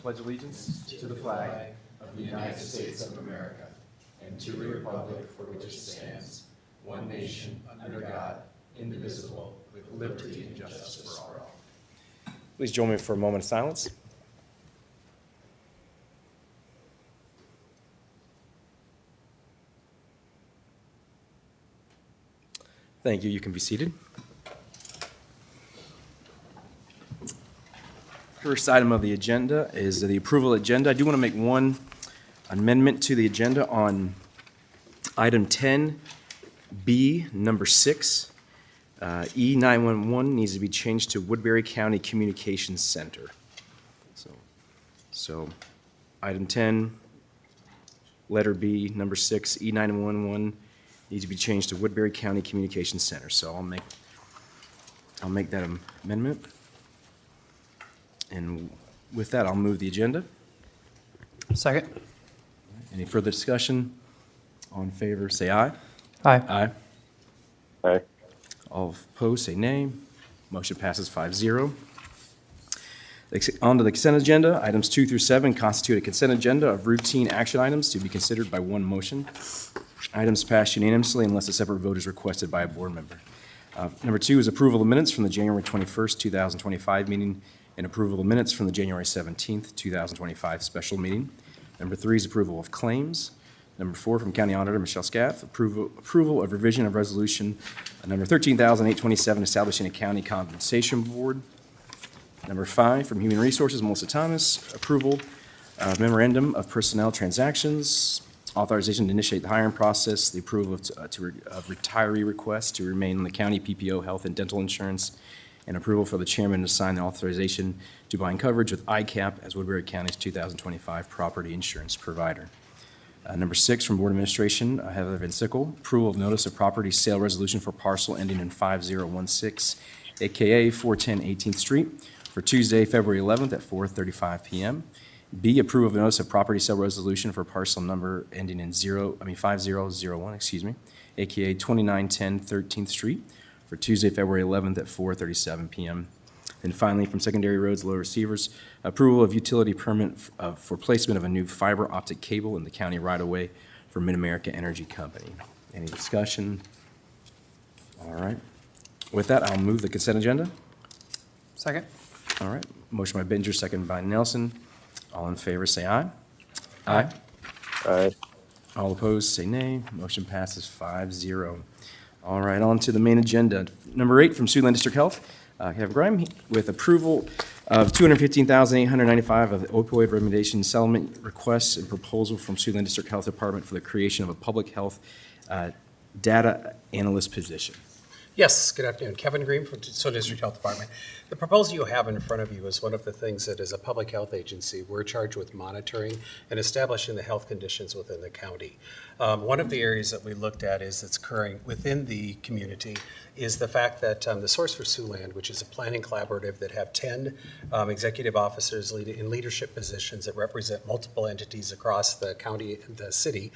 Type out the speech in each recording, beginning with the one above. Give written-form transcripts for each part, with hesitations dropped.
pledge allegiance to the flag of the United States of America and to the republic for which it stands, one nation, under God, indivisible, with liberty and justice for all. Please join me for a moment of silence. Thank you. You can be seated. First item of the agenda is the approval agenda. I do want to make one amendment to the agenda on item 10B, number 6. E911 needs to be changed to Woodbury County Communications Center. So item 10, letter B, number 6, E911 needs to be changed to Woodbury County Communications Center. So I'll make that amendment. And with that, I'll move the agenda. Second. Any further discussion? All in favor, say aye. Aye. Aye. Aye. All opposed, say nay. Motion passes 5-0. On to the consent agenda. Items 2 through 7 constitute a consent agenda of routine action items to be considered by one motion. Items passed unanimously unless a separate vote is requested by a board member. Number 2 is approval of minutes from the January 21st, 2025 meeting and approval of minutes from the January 17th, 2025 special meeting. Number 3 is approval of claims. Number 4 from County Auditor Michelle Scaff, approval of revision of resolution number 13,827 establishing a county compensation board. Number 5 from Human Resources Melissa Thomas, approval of memorandum of personnel transactions, authorization to initiate the hiring process, the approval of retiree requests to remain in the county PPO health and dental insurance, and approval for the chairman to sign the authorization to bind coverage with ICAP as Woodbury County's 2025 property insurance provider. Number 6 from Board Administration, Heather Van Sickle, approval of notice of property sale resolution for parcel ending in 5016, aka 410 18th Street, for Tuesday, February 11th at 4:35 p.m. B, approval of notice of property sale resolution for parcel number ending in 5001, aka 2910 13th Street, for Tuesday, February 11th at 4:37 p.m. And finally, from Secondary Roads Low Receivers, approval of utility permit for placement of a new fiber optic cable in the county right-of-way for Mid-America Energy Company. Any discussion? All right. With that, I'll move the consent agenda. Second. All right. Motion by Binger, second by Nelson. All in favor, say aye. Aye. Aye. All opposed, say nay. Motion passes 5-0. All right, on to the main agenda. Number 8 from Siouxland District Health, Kevin Grime, with approval of $215,895 of the opioid remediation settlement requests and proposal from Siouxland District Health Department for the creation of a public health data analyst position. Yes, good afternoon. Kevin Green from Siouxland District Health Department. The proposal you have in front of you is one of the things that as a public health agency, we're charged with monitoring and establishing the health conditions within the county. One of the areas that we looked at is that's occurring within the community is the fact that the Source for Siouxland, which is a planning collaborative that have 10 executive officers in leadership positions that represent multiple entities across the county and the city,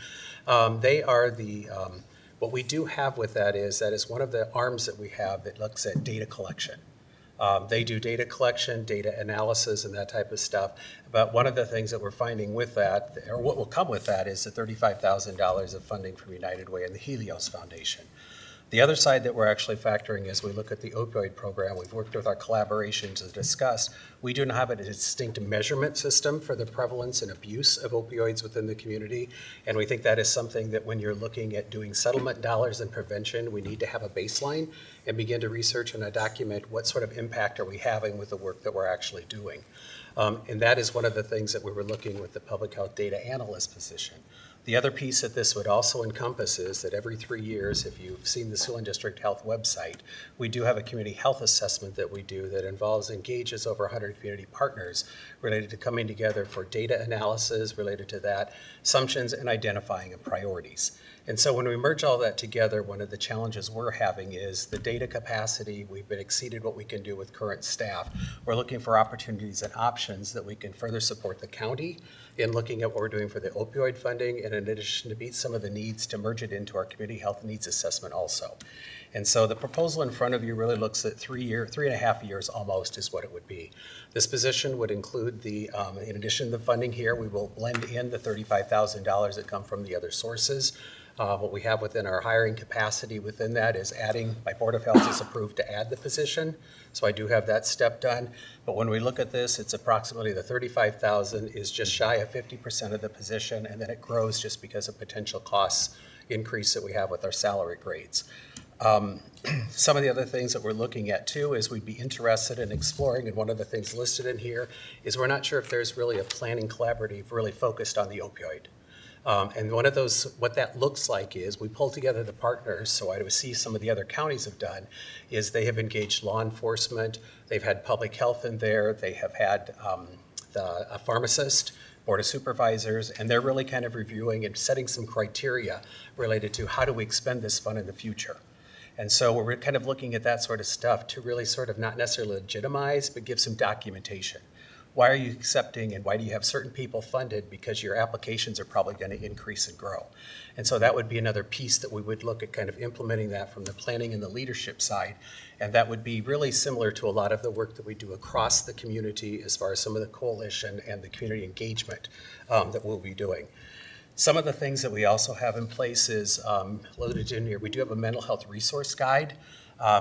they are the what we do have with that is one of the arms that we have that looks at data collection. They do data collection, data analysis, and that type of stuff. But one of the things that we're finding with that, or what will come with that, is the $35,000 of funding from United Way and the Helios Foundation. The other side that we're actually factoring as we look at the opioid program, we've worked with our collaboration to discuss, we do not have a distinct measurement system for the prevalence and abuse of opioids within the community. And we think that is something that when you're looking at doing settlement dollars and prevention, we need to have a baseline and begin to research and document what sort of impact are we having with the work that we're actually doing. And that is one of the things that we were looking with the public health data analyst position. The other piece that this would also encompass is that every 3 years, if you've seen the Siouxland District Health website, we do have a community health assessment that we do that engages over 100 community partners related to coming together for data analysis related to that, assumptions, and identifying of priorities. And so when we merge all that together, one of the challenges we're having is the data capacity. We've been exceeded what we can do with current staff. We're looking for opportunities and options that we can further support the county in looking at what we're doing for the opioid funding, and in addition to meet some of the needs to merge it into our community health needs assessment also. And so the proposal in front of you really looks at 3 and a half years almost is what it would be. This position would include the, in addition to the funding here, we will blend in the $35,000 that come from the other sources. What we have within our hiring capacity within that is adding, my Board of Health is approved to add the position. So I do have that step done. But when we look at this, it's approximately the $35,000 is just shy of 50% of the position, and then it grows just because of potential costs increase that we have with our salary grades. Some of the other things that we're looking at too is we'd be interested in exploring, and one of the things listed in here is we're not sure if there's really a planning collaborative really focused on the opioid. And one of those, what that looks like is we pull together the partners, so I would see some of the other counties have done, is they have engaged law enforcement, they've had public health in there, they have had a pharmacist, Board of Supervisors, and they're really kind of reviewing and setting some criteria related to how do we expend this fund in the future. And so we're kind of looking at that sort of stuff to really sort of not necessarily legitimize, but give some documentation. Why are you accepting and why do you have certain people funded? Because your applications are probably going to increase and grow. And so that would be another piece that we would look at kind of implementing that from the planning and the leadership side. And that would be really similar to a lot of the work that we do across the community as far as some of the coalition and the community engagement that we'll be doing. Some of the things that we also have in place is loaded in here. We do have a mental health resource guide.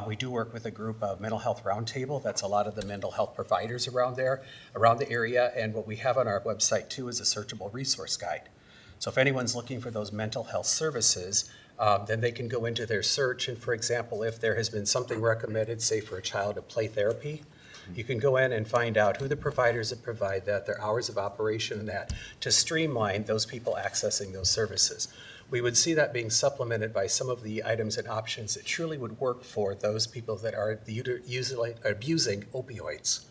We do work with a group of mental health roundtable. That's a lot of the mental health providers around there, around the area. And what we have on our website too is a searchable resource guide. So if anyone's looking for those mental health services, then they can go into their search. And for example, if there has been something recommended, say for a child of play therapy, you can go in and find out who the providers that provide that, their hours of operation and that, to streamline those people accessing those services. We would see that being supplemented by some of the items and options that truly would work for those people that are usually abusing opioids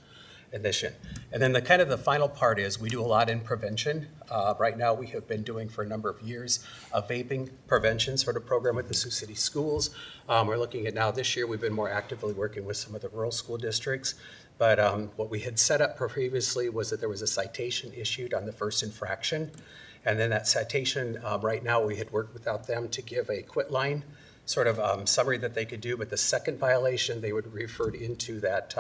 addiction. And then the kind of the final part is we do a lot in prevention. Right now we have been doing for a number of years a vaping prevention sort of program with the Sioux City schools. We're looking at now this year we've been more actively working with some of the rural school districts. But what we had set up previously was that there was a citation issued on the first infraction. And then that citation, right now we had worked without them to give a quit line sort of summary that they could do. But the second violation, they would refer into that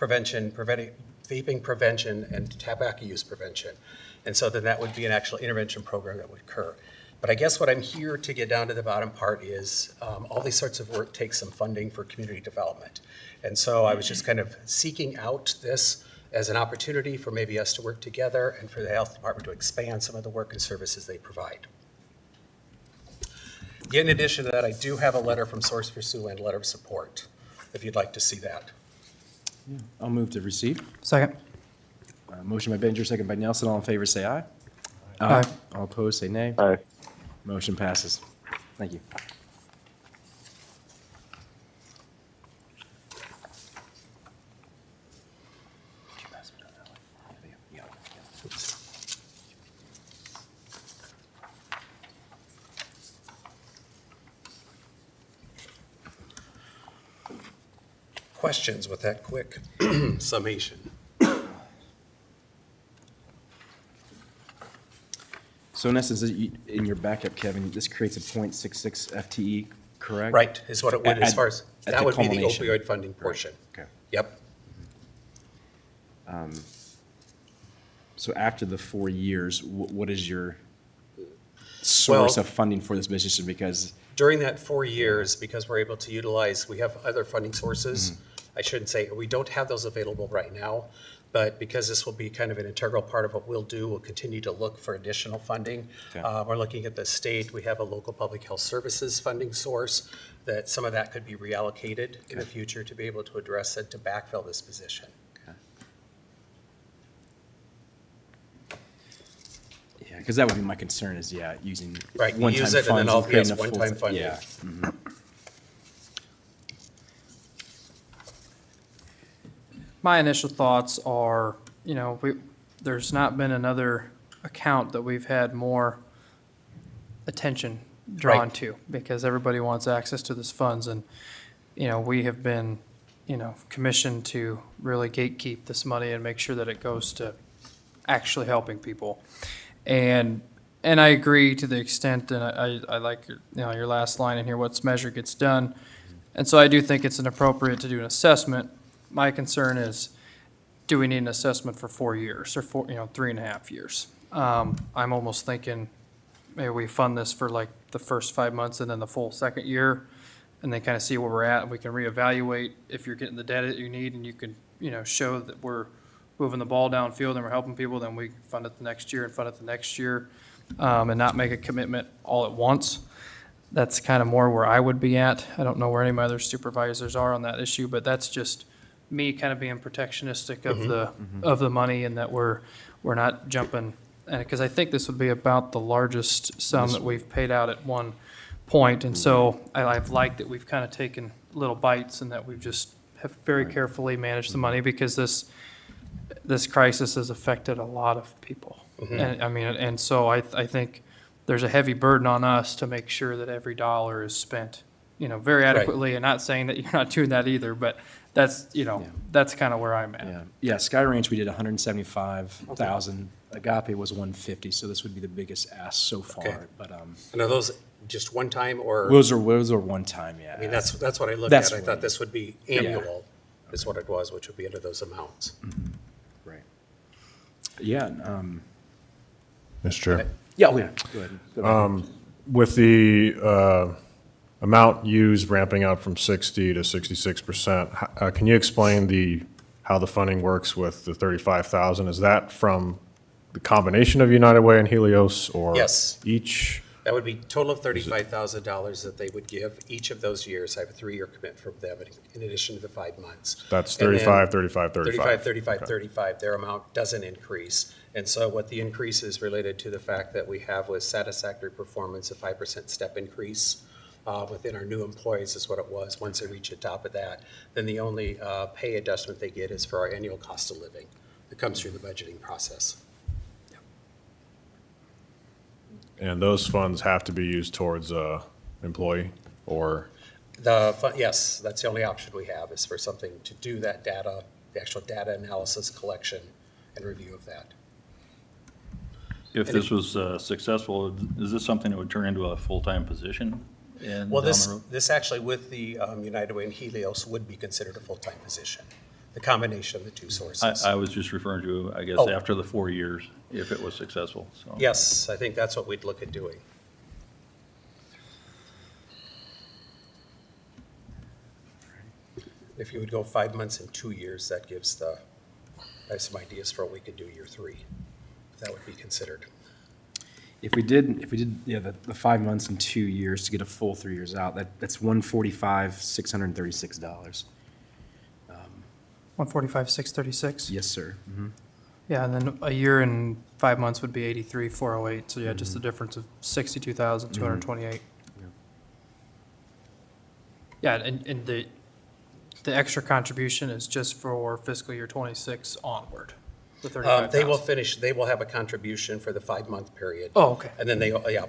vaping prevention and tobacco use prevention. And so then that would be an actual intervention program that would occur. But I guess what I'm here to get down to the bottom part is all these sorts of work takes some funding for community development. And so I was just kind of seeking out this as an opportunity for maybe us to work together and for the health department to expand some of the work and services they provide. In addition to that, I do have a letter from Source for Siouxland, a letter of support, if you'd like to see that. I'll move to receive. Second. Motion by Benjer, second by Nelson. All in favor, say aye. Aye. All opposed, say nay. Aye. Motion passes. Thank you. Questions with that quick summation? So in essence, in your backup, Kevin, this creates a .66 FTE, correct? Right, is what it would, as far as, At that the would be the culmination. opioid funding portion. Okay. Yep. So after the 4 years, what is your source Well- of funding for this position? Because During that 4 years, because we're able to utilize, we have other funding sources. I shouldn't say, we don't have those available right now, but because this will be kind of an integral part of what we'll do, we'll continue to look for additional funding. Okay. We're looking at the state, we have a local public health services funding source, that some of that could be reallocated in the future to be able to address it, to backfill this position. yeah, because that would be my concern is, using Right, you one-time use it and then funds all, creating yes, a full- one-time funding. Yeah. My initial thoughts are, there's not been another account that we've had more attention drawn Right. to, because everybody wants access to this funds, and, we have been, commissioned to really gatekeep this money and make sure that it goes to actually helping people. And I agree to the extent, and I like your last line in here, what's measured gets done. And so I do think it's inappropriate to do an assessment. My concern is, do we need an assessment for 4 years or 3.5 years? I'm almost thinking maybe we fund this for like the first 5 months and then the full second year, and then kind of see where we're at, and we can reevaluate if you're getting the data that you need, and you can, show that we're moving the ball downfield and we're helping people, then we fund it the next year and fund it the next year, and not make a commitment all at once. That's kind of more where I would be at. I don't know where any of my other supervisors are on that issue, but that's just me kind of being protectionistic of the money, and that we're not jumping. And because I think this would be about the largest sum that we've paid out at one point. And so I've liked that we've kind of taken little bites, and that we've just have very carefully managed the money, because this crisis has affected a lot of people. And I mean, and so I think there's a heavy burden on us to make sure that every dollar is spent, very adequately. And not saying that you're not doing that either, but that's, that's kind of where I'm at. Yeah, Sky Ranch, we did 175,000. Agape was 150, so this would be the biggest ask so far. Okay. But And are those just one time, or? those are one time, yeah. I mean, that's what I looked That's at. I what thought it this would be annual, is what it was, which would be under those amounts. Right. Yeah. Mr. Chair. Yeah. Go ahead. With the amount used ramping up from 60 to 66%, can you explain how the funding works with the 35,000? Is that from the combination of United Way and Helios, or Yes. each? That would be total of $35,000 that they would give each of those years. I have a 3-year commitment from them in addition to the 5 months. That's And then 35, 35, 35. 35, 35, 35. Their amount doesn't increase. And so what the increase is related to the fact that we have with satisfactory performance, a 5% step increase within our new employees is what it was. Once they reach the top of that, then the only pay adjustment they get is for our annual cost of living that comes through the budgeting process. And those funds have to be used towards employee, or? Yes, that's the only option we have, is for something to do that data, the actual data analysis, collection, and review of that. If this was successful, is this something that would turn into a full-time position down Well, the road? this actually with the United Way and Helios would be considered a full-time position, the combination of the two sources. I was just referring to, I guess, Oh. after the 4 years, if it was successful, so. Yes, I think that's what we'd look at doing. If you would go 5 months and 2 years, that gives I have some ideas for what we could do year 3, if that would be considered. If we did, the 5 months and 2 years to get a full 3 years out, that's $145,636. 145,636. Yes, sir. Yeah, and then a year and 5 months would be 83,408. So yeah, just the difference of 62,228. Yeah, and the extra contribution is just for fiscal year 26 onward, the 35,000. They will have a contribution for the 5-month period. Oh, okay. And then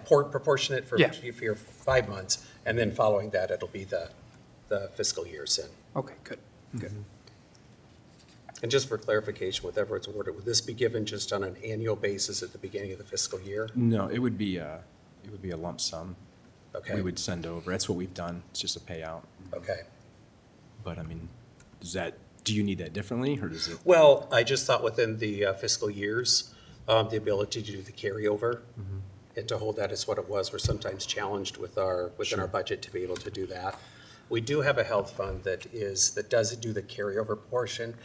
proportionate for Yeah. your 5 months, and then following that, it'll be the fiscal years in. Okay, good. And just for clarification, with Everett's order, would this be given just on an annual basis at the beginning of the fiscal year? No, it would be a lump sum. Okay. We would send over. That's what we've done. It's just a payout. Okay. But I mean, do you need that differently, or does it? Well, I just thought within the fiscal years, the ability to do the carryover and to hold that as what it was, we're sometimes challenged within our budget to be able to do that. We do have a health fund that does do the carryover portion,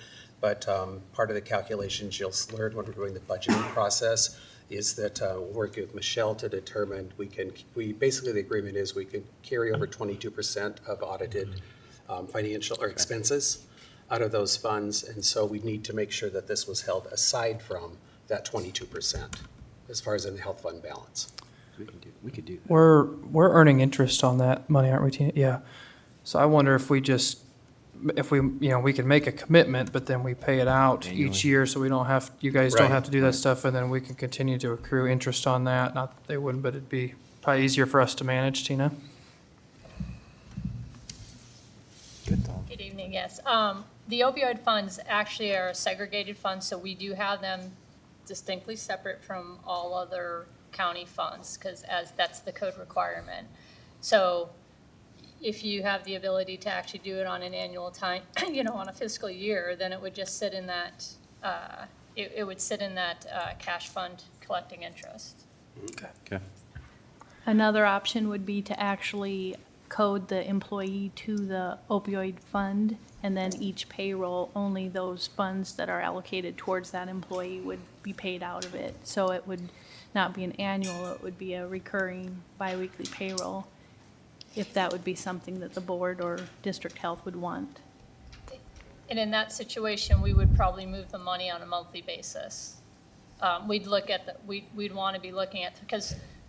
but part of the calculations you'll learn when we're doing the budgeting process is that working with Michelle to determine basically the agreement is we can carry over 22% of audited financial or expenses out of those funds, and so we need to make sure that this was held aside from that 22% as far as in the health fund balance. We could do that. We're earning interest on that money, aren't we, Tina? Yeah. So I wonder if we we can make a commitment, but then we pay it out each Annually. year, so you guys don't Right. have to do that stuff, and then we can continue to accrue interest on that. Not that they wouldn't, but it'd be probably easier for us to manage, Tina. Good, Tom. Good evening, yes. The opioid funds actually are segregated funds, so we do have them distinctly separate from all other county funds, because that's the code requirement. So if you have the ability to actually do it on an annual time, on a fiscal year, then it would just sit in that, it would sit in that cash fund collecting interest. Okay. Another option would be to actually code the employee to the opioid fund, and then each payroll, only those funds that are allocated towards that employee would be paid out of it. So it would not be an annual, it would be a recurring biweekly payroll, if that would be something that the board or district health would want. And in that situation, we would probably move the money on a monthly basis. We'd look at we'd want to be looking at,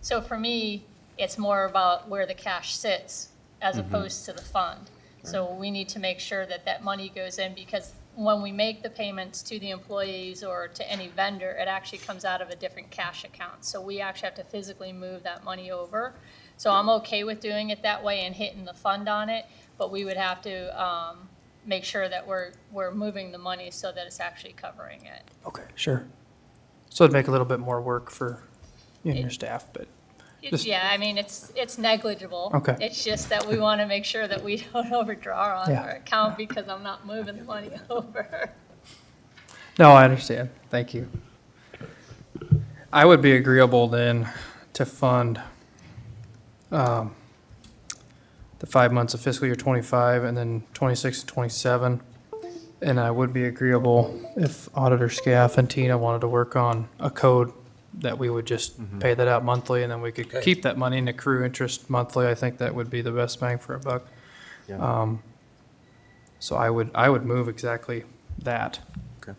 so for me, it's more about where the cash sits as opposed to the fund. So we need to make sure that that money goes in, because when we make the payments to the employees or to any vendor, it actually comes out of a different cash account. So we actually have to physically move that money over. So I'm okay with doing it that way and hitting the fund on it, but we would have to make sure that we're moving the money so that it's actually covering it. Okay, sure. So it'd make a little bit more work for you and your staff, but Just- Yeah, I mean, it's negligible. Okay. It's just that we want to make sure that we don't overdraw on Yeah. our account because I'm not moving the money over. no, I understand. Thank you. I would be agreeable then to fund the 5 months of fiscal year 25 and then 26 and 27. And I would be agreeable if Auditor Scaff and Tina wanted to work on a code that we would just pay that out monthly, and then we could Okay. keep that money and accrue interest monthly. I think that would be the best bang for a buck. Yeah. So I would move exactly that. Okay.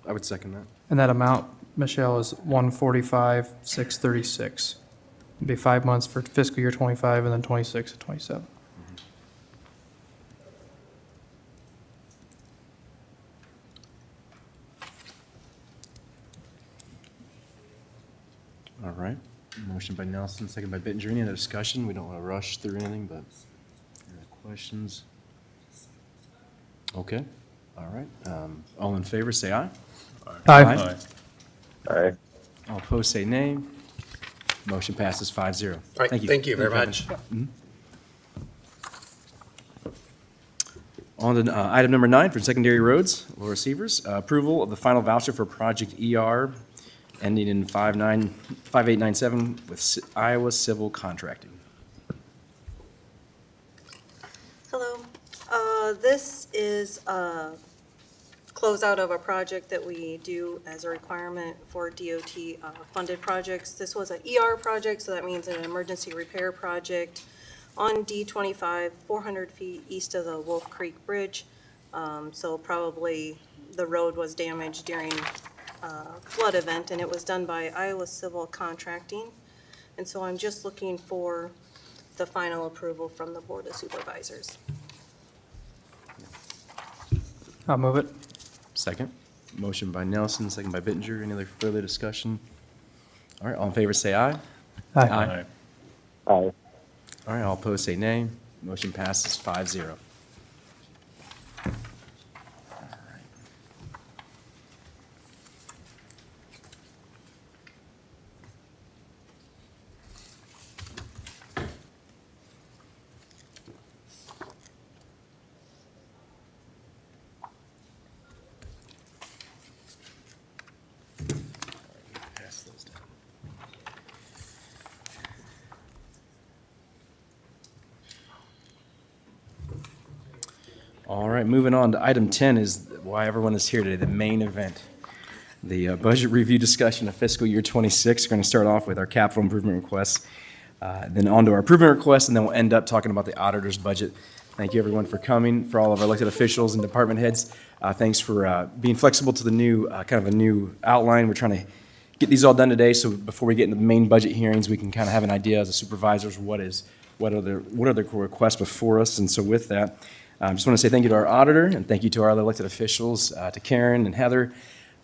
I would second that. And that amount, Michelle, is 145,636. It'd be 5 months for fiscal year 25 and then 26 and 27. All right. Motion by Nelson, second by Bittinger. Any other discussion? We don't want to rush through anything, but any other questions? Okay. All right. All in favor, say aye. Aye. Aye. All opposed, say nay. Motion passes 5-0. All right, thank you very much. On to item number 9 for secondary roads, Laura Receivers, approval of the final voucher for project ER ending in 5897 with Iowa Civil Contracting. Hello. This is a closeout of a project that we do as a requirement for DOT funded projects. This was an ER project, so that means an emergency repair project on D25, 400 feet east of the Wolf Creek Bridge. So probably the road was damaged during a flood event, and it was done by Iowa Civil Contracting. And so I'm just looking for the final approval from the Board of Supervisors. I'll move it. Second. Motion by Nelson, second by Bittinger. Any other further discussion? All right, all in favor, say aye. Aye. Aye. Aye. All right, all opposed, say nay. Motion passes 5-0. Pass those down. All right, moving on to item 10 is why everyone is here today, the main event. The budget review discussion of fiscal year 26. We're going to start off with our capital improvement requests, then on to our improvement requests, and then we'll end up talking about the auditor's budget. Thank you, everyone, for coming, for all of our elected officials and department heads. Thanks for being flexible to the new, kind of a new outline. We're trying to get these all done today, so before we get into the main budget hearings, we can kind of have an idea as a supervisors, what are the requests before us. And so with that, I just want to say thank you to our auditor, and thank you to our other elected officials, to Karen and Heather,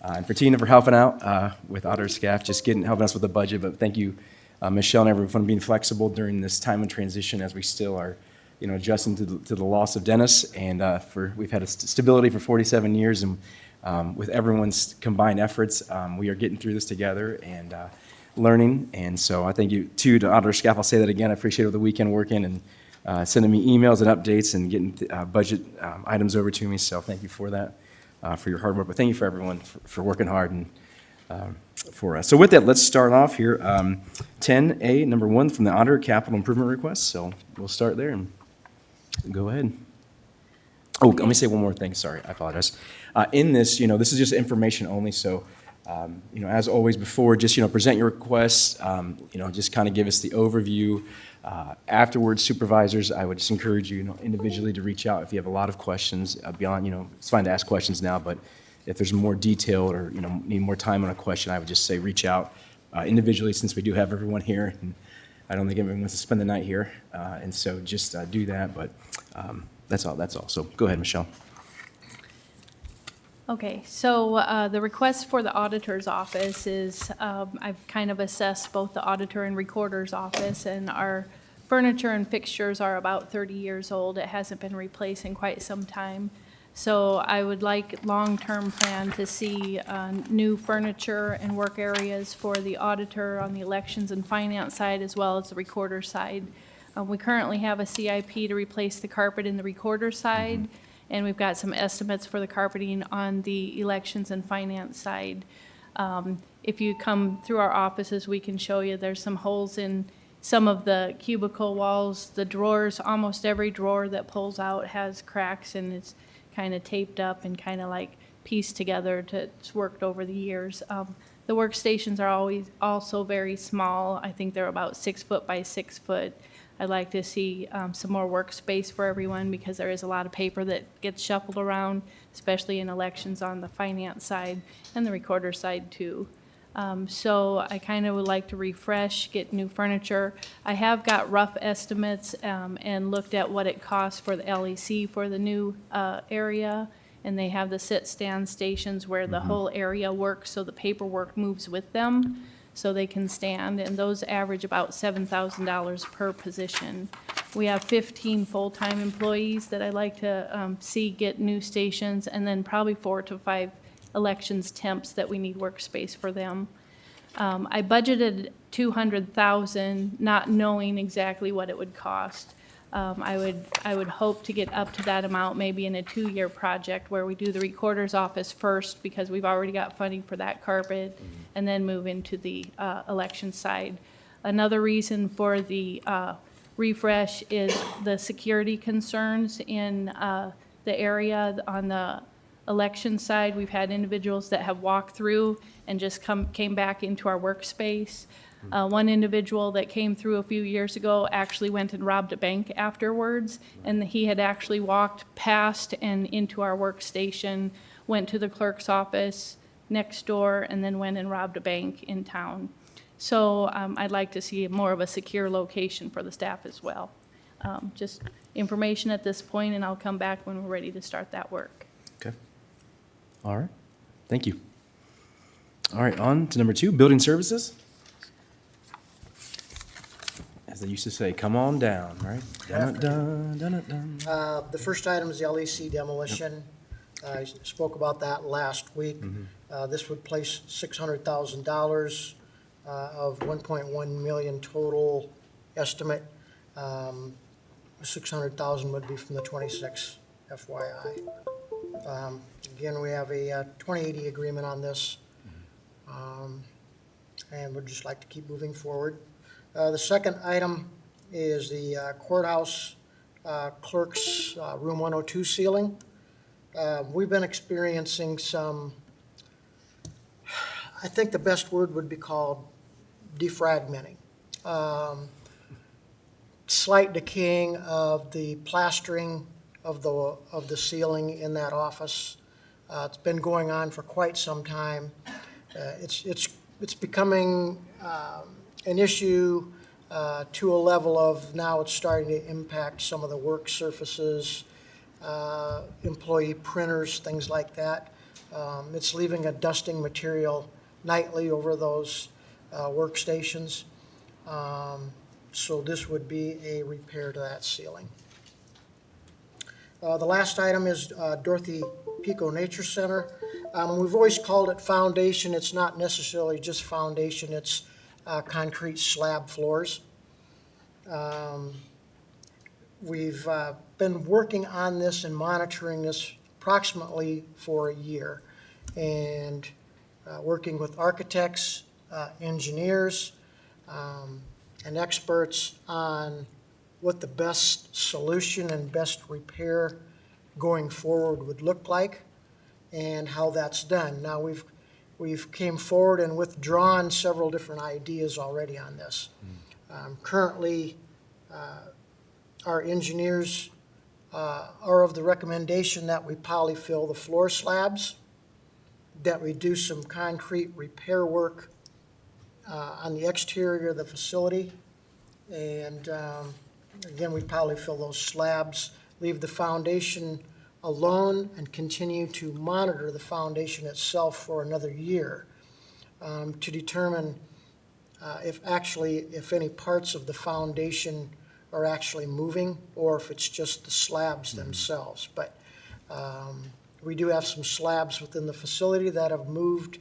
and for Tina for helping out with auditor staff, just helping us with the budget. But thank you Michelle and everyone being flexible during this time of transition as we still are, adjusting to the loss of Dennis. And we've had a stability for 47 years, and with everyone's combined efforts, we are getting through this together and learning. And so I thank you, too, to auditor staff. I'll say that again. I appreciate over the weekend working and sending me emails and updates and getting budget items over to me. So thank you for that, for your hard work. But thank you for everyone for working hard and for us. So with that, let's start off here. 10A, number 1 from the auditor, capital improvement request. So we'll start there and go ahead. Oh, let me say one more thing. Sorry, I apologize. In this, this is just information only. So, as always before, just, present your requests, just kind of give us the overview. Afterwards, supervisors, I would just encourage you, individually to reach out if you have a lot of questions beyond, it's fine to ask questions now, but if there's more detailed or, need more time on a question, I would just say reach out individually, since we do have everyone here. And I don't think everyone wants to spend the night here. And so just do that. But that's all. So go ahead, Michelle. Okay, so the request for the auditor's office is, I've kind of assessed both the auditor and recorder's office, and our furniture and fixtures are about 30 years old. It hasn't been replaced in quite some time. So I would like long-term plan to see new furniture and work areas for the auditor on the elections and finance side, as well as the recorder side. We currently have a CIP to replace the carpet in the recorder side, and we've got some estimates for the carpeting on the elections and finance side. If you come through our offices, we can show you there's some holes in some of the cubicle walls. The drawers, almost every drawer that pulls out has cracks, and it's kind of taped up and kind of like pieced together. It's worked over the years. The workstations are also very small. I think they're about 6 foot by 6 foot. I'd like to see some more workspace for everyone, because there is a lot of paper that gets shuffled around, especially in elections on the finance side and the recorder side too. So I kind of would like to refresh, get new furniture. I have got rough estimates and looked at what it costs for the LEC for the new area. And they have the sit-stand stations where the whole area works, so the paperwork moves with them, so they can stand, and those average about $7,000 per position. We have 15 full-time employees that I'd like to see get new stations, and then probably 4 to 5 elections temps that we need workspace for them. I budgeted $200,000, not knowing exactly what it would cost. I would hope to get up to that amount maybe in a 2-year project where we do the recorder's office first, because we've already got funding for that carpet, and then move into the election side. Another reason for the refresh is the security concerns in the area. On the election side, we've had individuals that have walked through and just came back into our workspace. One individual that came through a few years ago actually went and robbed a bank afterwards, and he had actually walked past and into our workstation, went to the clerk's office next door, and then went and robbed a bank in town. So I'd like to see more of a secure location for the staff as well. Just information at this point, and I'll come back when we're ready to start that work. Okay. All right. Thank you. All right, on to number 2, building services. As they used to say, come on down, right? Dun, dun, dun, dun, dun. The first item is the LEC demolition. I spoke about that last week. This would place $600,000 of 1.1 million total estimate. 600,000 would be from the 26 FYI. Again, we have a 2080 agreement on this, and would just like to keep moving forward. The second item is the courthouse clerk's room 102 ceiling. We've been experiencing some, I think the best word would be called defragmenting. Slight decaying of the plastering of the ceiling in that office. It's been going on for quite some time. It's becoming an issue to a level of now it's starting to impact some of the work surfaces, employee printers, things like that. It's leaving a dusting material nightly over those workstations. So this would be a repair to that ceiling. The last item is Dorothy Pico Nature Center. We've always called it foundation. It's not necessarily just foundation, it's concrete slab floors. We've been working on this and monitoring this approximately for a year, and working with architects, engineers, and experts on what the best solution and best repair going forward would look like and how that's done. Now, we've came forward and withdrawn several different ideas already on this. Currently, our engineers are of the recommendation that we polyfill the floor slabs, that we do some concrete repair work on the exterior of the facility, and again, we polyfill those slabs, leave the foundation alone, and continue to monitor the foundation itself for another year to determine if any parts of the foundation are actually moving, or if it's just the slabs themselves. But we do have some slabs within the facility that have moved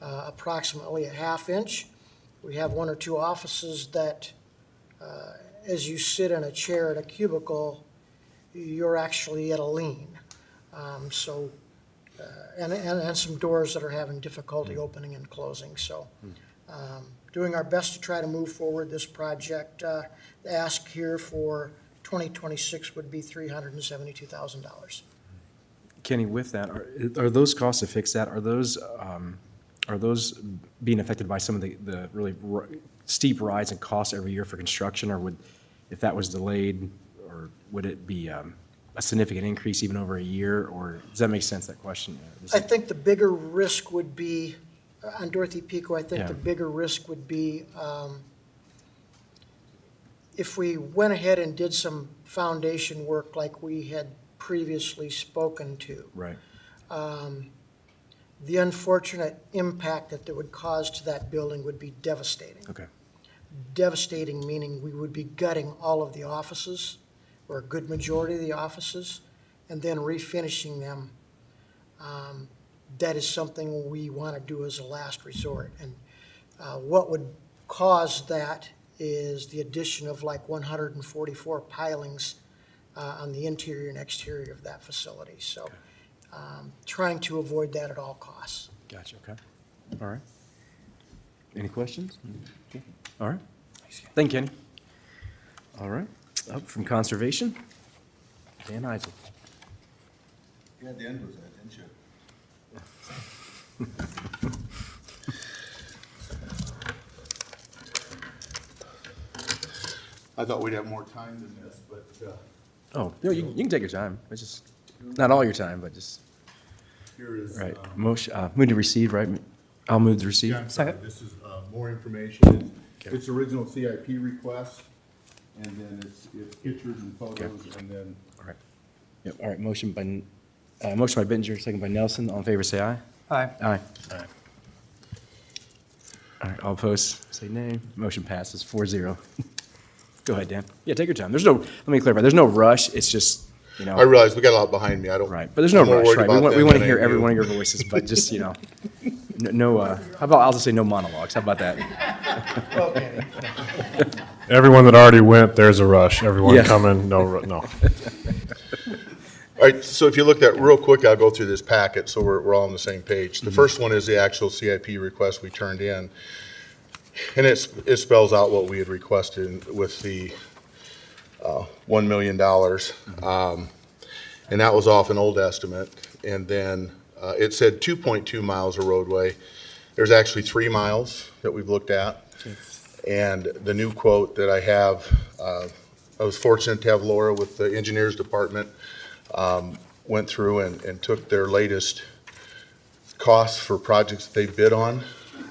approximately a ½ inch. We have 1 or 2 offices that, as you sit in a chair at a cubicle, you're actually at a lean. And some doors that are having difficulty opening and closing. So doing our best to try to move forward this project. The ask here for 2026 would be $372,000. Kenny, with that, are those costs to fix that, are those being affected by some of the really steep rise in costs every year for construction, or if that was delayed, or would it be a significant increase even over a year, or does that make sense, that question? I think the bigger risk would be, on Dorothy Pico, I think Yeah. the bigger risk would be if we went ahead and did some foundation work like we had previously spoken to. Right. The unfortunate impact that would cause to that building would be devastating. Okay. Devastating meaning we would be gutting all of the offices, or a good majority of the offices, and then refinishing them. That is something we want to do as a last resort. And what would cause that is the addition of like 144 pilings on the interior and exterior of that facility. So trying to avoid that at all costs. Gotcha, okay. All right. Any questions? Okay. All right. Thank you, Kenny. All right. Up from Conservation, Dan Eisel. You had the end with that, didn't you? I thought we'd have more time than this, but Oh, you can take your time. It's just, not all your time, but just, here is. right. Motion, move to receive, right? I'll move to receive. Yeah, I'm sorry, this is more information. It's original CIP request, and then it's pictures and photos, and then. All right. Yep, all right, motion by Bittinger, second by Nelson. All in favor, say aye. Aye. Aye. All right, all opposed, say nay. Motion passes 4-0. Go ahead, Dan. Yeah, take your time. Let me clarify, there's no rush, it's just, I realize we got a lot behind me, I don't. right, but there's no I'm more rush, worried right? about We them want to than hear I every do. one of your voices, but just, how about, I'll just say no monologues, how about that? Everyone that already went, there's a rush. Everyone Yeah. coming, no. All right, so if you looked at, real quick, I'll go through this packet, so we're all on the same page. The first one is the actual CIP request we turned in, and it spells out what we had requested with the $1 million. And that was off an old estimate, and then it said 2.2 miles of roadway. There's actually 3 miles that we've looked at. And the new quote that I have, I was fortunate to have Laura with the engineers department, went through and took their latest costs for projects that they bid on,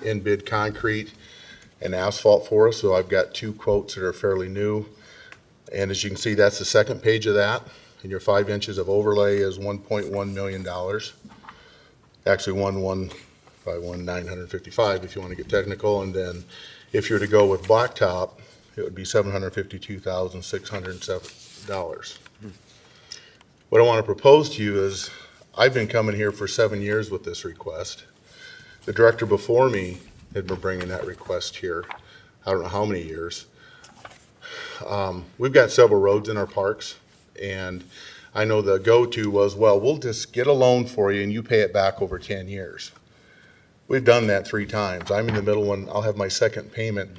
in bid concrete and asphalt for us. So I've got 2 quotes that are fairly new. And as you can see, that's the second page of that. And your 5 inches of overlay is $1.1 million. Actually, 955 if you want to get technical. And then if you're to go with blacktop, it would be $752,607. What I want to propose to you is, I've been coming here for 7 years with this request. The director before me had been bringing that request here, I don't know how many years. We've got several roads in our parks, and I know the go-to was, well, we'll just get a loan for you and you pay it back over 10 years. We've done that 3 times. I'm in the middle one, I'll have my second payment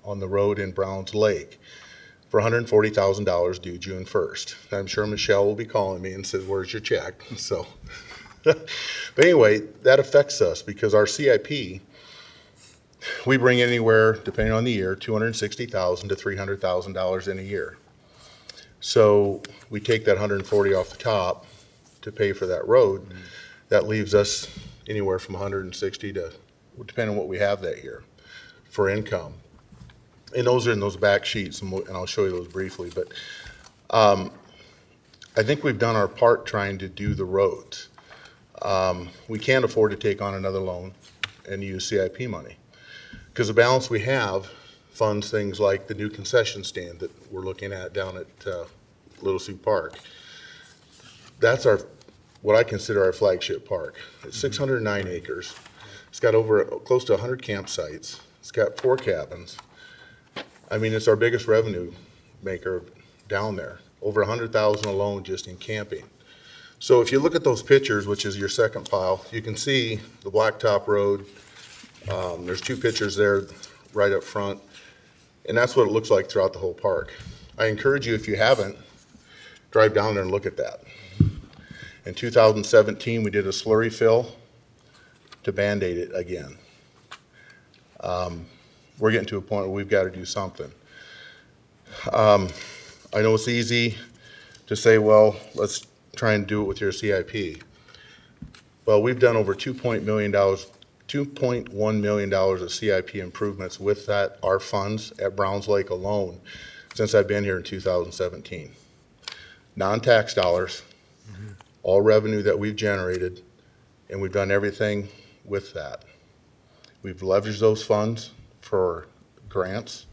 on the road in Browns Lake for $140,000 due June 1st. I'm sure Michelle will be calling me and says, where's your check? So, but anyway, that affects us because our CIP, we bring anywhere, depending on the year, $260,000 to $300,000 in a year. So we take that 140 off the top to pay for that road. That leaves us anywhere from 160 to, depending on what we have that year, for income. And those are in those back sheets, and I'll show you those briefly. But I think we've done our part trying to do the roads. We can't afford to take on another loan and use CIP money, because the balance we have funds things like the new concession stand that we're looking at down at Little Sioux Park. That's what I consider our flagship park. It's 609 acres. It's got close to 100 campsites. It's got 4 cabins. I mean, it's our biggest revenue maker down there. Over 100,000 alone just in camping. So if you look at those pictures, which is your second pile, you can see the blacktop road. There's 2 pictures there right up front, and that's what it looks like throughout the whole park. I encourage you, if you haven't, drive down there and look at that. In 2017, we did a slurry fill to Band-Aid it again. We're getting to a point where we've got to do something. I know it's easy to say, well, let's try and do it with your CIP. Well, we've done over $2.1 million of CIP improvements with our funds at Browns Lake alone since I've been here in 2017. Non-tax dollars, all revenue that we've generated, and we've done everything with that. We've leveraged those funds for grants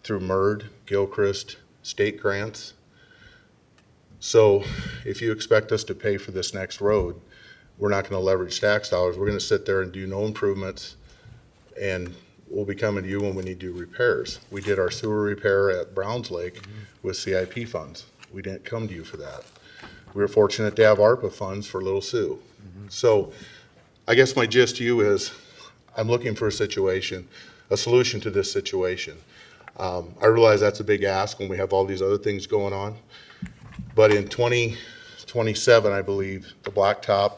through MERD, Gilchrist, state grants. So if you expect us to pay for this next road, we're not going to leverage tax dollars. We're going to sit there and do no improvements, and we'll be coming to you when we need to do repairs. We did our sewer repair at Browns Lake with CIP funds. We didn't come to you for that. We were fortunate to have ARPA funds for Little Sioux. So I guess my gist to you is, I'm looking for a solution to this situation. I realize that's a big ask when we have all these other things going on. But in 2027, I believe, the blacktop,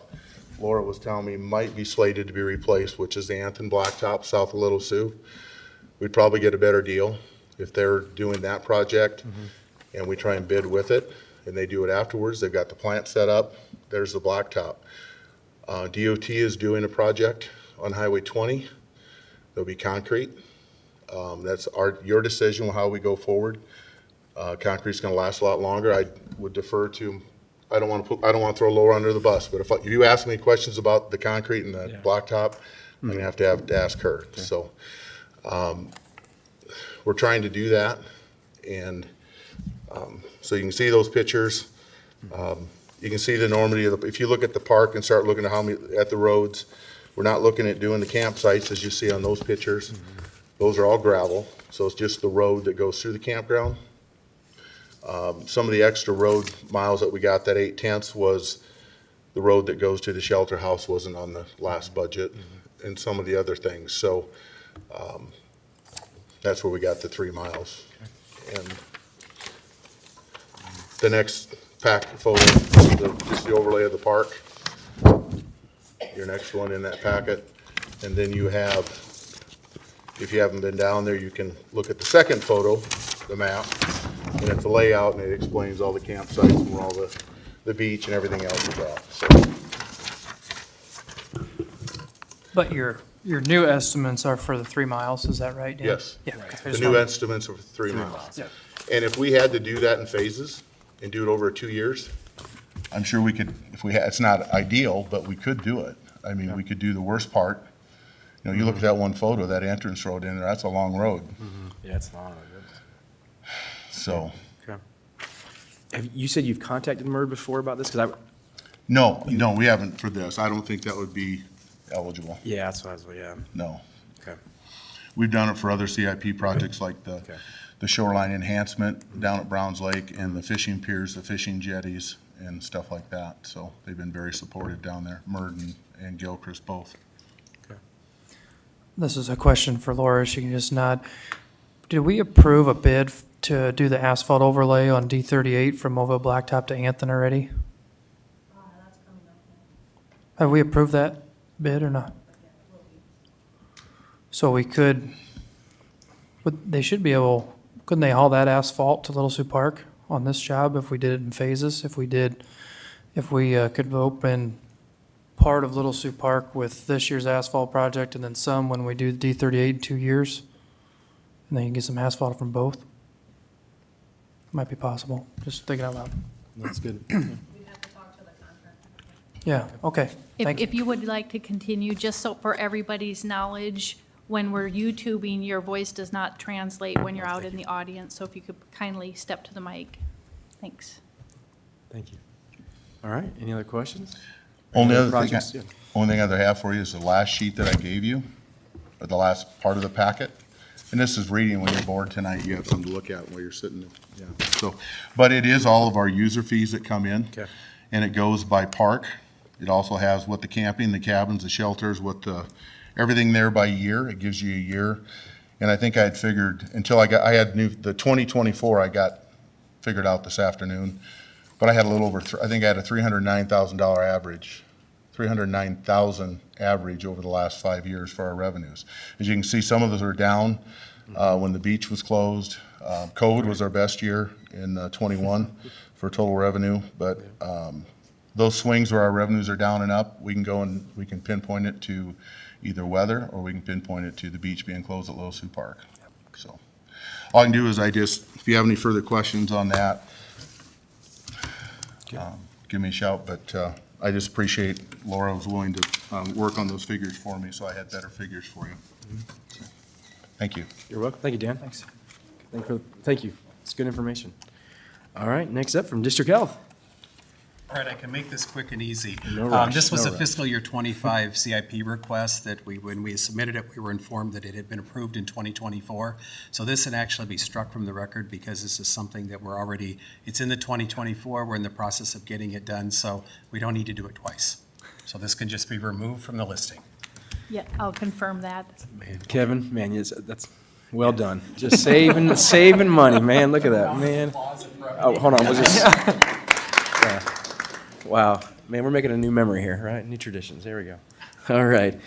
Laura was telling me, might be slated to be replaced, which is the Anthon blacktop south of Little Sioux. We'd probably get a better deal if they're doing that project and we try and bid with it and they do it afterwards. They've got the plant set up. There's the blacktop. DOT is doing a project on Highway 20. There'll be concrete. That's your decision on how we go forward. Concrete's going to last a lot longer. I would defer to. I don't want to throw Laura under the bus, but if you ask me questions about the concrete and the blacktop, I'm going to have to ask her. Okay. So we're trying to do that, and so you can see those pictures. You can see the enormity of if you look at the park and start looking at the roads, we're not looking at doing the campsites as you see on those pictures. Those are all gravel, so it's just the road that goes through the campground. Some of the extra road miles that we got, that 8/10 was the road that goes to the shelter house, wasn't on the last budget, and some of the other things. So that's where we got the 3 miles. And the next pack photo, just the overlay of the park, your next one in that packet. And then you have, if you haven't been down there, you can look at the second photo, the map, and it's a layout and it explains all the campsites and where all the beach and everything else is at. So. But your new estimates are for the 3 miles, is that right, Dan? Yes. Yeah. The new estimates are for 3 miles. Yeah. And if we had to do that in phases and do it over 2 years, I'm sure we could, if we had, it's not ideal, but we could do it. I mean, we could do the worst part You know, you look at that one photo, that entrance road in there, that's a long road, Yeah, it's long. so. Okay. You said you've contacted MERD before about this? Because No, we haven't for this. I don't think that would be eligible, yeah, that's what I was, yeah. no. Okay. We've done it for other CIP projects like Okay. the shoreline enhancement down at Browns Lake and the fishing piers, the fishing jetties and stuff like that. So they've been very supportive down there, Merton and Gilchrist both. This is a question for Laura, she can just nod. Did we approve a bid to do the asphalt overlay on D38 from Mobile Blacktop to Anthony already? Have we approved that bid or not? So we could, but they should be able, couldn't they haul that asphalt to Little Sioux Park on this job if we did it in phases? If we could open part of Little Sioux Park with this year's asphalt project and then some when we do the D38 in 2 years? And then you can get some asphalt from both? Might be possible, just thinking out loud. That's good. Yeah, okay, thank you. If you would like to continue, just so for everybody's knowledge, when we're YouTubing, your voice does not translate when you're out in the audience, so if you could kindly step to the mic. Thanks. Thank you. All right, any other questions? Only Any other projects? thing, Yeah. only thing I have for you is the last sheet that I gave you, or the last part of the packet. And this is reading when you're bored tonight, you have something to look at while you're sitting there. Yeah. So, but it is all of our user fees that come in. Okay. And it goes by park. It also has what the camping, the cabins, the shelters, what the, everything there by year. It gives you a year. And I think I had figured, until I had the 2024 I got figured out this afternoon. But I had a little over, I think I had a $309,000 average, 309,000 average over the last 5 years for our revenues. As you can see, some of those are down when the beach was closed. COVID was our best year in '21 for total revenue, but those swings where our revenues are down and up, we can go and we can pinpoint it to either weather or we can pinpoint it to the beach being closed at Little Sioux Park. So all I can do is if you have any further questions on that, give me a shout, but I just appreciate Laura was willing to work on those figures for me, so I had better figures for you. So, thank you. You're welcome. Thank you, Dan. Thanks. Thank you. It's good information. All right, next up from District Health. All right, I can make this quick and easy. No rush, This was no a rush. fiscal year '25 CIP request that when we submitted it, we were informed that it had been approved in 2024. So this would actually be struck from the record because this is something that it's in the 2024, we're in the process of getting it done, so we don't need to do it twice. So this can just be removed from the listing. Yeah, I'll confirm that. Man, Kevin, man, that's well done. Just saving money, man. Look at that, man. Oh, hold on. We'll just. Yeah. Wow, man, we're making a new memory here, right? New traditions. There we go. All right.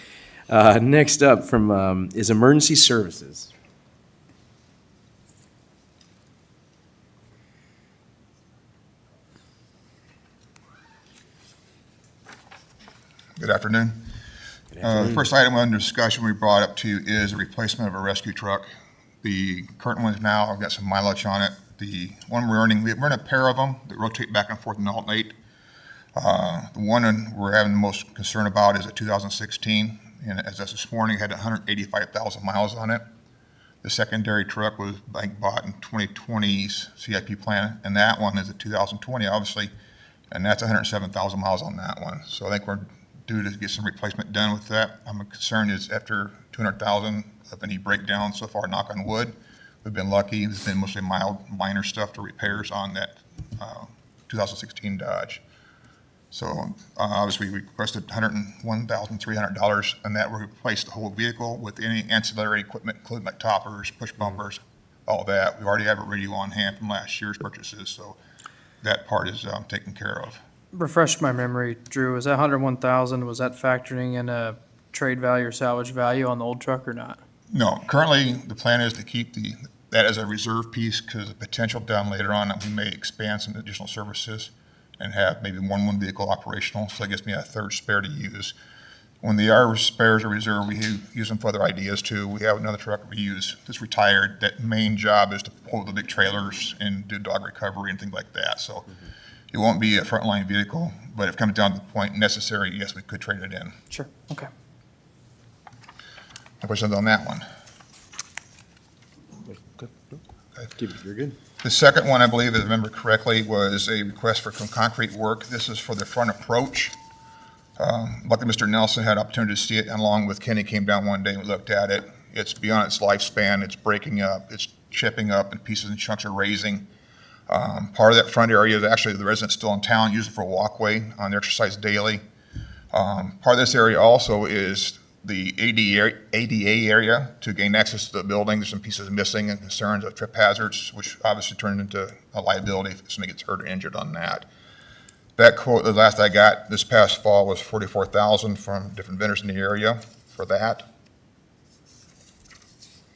Next up from is Emergency Services. Good afternoon. The first item under discussion we brought up to you is a replacement of a rescue truck. The current one's now, I've got some mileage on it. The one we're running a pair of them that rotate back and forth and alternate. The one we're having the most concern about is a 2016, and as of this morning, it had 185,000 miles on it. The secondary truck was bought in 2020's CIP plan, and that one is a 2020, obviously, and that's 107,000 miles on that one. So I think we're due to get some replacement done with that. I'm concerned is after 200,000 of any breakdown so far, knock on wood. We've been lucky. It's been mostly minor stuff to repairs on that 2016 Dodge. So obviously we requested $101,300, and that will replace the whole vehicle with any ancillary equipment, including like toppers, push bumpers, all that. We already have a radio on hand from last year's purchases, so that part is taken care of. Refresh my memory, Drew, was that 101,000, was that factoring in a trade value or salvage value on the old truck or not? No, currently the plan is to keep that as a reserve piece because the potential down later on that we may expand some additional services and have maybe one vehicle operational. So that gives me a third spare to use. When our spares are reserved, we use them for other ideas too. We have another truck we use that's retired. That main job is to pull the big trailers and do dog recovery and things like that. So it won't be a frontline vehicle, but if it comes down to the point necessary, yes, we could trade it in. Sure, okay. Any questions on that one? You're good. The second one, I believe, if I remember correctly, was a request for some concrete work. This is for the front approach. Luckily, Mr. Nelson had opportunity to see it, and along with Kenny, came down one day and we looked at it. It's beyond its lifespan. It's breaking up. It's chipping up, and pieces and chunks are raising. Part of that front area is actually the residents still in town use it for a walkway on their exercise daily. Part of this area also is the ADA area to gain access to the building. There's some pieces missing and concerns of trip hazards, which obviously turned into a liability if somebody gets hurt or injured on that. That quote, the last I got this past fall, was $44,000 from different vendors in the area for that.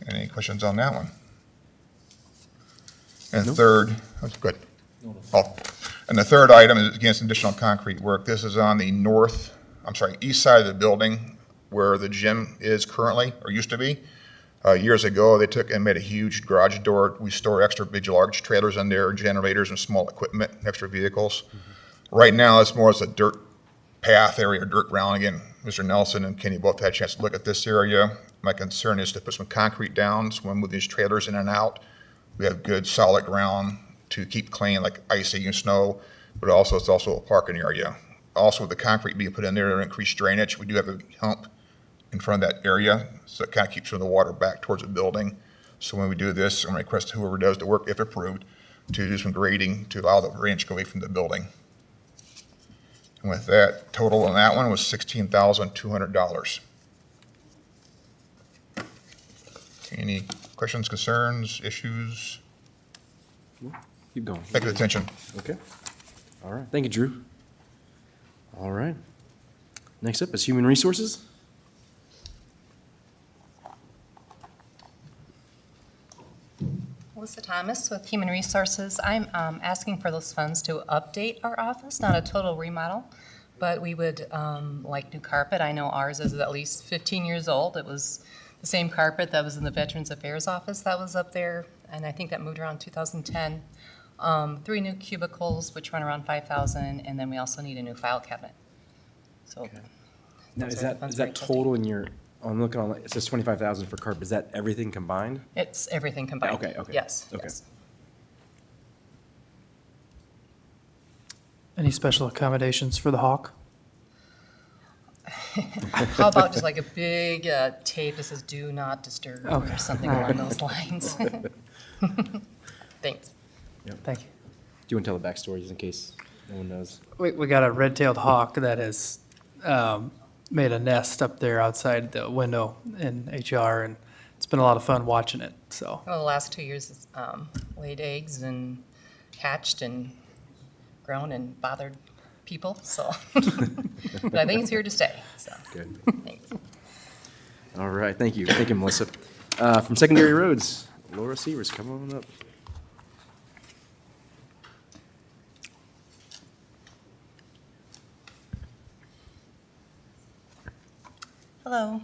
Any questions on that one? And third, that's good. Oh, and the third item is, again, some additional concrete work. This is on the east side of the building where the gym is currently, or used to be. Years ago, they took and made a huge garage door. We store extra big, large trailers in there, generators and small equipment, extra vehicles. Right now, it's more as a dirt path area, dirt ground. Again, Mr. Nelson and Kenny both had a chance to look at this area. My concern is to put some concrete down, so when we move these trailers in and out, we have good solid ground to keep clean, like icy and snow, but also it's also a parking area. Also, with the concrete being put in there to increase drainage, we do have a hump in front of that area, so it kind of keeps some of the water back towards the building. So when we do this, I'm going to request whoever does the work, if approved, to do some grading to allow the drainage to go away from the building. And with that, total on that one was $16,200. Any questions, concerns, issues? Keep going. Thank you for the attention. Okay. All right. Thank you, Drew. All right. Next up is Human Resources. Melissa Thomas with Human Resources. I'm asking for those funds to update our office, not a total remodel, but we would like new carpet. I know ours is at least 15 years old. It was the same carpet that was in the Veterans Affairs office that was up there, and I think that moved around 2010. 3 new cubicles, which run around $5,000, and then we also need a new file cabinet. So, Okay. Now, those is are the funds that for total in your, I'm looking on, it says 25,000 for carpet. Is that everything combined? It's everything combined. Okay, okay. Yes, Okay. yes. Any special accommodations for the hawk? How about just like a big tape that says "Do not disturb" Okay. or something along those lines? Thanks. Thank you. Do you want to tell the backstory just in case no one knows? We got a red-tailed hawk that has made a nest up there outside the window in HR, and it's been a lot of fun watching it, so. Well, the last 2 years, it's laid eggs and hatched and grown and bothered people, so. But I think it's here to stay, so. Good. Thanks. All right. Thank you. Thank you, Melissa. From Secondary Roads, Laura Severs, come on up. Hello.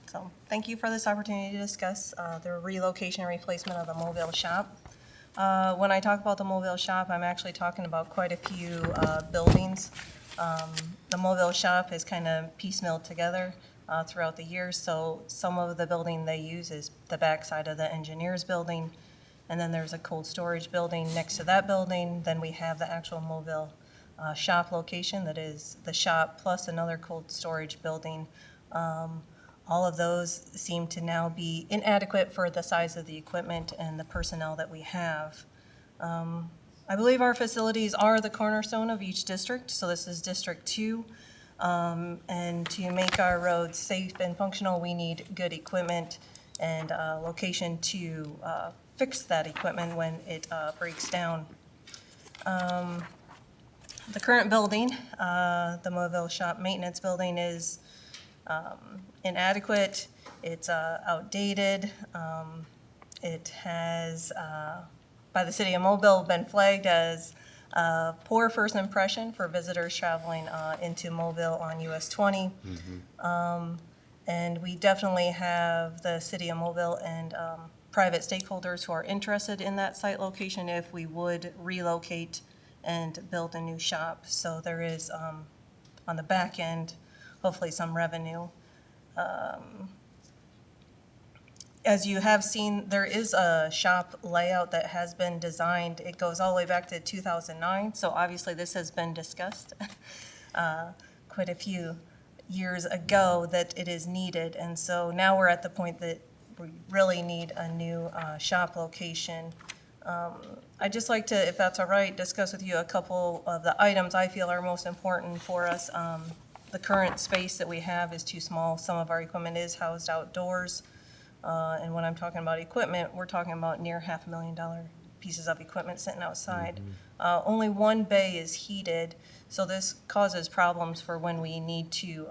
So thank you for this opportunity to discuss the relocation and replacement of the Mobile Shop. When I talk about the Mobile Shop, I'm actually talking about quite a few buildings. The Mobile Shop is kind of piecemealed together throughout the year, so some of the building they use is the backside of the engineers building, and then there's a cold storage building next to that building. Then we have the actual Mobile Shop location that is the shop plus another cold storage building. All of those seem to now be inadequate for the size of the equipment and the personnel that we have. I believe our facilities are the cornerstone of each district, so this is District 2. And to make our roads safe and functional, we need good equipment and location to fix that equipment when it breaks down. The current building, the Mobile Shop Maintenance Building, is inadequate, it's outdated, it has, by the city of Mobile, been flagged as poor first impression for visitors traveling into Mobile on US 20. And we definitely have the city of Mobile and private stakeholders who are interested in that site location if we would relocate and build a new shop. So there is, on the back end, hopefully some revenue. as you have seen, there is a shop layout that has been designed. It goes all the way back to 2009, so obviously this has been discussed quite a few years ago that it is needed. And so now we're at the point that we really need a new shop location. I'd just like to, if that's all right, discuss with you a couple of the items I feel are most important for us. The current space that we have is too small. Some of our equipment is housed outdoors. And when I'm talking about equipment, we're talking about near $500,000 pieces of equipment sitting outside. Only one bay is heated, so this causes problems for when we need to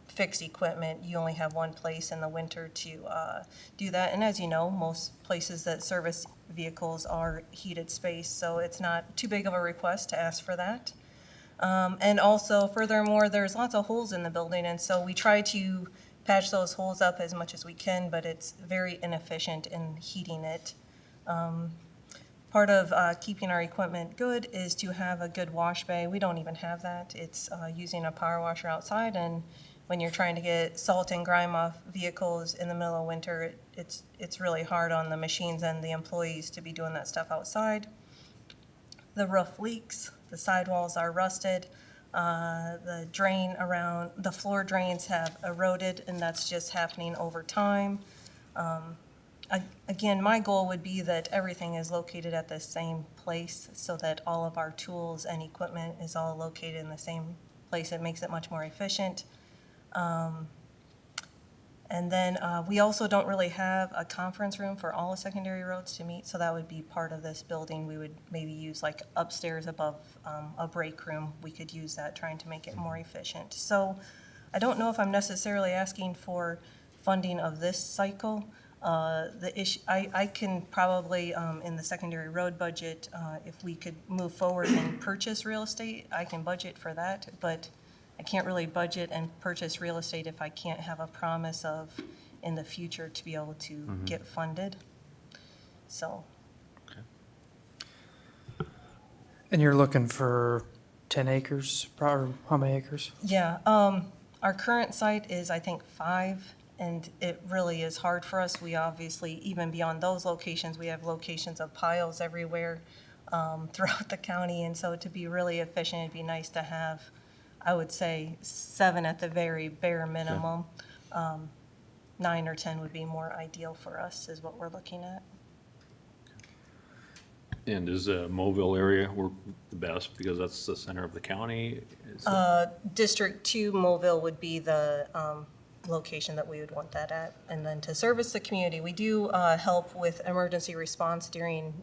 fix equipment. You only have one place in the winter to do that. And as you know, most places that service vehicles are heated space, so it's not too big of a request to ask for that. And also, furthermore, there's lots of holes in the building, and so we try to patch those holes up as much as we can, but it's very inefficient in heating it. Part of keeping our equipment good is to have a good wash bay. We don't even have that. It's using a power washer outside, and when you're trying to get salt and grime off vehicles in the middle of winter, it's really hard on the machines and the employees to be doing that stuff outside. The roof leaks, the sidewalls are rusted, the drain around, the floor drains have eroded, and that's just happening over time. Again, my goal would be that everything is located at the same place so that all of our tools and equipment is all located in the same place. It makes it much more efficient. And then we also don't really have a conference room for all the secondary roads to meet, so that would be part of this building. We would maybe use like upstairs above a break room. We could use that, trying to make it more efficient. So I don't know if I'm necessarily asking for funding of this cycle. The issue, I can probably, in the secondary road budget, if we could move forward and purchase real estate, I can budget for that, but I can't really budget and purchase real estate if I can't have a promise of, in the future, to be able to get funded. So, And you're looking for 10 acres, or how many acres? yeah, our current site is, I think, 5, and it really is hard for us. We obviously, even beyond those locations, we have locations of piles everywhere throughout the county, and so to be really efficient, it'd be nice to have, I would say, 7 at the very bare minimum. 9 or 10 would be more ideal for us, is what we're looking at. And does the Mobile area work the best because that's the center of the county? District 2 Mobile would be the location that we would want that at. And then to service the community, we do help with emergency response during,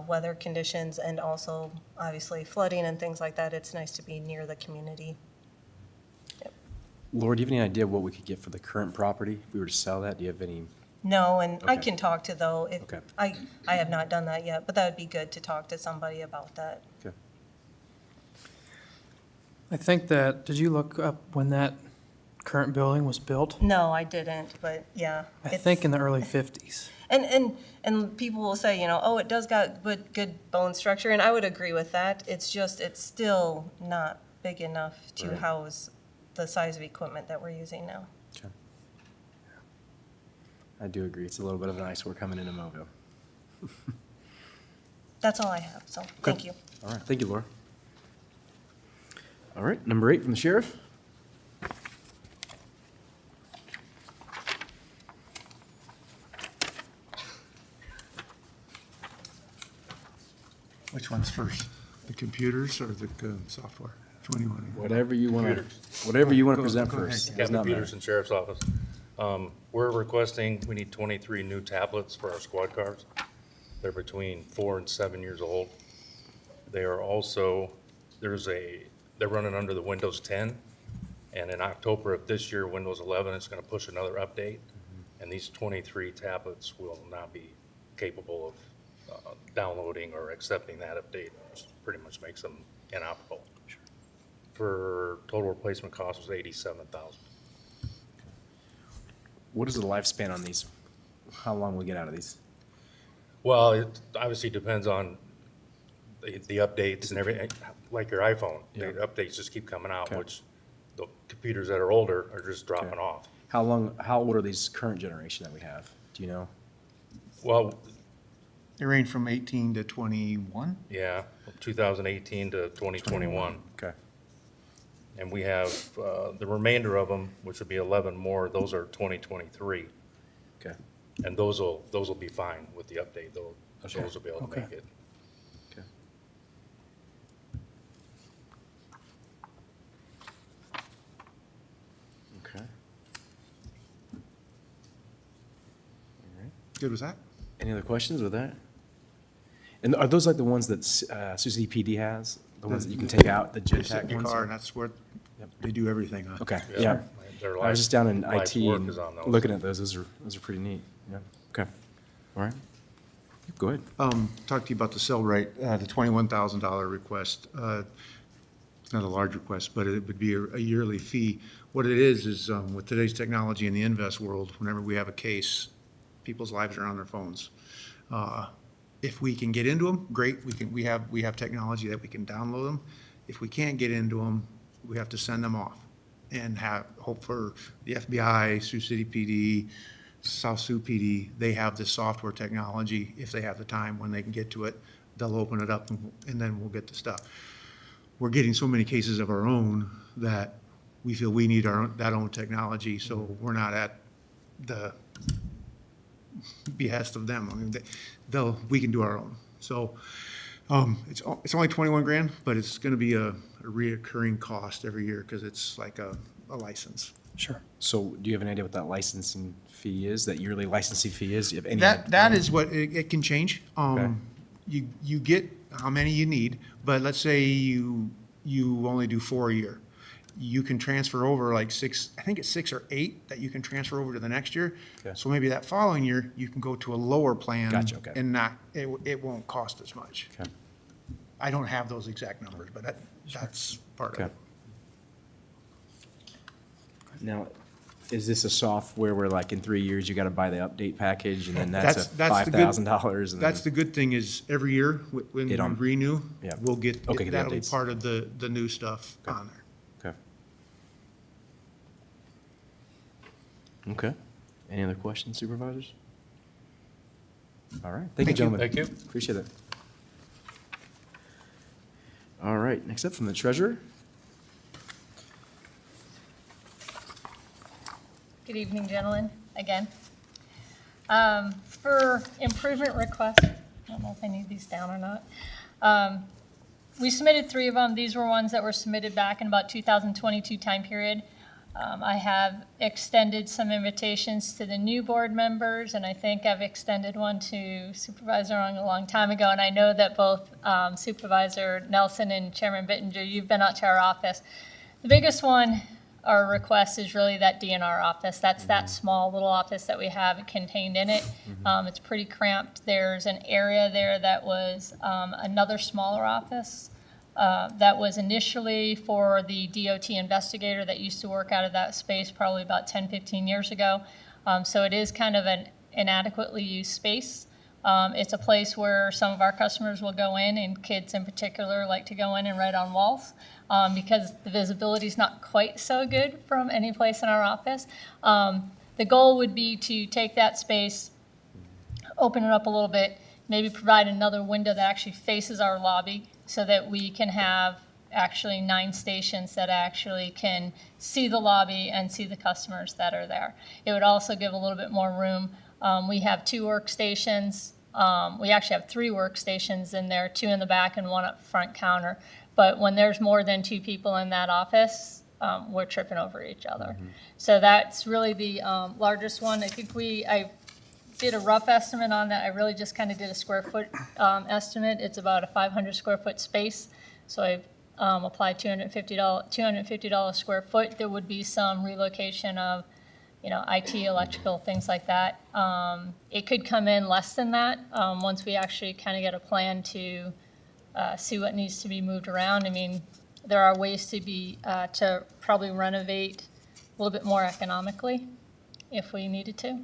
weather conditions, and also obviously flooding and things like that. It's nice to be near the community. Laura, do you have any idea what we could get for the current property if we were to sell that? Do you have any? No, and I Okay. can talk to, though, if, Okay. I have not done that yet, but that would be good to talk to somebody about that. Okay. I think that, did you look up when that current building was built? No, I didn't, but yeah. I it's- think in the early 50s. And people will say, oh, it does got good bone structure, and I would agree with that. It's just, it's still not big enough to Right. house the size of equipment that we're using now. Okay. I do agree. It's a little bit of an eyesore coming into Mobile. That's all I have, so thank you. All right, thank you, Laura. All right, number 8 from the sheriff. Which one's first? The computers or the software? Which one do you want to? Whatever you want to, whatever you want to Go- present go ahead. first. Does Captain not matter. Peterson, Sheriff's Office. We're requesting, we need 23 new tablets for our squad cars. They're between 4 and 7 years old. They are also, they're running under the Windows 10. And in October of this year, Windows 11 is going to push another update. And these 23 tablets will not be capable of downloading or accepting that update, which pretty much makes them inoperable. For total replacement cost was $87,000. What is the lifespan on these? How long will we get out of these? Well, it obviously depends on the updates and everything, like your iPhone. The Yeah. updates just keep coming out, Okay. which the computers that are older are just dropping off. How old are these current generation that we have? Do you know? Well, They range from 18 to 21? yeah, 2018 to 2021. Okay. And we have the remainder of them, which would be 11 more, those are 2023. Okay. And those will be fine with the update, though. Okay. Those will be able to Okay. make it. Okay. Okay. All right. Good with that? Any other questions with that? And are those like the ones that Sioux City PD has? The ones that you can take out, the They sit jetpack in your ones? car, and that's where they do everything on. Okay, Yeah. yeah. Their I was just down in life's IT work and is on those. looking at those. Those are pretty neat. Yeah. Okay. All right. Go ahead. Talk to you about the cell rate, the $21,000 request. It's not a large request, but it would be a yearly fee. What it is with today's technology in the invest world, whenever we have a case, people's lives are on their phones. If we can get into them, great. We have technology that we can download them. If we can't get into them, we have to send them off and hope for the FBI, Sioux City PD, South Sioux PD. They have the software technology. If they have the time, when they can get to it, they'll open it up and then we'll get the stuff. We're getting so many cases of our own that we feel we need that own technology, so we're not at the behest of them. I mean, we can do our own. So it's only 21 grand, but it's going to be a reoccurring cost every year because it's like a license. Sure. So do you have an idea what that licensing fee is, that yearly licensing fee is? Do you have any That is what, it can change. Okay. You get how many you need, but let's say you only do 4 a year. You can transfer over like 6, I think it's 6 or 8 that you can transfer over to the next year. Okay. So maybe that following year, you can go to a lower plan. Gotcha, okay. And it won't cost as much. Okay. I don't have those exact numbers, but that's part of Okay. it. Now, is this a software where like in 3 years you got to buy the update package and then that's the good- $5,000? That's the good thing is every year when we It on- renew, Yeah. we'll get, Okay, the that'll be updates. part of the new stuff on there. Okay. Okay. Any other questions, supervisors? All right. Thank you, Thank you. gentlemen. Thank you. Appreciate it. All right. Next up from the treasurer. Good evening, gentlemen, again. For improvement requests, I don't know if I need these down or not. We submitted 3 of them. These were ones that were submitted back in about 2022 time period. I have extended some invitations to the new board members, and I think I've extended one to Supervisor Ong a long time ago, and I know that both Supervisor Nelson and Chairman Bittinger, you've been out to our office. The biggest one, our request, is really that DNR office. That's that small little office that we have contained in it. It's pretty cramped. There's an area there that was another smaller office that was initially for the DOT investigator that used to work out of that space probably about 10, 15 years ago. So it is kind of an inadequately used space. It's a place where some of our customers will go in, and kids in particular like to go in and write on walls because the visibility is not quite so good from any place in our office. The goal would be to take that space, open it up a little bit, maybe provide another window that actually faces our lobby so that we can have actually 9 stations that actually can see the lobby and see the customers that are there. It would also give a little bit more room. We have 2 workstations. We actually have 3 workstations in there, 2 in the back and 1 up front counter. But when there's more than 2 people in that office, we're tripping over each other. So that's really the largest one. I think I did a rough estimate on that. I really just kind of did a square foot estimate. It's about a 500 square foot space. So I've applied $250 square foot. There would be some relocation of, IT, electrical, things like that. It could come in less than that once we actually kind of get a plan to see what needs to be moved around. I mean, there are ways to probably renovate a little bit more economically if we needed to.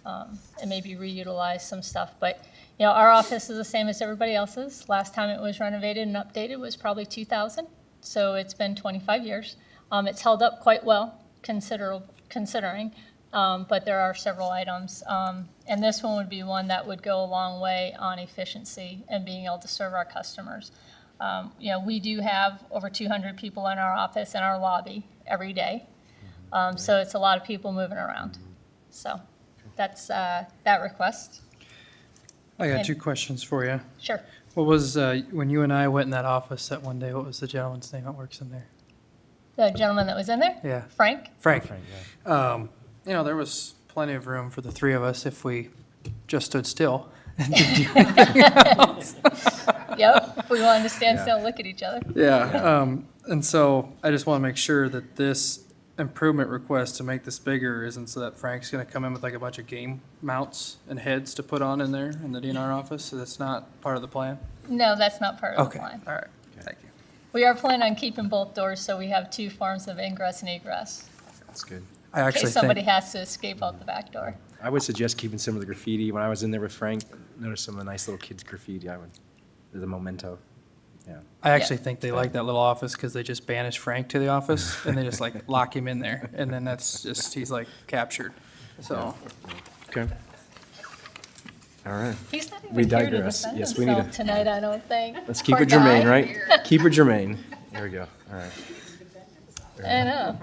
And maybe reutilize some stuff. But, our office is the same as everybody else's. Last time it was renovated and updated was probably 2000. So it's been 25 years. It's held up quite well, considering. but there are several items. And this one would be one that would go a long way on efficiency and being able to serve our customers. We do have over 200 people in our office and our lobby every day. So it's a lot of people moving around. So that's that request. I got And- 2 questions for you. Sure. What was, when you and I went in that office that one day, what was the gentleman's name that works in there? The gentleman that was in there? Yeah. Frank? Frank. There was plenty of room for the 3 of us if we just stood still. Yep, we wanted to stand still and look at each other. Yeah, and so I just want to make sure that this improvement request to make this bigger isn't so that Frank's going to come in with like a bunch of game mounts and heads to put on in there in the DNR office, so that's not part of the plan? No, that's not part of the Okay, plan. all right, thank you. We are planning on keeping both doors, so we have 2 forms of ingress and egress, That's good. I in actually case somebody think, has to escape out the back door. I would suggest keeping some of the graffiti. When I was in there with Frank, noticed some of the nice little kids' graffiti. There's a memento. Yeah. I actually think they like that little office because they just banish Frank to the office and they just like lock him in there, and then that's just, he's like captured, so. Okay. All right. He's not We even here to digress. defend Yes, we need himself to- tonight, I don't think. Let's keep Poor it germane, guy. right? Keep it germane. There we go. All right. I know.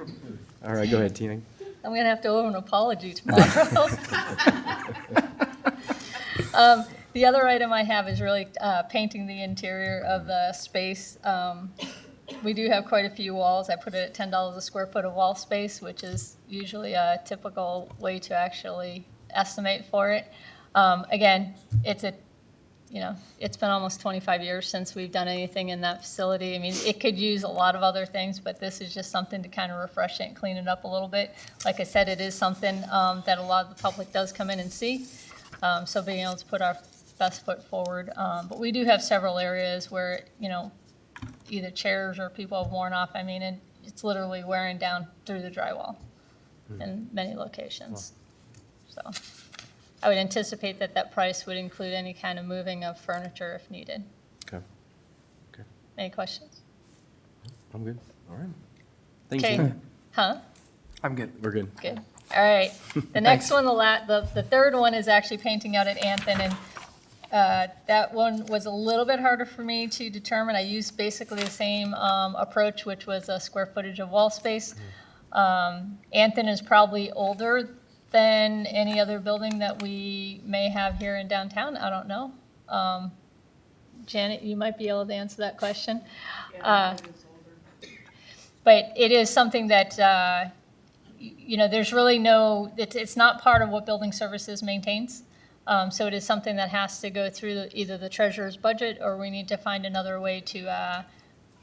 All right, go ahead, Tina. I'm gonna have to owe an apology tomorrow. The other item I have is really painting the interior of the space. We do have quite a few walls. I put it at $10 a square foot of wall space, which is usually a typical way to actually estimate for it. Again, it's been almost 25 years since we've done anything in that facility. I mean, it could use a lot of other things, but this is just something to kind of refresh it and clean it up a little bit. Like I said, it is something that a lot of the public does come in and see. So being able to put our best foot forward. But we do have several areas where, either chairs or people have worn off. I mean, it's literally wearing down through the drywall in many locations. So I would anticipate that price would include any kind of moving of furniture if needed. Okay. Okay. Any questions? I'm good. All right. Thank Okay. you. Huh? I'm good. We're good. Good. All right. The next one, the third one is actually painting out at Anthon, and that one was a little bit harder for me to determine. I used basically the same approach, which was a square footage of wall space. Anthon is probably older than any other building that we may have here in downtown. I don't know. Janet, you might be able to answer that question. But it is something that, there's really it's not part of what building services maintains. So it is something that has to go through either the treasurer's budget, or we need to find another way to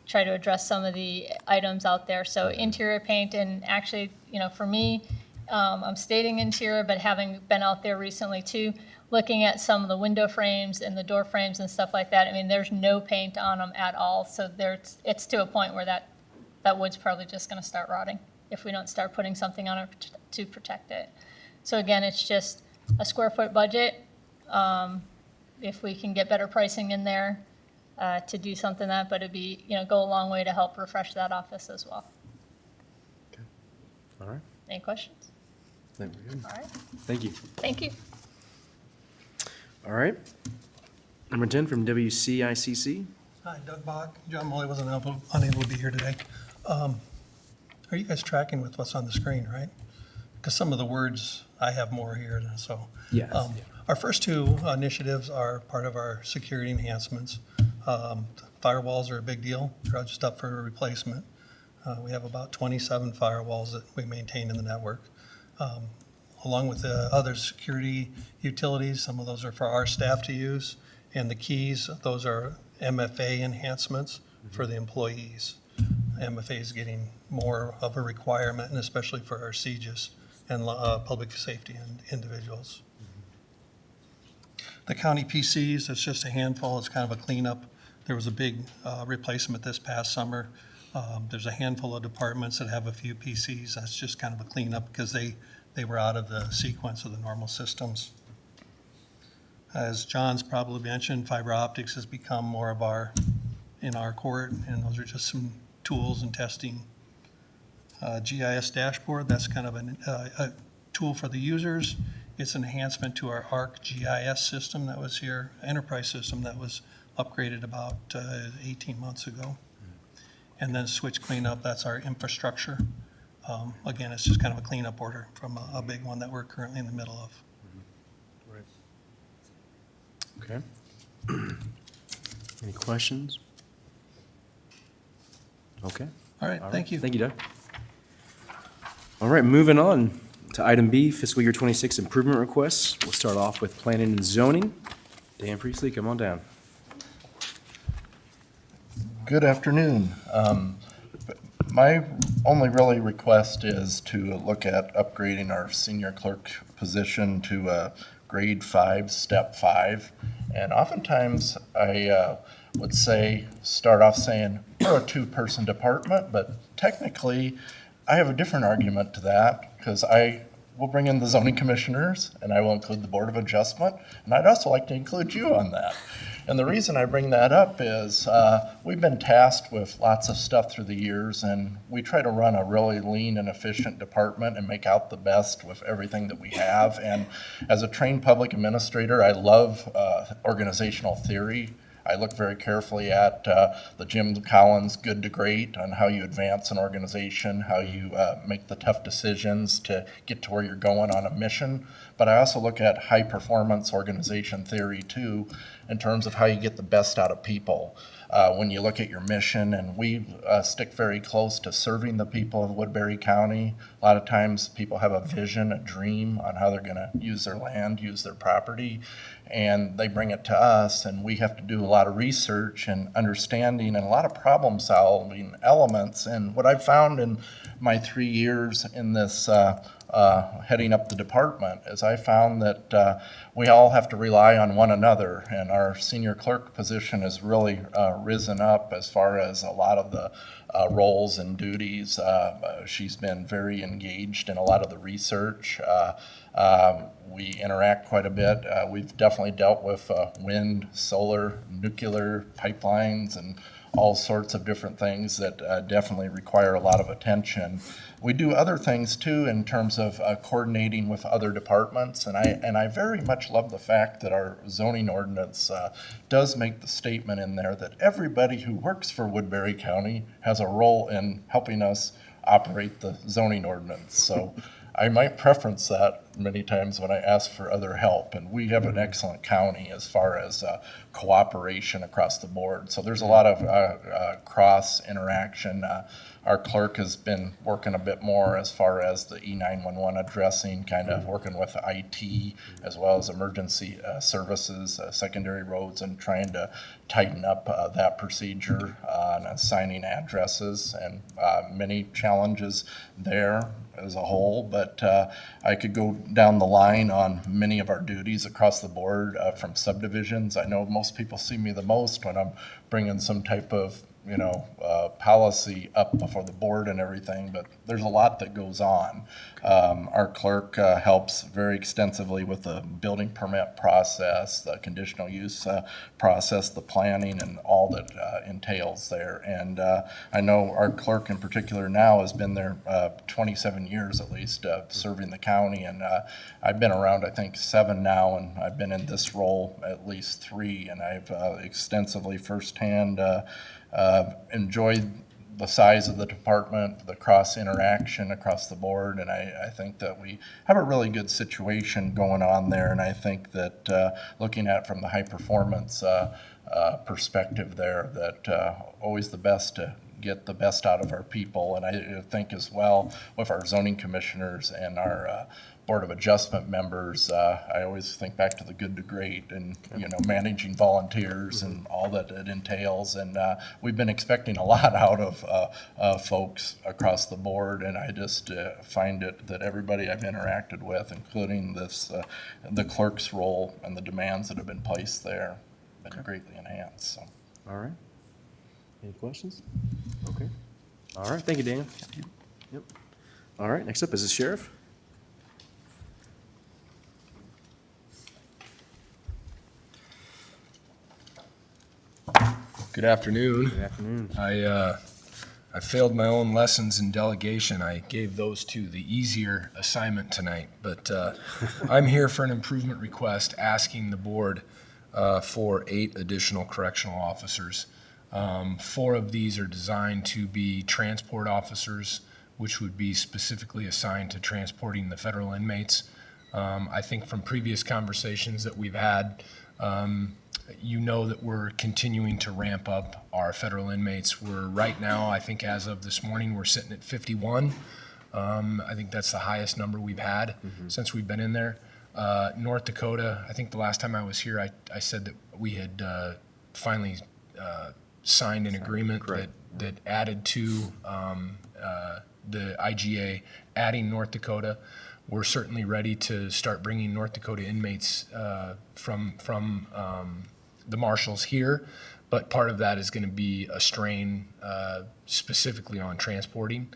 try to address some of the items out there. So interior paint, and actually, for me, I'm stating interior, but having been out there recently too, looking at some of the window frames and the door frames and stuff like that, I mean, there's no paint on them at all. So it's to a point where that wood's probably just gonna start rotting if we don't start putting something on it to protect it. So again, it's just a square foot budget. If we can get better pricing in there to do something but it'd be, go a long way to help refresh that office as well. All right. Any questions? Then we're good. All right, Thank you. thank you. All right. Number 10 from WCICC. Hi, Doug Bach. John Molly wasn't unable to be here today. Are you guys tracking with what's on the screen, right? Because some of the words, I have more here, so. Yes. Our first 2 initiatives are part of our security enhancements. Firewalls are a big deal. They're just up for replacement. We have about 27 firewalls that we maintain in the network. Along with the other security utilities, some of those are for our staff to use. And the keys, those are MFA enhancements for the employees. MFA is getting more of a requirement, and especially for our CJIS and public safety individuals. The county PCs, it's just a handful. It's kind of a cleanup. There was a big replacement this past summer. There's a handful of departments that have a few PCs. That's just kind of a cleanup because they were out of the sequence of the normal systems. As John's probably mentioned, fiber optics has become more of in our court, and those are just some tools and testing. GIS dashboard, that's kind of tool for the users. It's an enhancement to our ARC GIS system that was here, enterprise system that was upgraded about 18 months ago. And then switch cleanup, that's our infrastructure. Again, it's just kind of a cleanup order from a big one that we're currently in the middle of. Okay. Any questions? Okay. All right, thank you. Thank you, Doug. All right, moving on to item B, fiscal year 26 improvement requests. We'll start off with planning and zoning. Dan Priestley, come on down. Good afternoon. My only really request is to look at upgrading our senior clerk position to a grade 5, step 5. And oftentimes I would start off saying, we're a 2-person department, but technically I have a different argument to that because I will bring in the zoning commissioners and I will include the Board of Adjustment. And I'd also like to include you on that. And the reason I bring that up is we've been tasked with lots of stuff through the years, and we try to run a really lean and efficient department and make out the best with everything that we have. And as a trained public administrator, I love organizational theory. I look very carefully at the Jim Collins Good to Great on how you advance an organization, how you make the tough decisions to get to where you're going on a mission. But I also look at high performance organization theory too, in terms of how you get the best out of people. When you look at your mission, and we stick very close to serving the people of Woodbury County. A lot of times people have a vision, a dream on how they're gonna use their land, use their property, and they bring it to us, and we have to do a lot of research and understanding and a lot of problem solving elements. And what I've found in my 3 years in this heading up the department is I found that we all have to rely on one another, and our senior clerk position has really risen up as far as a lot of the roles and duties. She's been very engaged in a lot of the research. We interact quite a bit. We've definitely dealt with wind, solar, nuclear pipelines, and all sorts of different things that definitely require a lot of attention. We do other things too in terms of coordinating with other departments, and I very much love the fact that our zoning ordinance does make the statement in there that everybody who works for Woodbury County has a role in helping us operate the zoning ordinance. So I might preference that many times when I ask for other help, and we have an excellent county as far as cooperation across the board. So there's a lot of cross interaction. Our clerk has been working a bit more as far as the E911 addressing, kind of working with IT as well as emergency services, secondary roads, and trying to tighten up that procedure on assigning addresses, and many challenges there as a whole. But I could go down the line on many of our duties across the board from subdivisions. I know most people see me the most when I'm bringing some type of policy up before the board and everything, but there's a lot that goes on. Our clerk helps very extensively with the building permit process, the conditional use process, the planning, and all that entails there. And I know our clerk in particular now has been there 27 years at least, serving the county, and I've been around I think 7 now, and I've been in this role at least 3, and I've extensively firsthand enjoyed the size of the department, the cross interaction across the board, and I think that we have a really good situation going on there. And I think that looking at it from the high performance perspective there, that always the best to get the best out of our people. And I think as well with our zoning commissioners and our Board of Adjustment members, I always think back to the good to great, and managing volunteers and all that it entails. And we've been expecting a lot out of folks across the board, and I just find it that everybody I've interacted with, including the clerk's role and the demands that have been placed there, have been greatly enhanced. So. All right. Any questions? Okay. All right, thank you, Daniel. Yep. All right, next up is the sheriff. Good afternoon. Good afternoon. I I failed my own lessons in delegation. I gave those two the easier assignment tonight. But I'm here for an improvement request asking the board for 8 additional correctional officers. 4 of these are designed to be transport officers, which would be specifically assigned to transporting the federal inmates. I think from previous conversations that we've had, you know that we're continuing to ramp up our federal inmates. We're right now, I think as of this morning, we're sitting at 51. I think that's the highest number we've had since we've been in there. North Dakota, I think the last time I was here, I said that we had finally signed an agreement that added to the IGA, adding North Dakota. We're certainly ready to start bringing North Dakota inmates from the marshals here, but part of that is going to be a strain specifically on transporting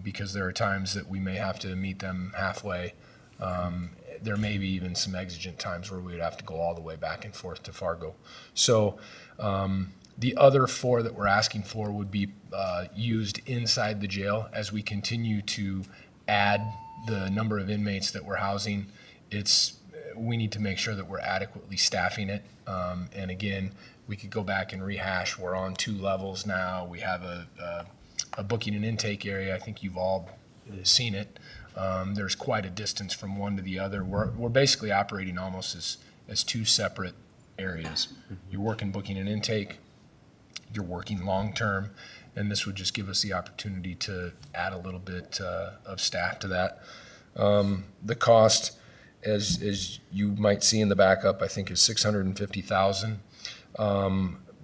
because there are times that we may have to meet them halfway. There may be even some exigent times where we would have to go all the way back and forth to Fargo. So the other 4 that we're asking for would be used inside the jail as we continue to add the number of inmates that we're housing. We need to make sure that we're adequately staffing it. And again, we could go back and rehash. We're on 2 levels now. We have a booking and intake area. I think you've all seen it. There's quite a distance from one to the other. We're basically operating almost as 2 separate areas. You're working booking and intake, you're working long-term, and this would just give us the opportunity to add a little bit of staff to that. The cost, as you might see in the backup, I think is $650,000.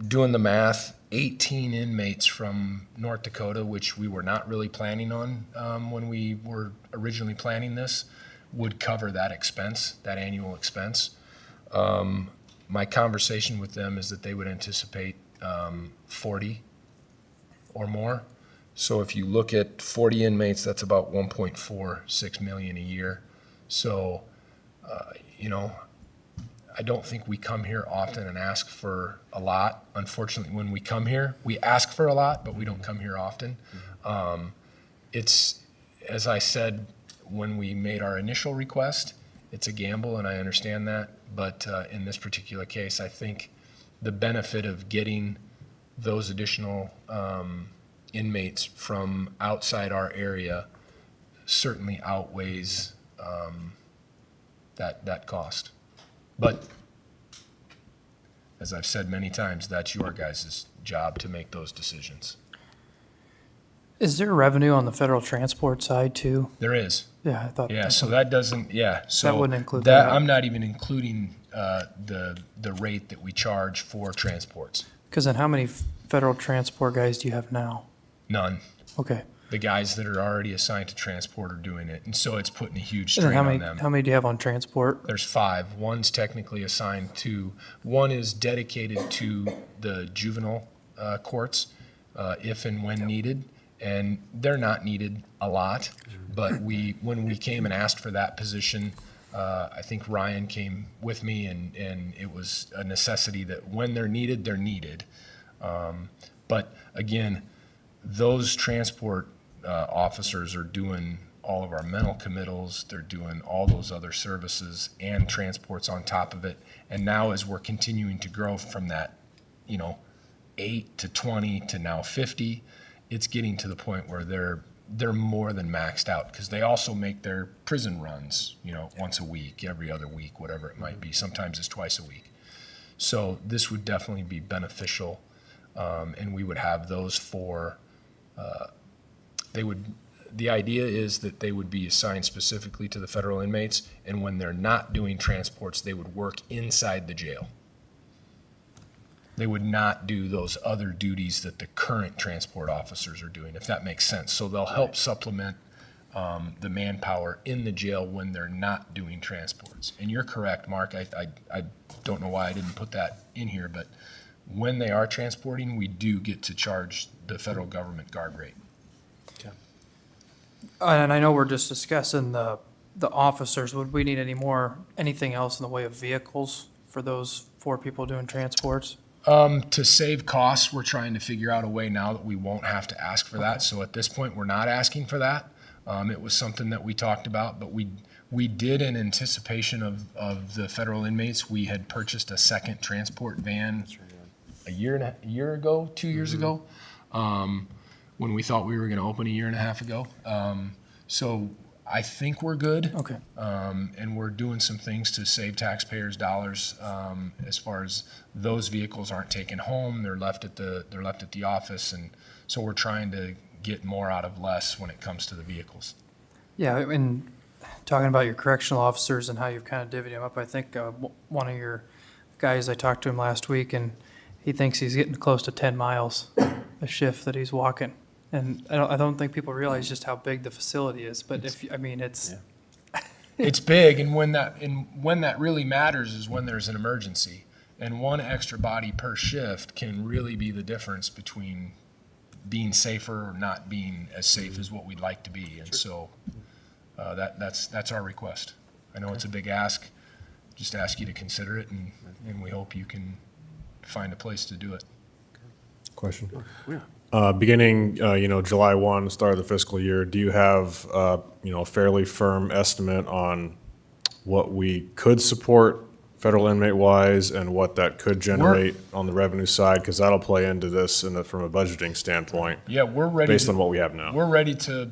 Doing the math, 18 inmates from North Dakota, which we were not really planning on when we were originally planning this, would cover that expense, that annual expense. My conversation with them is that they would anticipate 40 or more. So if you look at 40 inmates, that's about 1.46 million a year. So, I don't think we come here often and ask for a lot. Unfortunately, when we come here, we ask for a lot, but we don't come here often. It's, as I said, when we made our initial request, it's a gamble, and I understand that. But in this particular case, I think the benefit of getting those additional inmates from outside our area certainly outweighs that cost. But as I've said many times, that's your guys' job to make those decisions. Is there revenue on the federal transport side too? There is. Yeah, I thought. Yeah, so that doesn't, yeah. So That wouldn't include that. I'm not even including the rate that we charge for transports. Because then how many federal transport guys do you have now? None. Okay. The guys that are already assigned to transport are doing it, and so it's putting a huge And then strain on them. how many do you have on transport? There's 5. One's technically assigned to, one is dedicated to the juvenile courts if and when needed, and they're not needed a lot. But when we came and asked for that position, I think Ryan came with me, and it was a necessity that when they're needed, they're needed. But again, those transport officers are doing all of our mental committals, they're doing all those other services and transports on top of it. And now as we're continuing to grow from that, 8 to 20 to now 50, it's getting to the point where they're more than maxed out, because they also make their prison runs, once a week, every other week, whatever it might be. Sometimes it's twice a week. So this would definitely be beneficial, and we would have those 4. The idea is that they would be assigned specifically to the federal inmates, and when they're not doing transports, they would work inside the jail. They would not do those other duties that the current transport officers are doing, if that makes sense. So they'll help supplement the manpower in the jail when they're not doing transports. And you're correct, Mark. I don't know why I didn't put that in here, but when they are transporting, we do get to charge the federal government guard rate. And I know we're just discussing the officers. Would we need anything else in the way of vehicles for those 4 people doing transports? To save costs, we're trying to figure out a way now that we won't have to ask for that. So at this point, we're not asking for that. It was something that we talked about, but we did in anticipation of the federal inmates. We had purchased a second transport van a year ago, 2 years ago, when we thought we were going to open a year and a half ago. So I think we're good. Okay. And we're doing some things to save taxpayers' dollars, as far as those vehicles aren't taken home, they're left at the office, and so we're trying to get more out of less when it comes to the vehicles. Yeah, and talking about your correctional officers and how you've kind of divvied them up, I think one of your guys, I talked to him last week, and he thinks he's getting close to 10 miles a shift that he's walking. And I don't think people realize just how big the facility is, but it's. It's big, and when that really matters is when there's an emergency. And one extra body per shift can really be the difference between being safer or not being as safe as what we'd like to be. And so that's our request. I know it's a big ask, just ask you to consider it, and we hope you can find a place to do it. Question. Beginning, July 1, start of the fiscal year, do you have, a fairly firm estimate on what we could support federal inmate-wise and what that could generate on the revenue side? Because that'll play into this from a budgeting standpoint. Yeah, we're ready. Based on what we have now. We're ready to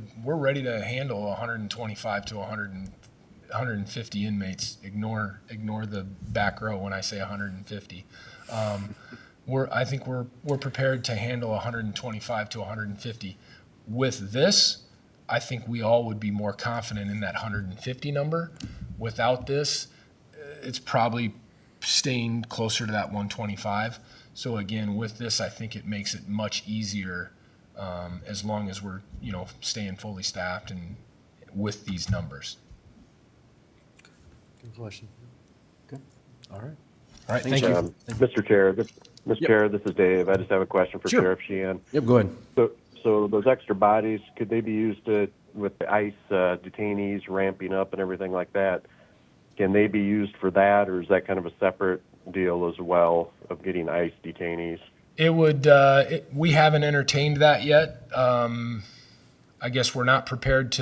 handle 125 to 150 inmates. Ignore the back row when I say 150. I think we're prepared to handle 125 to 150. With this, I think we all would be more confident in that 150 number. Without this, it's probably staying closer to that 125. So again, with this, I think it makes it much easier, as long as we're, staying fully staffed and with these numbers. Good question. Good. All right. All right, thank you. Mr. Chair, Chair, this is Dave. I just have a question for Sure. Sheriff Sheehan. Yep, go ahead. So those extra bodies, could they be used with the ICE detainees ramping up and everything like that? Can they be used for that, or is that kind of a separate deal as well of getting ICE detainees? It would, we haven't entertained that yet. I guess we're not prepared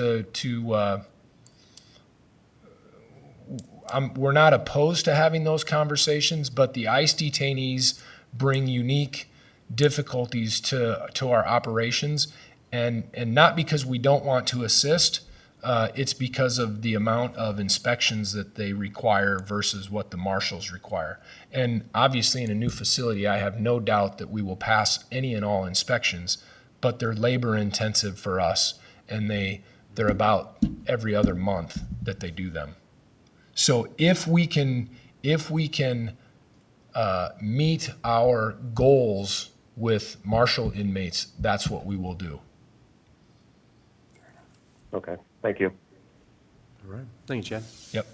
we're not opposed to having those conversations, but the ICE detainees bring unique difficulties to our operations, and not because we don't want to assist, it's because of the amount of inspections that they require versus what the marshals require. And obviously in a new facility, I have no doubt that we will pass any and all inspections, but they're labor intensive for us, and they're about every other month that they do them. So if we can meet our goals with marshal inmates, that's what we will do. Okay, thank you. All right. Thank you, Chad. Yep.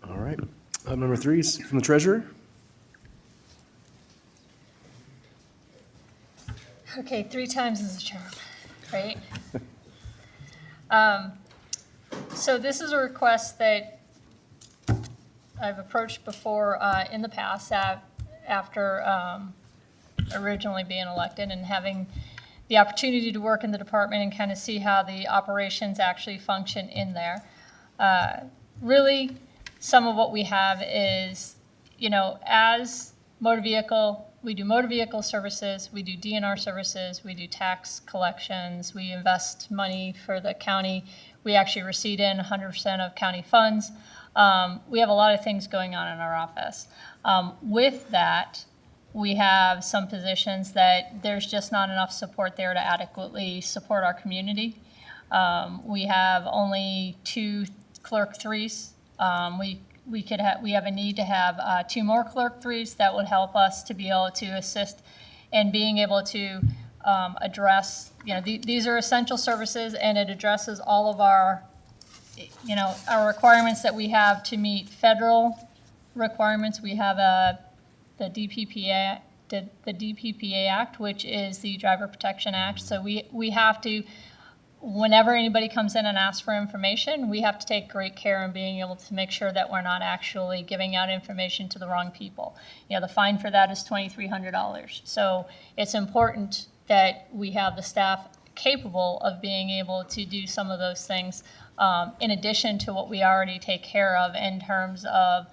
All right. Item number 3 is from the treasurer. Okay, 3 times is a charm, right? So this is a request that I've approached before in the past after originally being elected and having the opportunity to work in the department and kind of see how the operations actually function in there. Really, some of what we have is, as motor vehicle, we do motor vehicle services, we do DNR services, we do tax collections, we invest money for the county. We actually receipt in 100% of county funds. We have a lot of things going on in our office. With that, we have some positions that there's just not enough support there to adequately support our community. We have only 2 clerk 3s. We have a need to have 2 more clerk 3s that would help us to be able to assist in being able to address, these are essential services, and it addresses all of our, our requirements that we have to meet federal requirements. We have the DPPA, the DPPA Act, which is the Driver Protection Act. So we have to whenever anybody comes in and asks for information, we have to take great care in being able to make sure that we're not actually giving out information to the wrong people. You know, the fine for that is $2,300. So it's important that we have the staff capable of being able to do some of those things in addition to what we already take care of in terms of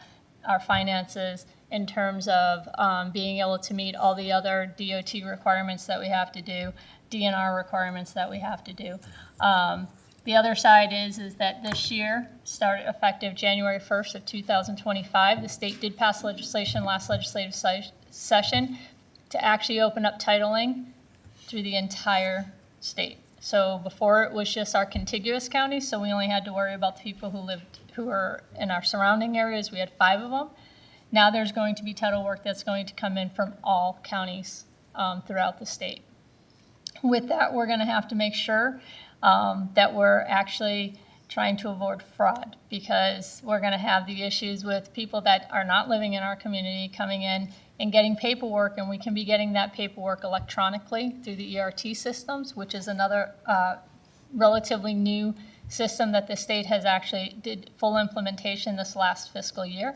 our finances, in terms of being able to meet all the other DOT requirements that we have to do, DNR requirements that we have to do. The other side is that this year, started effective January 1st of 2025, the state did pass legislation last legislative session to actually open up titling through the entire state. So before it was just our contiguous counties, so we only had to worry about the people who were in our surrounding areas. We had 5 of them. Now there's going to be title work that's going to come in from all counties throughout the state. With that, we're going to have to make sure that we're actually trying to avoid fraud, because we're going to have the issues with people that are not living in our community coming in and getting paperwork, and we can be getting that paperwork electronically through the ERT systems, which is another relatively new system that the state has actually did full implementation this last fiscal year.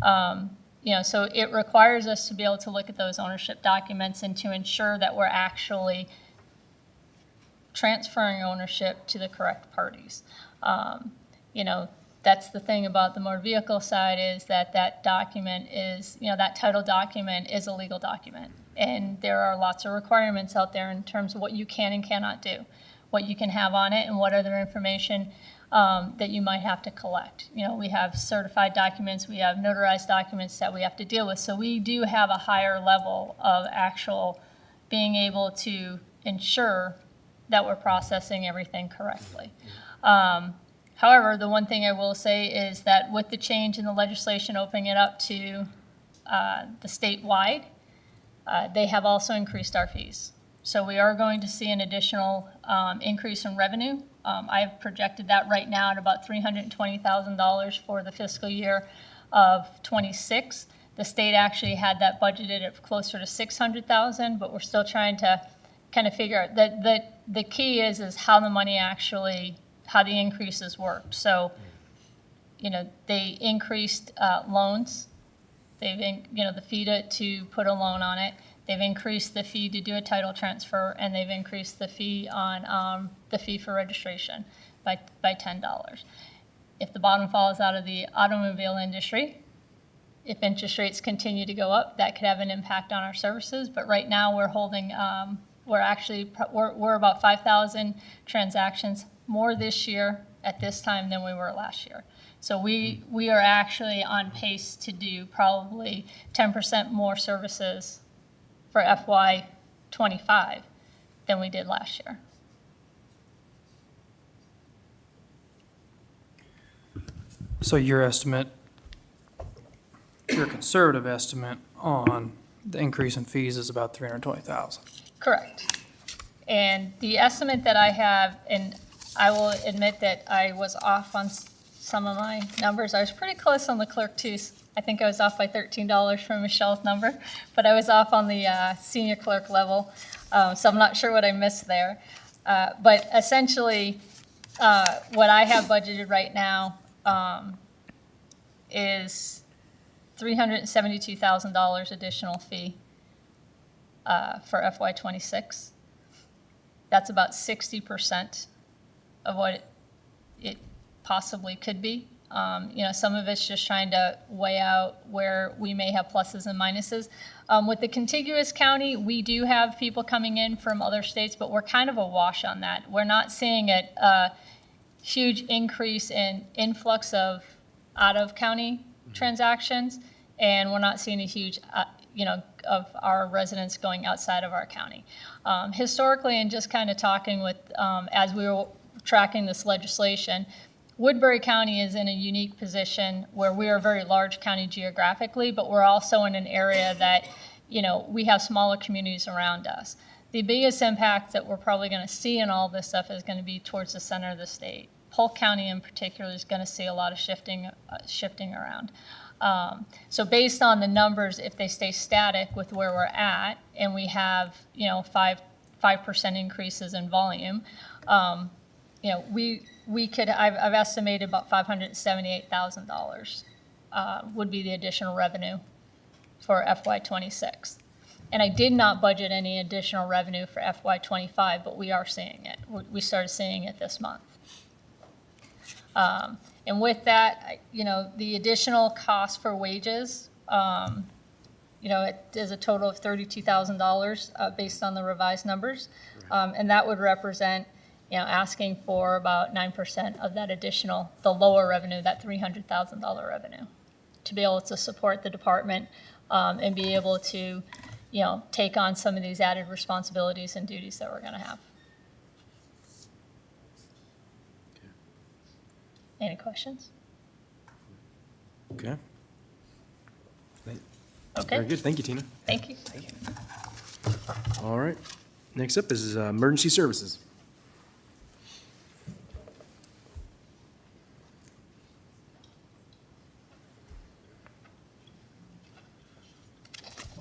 You know, so it requires us to be able to look at those ownership documents and to ensure that we're actually transferring ownership to the correct parties. You know, that's the thing about the motor vehicle side, is that that document is, you know, that title document is a legal document. And there are lots of requirements out there in terms of what you can and cannot do, what you can have on it, and what other information that you might have to collect. You know, we have certified documents, we have notarized documents that we have to deal with. So we do have a higher level of actual being able to ensure that we're processing everything correctly. However, the one thing I will say is that with the change in the legislation opening it up to the statewide, they have also increased our fees. So we are going to see an additional increase in revenue. I've projected that right now at about $320,000 for the fiscal year of '26. The state actually had that budgeted at closer to $600,000, but we're still trying to kind of figure out that the key is how the money actually, how the increases work. So, you know, they increased loans. They've, you know, the fee to put a loan on it. They've increased the fee to do a title transfer, and they've increased the fee on the fee for registration by $10. If the bottom falls out of the automobile industry, if interest rates continue to go up, that could have an impact on our services. But right now, we're holding, we're about 5,000 transactions more this year at this time than we were last year. So we are actually on pace to do probably 10% more services for FY '25 than we did last year. So your estimate, your conservative estimate on the increase in fees is about $320,000. Correct. And the estimate that I have, and I will admit that I was off on some of my numbers. I was pretty close on the clerk too. I think I was off by $13 from Michelle's number, but I was off on the senior clerk level. So I'm not sure what I missed there. But essentially, what I have budgeted right now is $372,000 additional fee for FY '26. That's about 60% of what it possibly could be. You know, some of it's just trying to weigh out where we may have pluses and minuses. With the contiguous county, we do have people coming in from other states, but we're kind of a wash on that. We're not seeing a huge increase in influx of out-of-county transactions, and we're not seeing a huge, you know, of our residents going outside of our county. Historically, and just kind of talking with, as we were tracking this legislation, Woodbury County is in a unique position where we are a very large county geographically, but we're also in an area that, you know, we have smaller communities around us. The biggest impact that we're probably going to see in all this stuff is going to be towards the center of the state. Polk County in particular is going to see a lot of shifting around. So based on the numbers, if they stay static with where we're at, and we have, you know, 5% increases in volume, you know, we could, I've estimated about $578,000 would be the additional revenue for FY '26. And I did not budget any additional revenue for FY '25, but we are seeing it. We started seeing it this month. And with that, you know, the additional cost for wages, you know, it is a total of $32,000 based on the revised numbers. And that would represent, you know, asking for about 9% of that additional, the lower revenue, that $300,000 revenue, to be able to support the department and be able to, you know, take on some of these added responsibilities and duties that we're going to have. Any questions? Okay. Okay. Very good. Thank you, Tina. Thank you. All right. Next up is emergency services.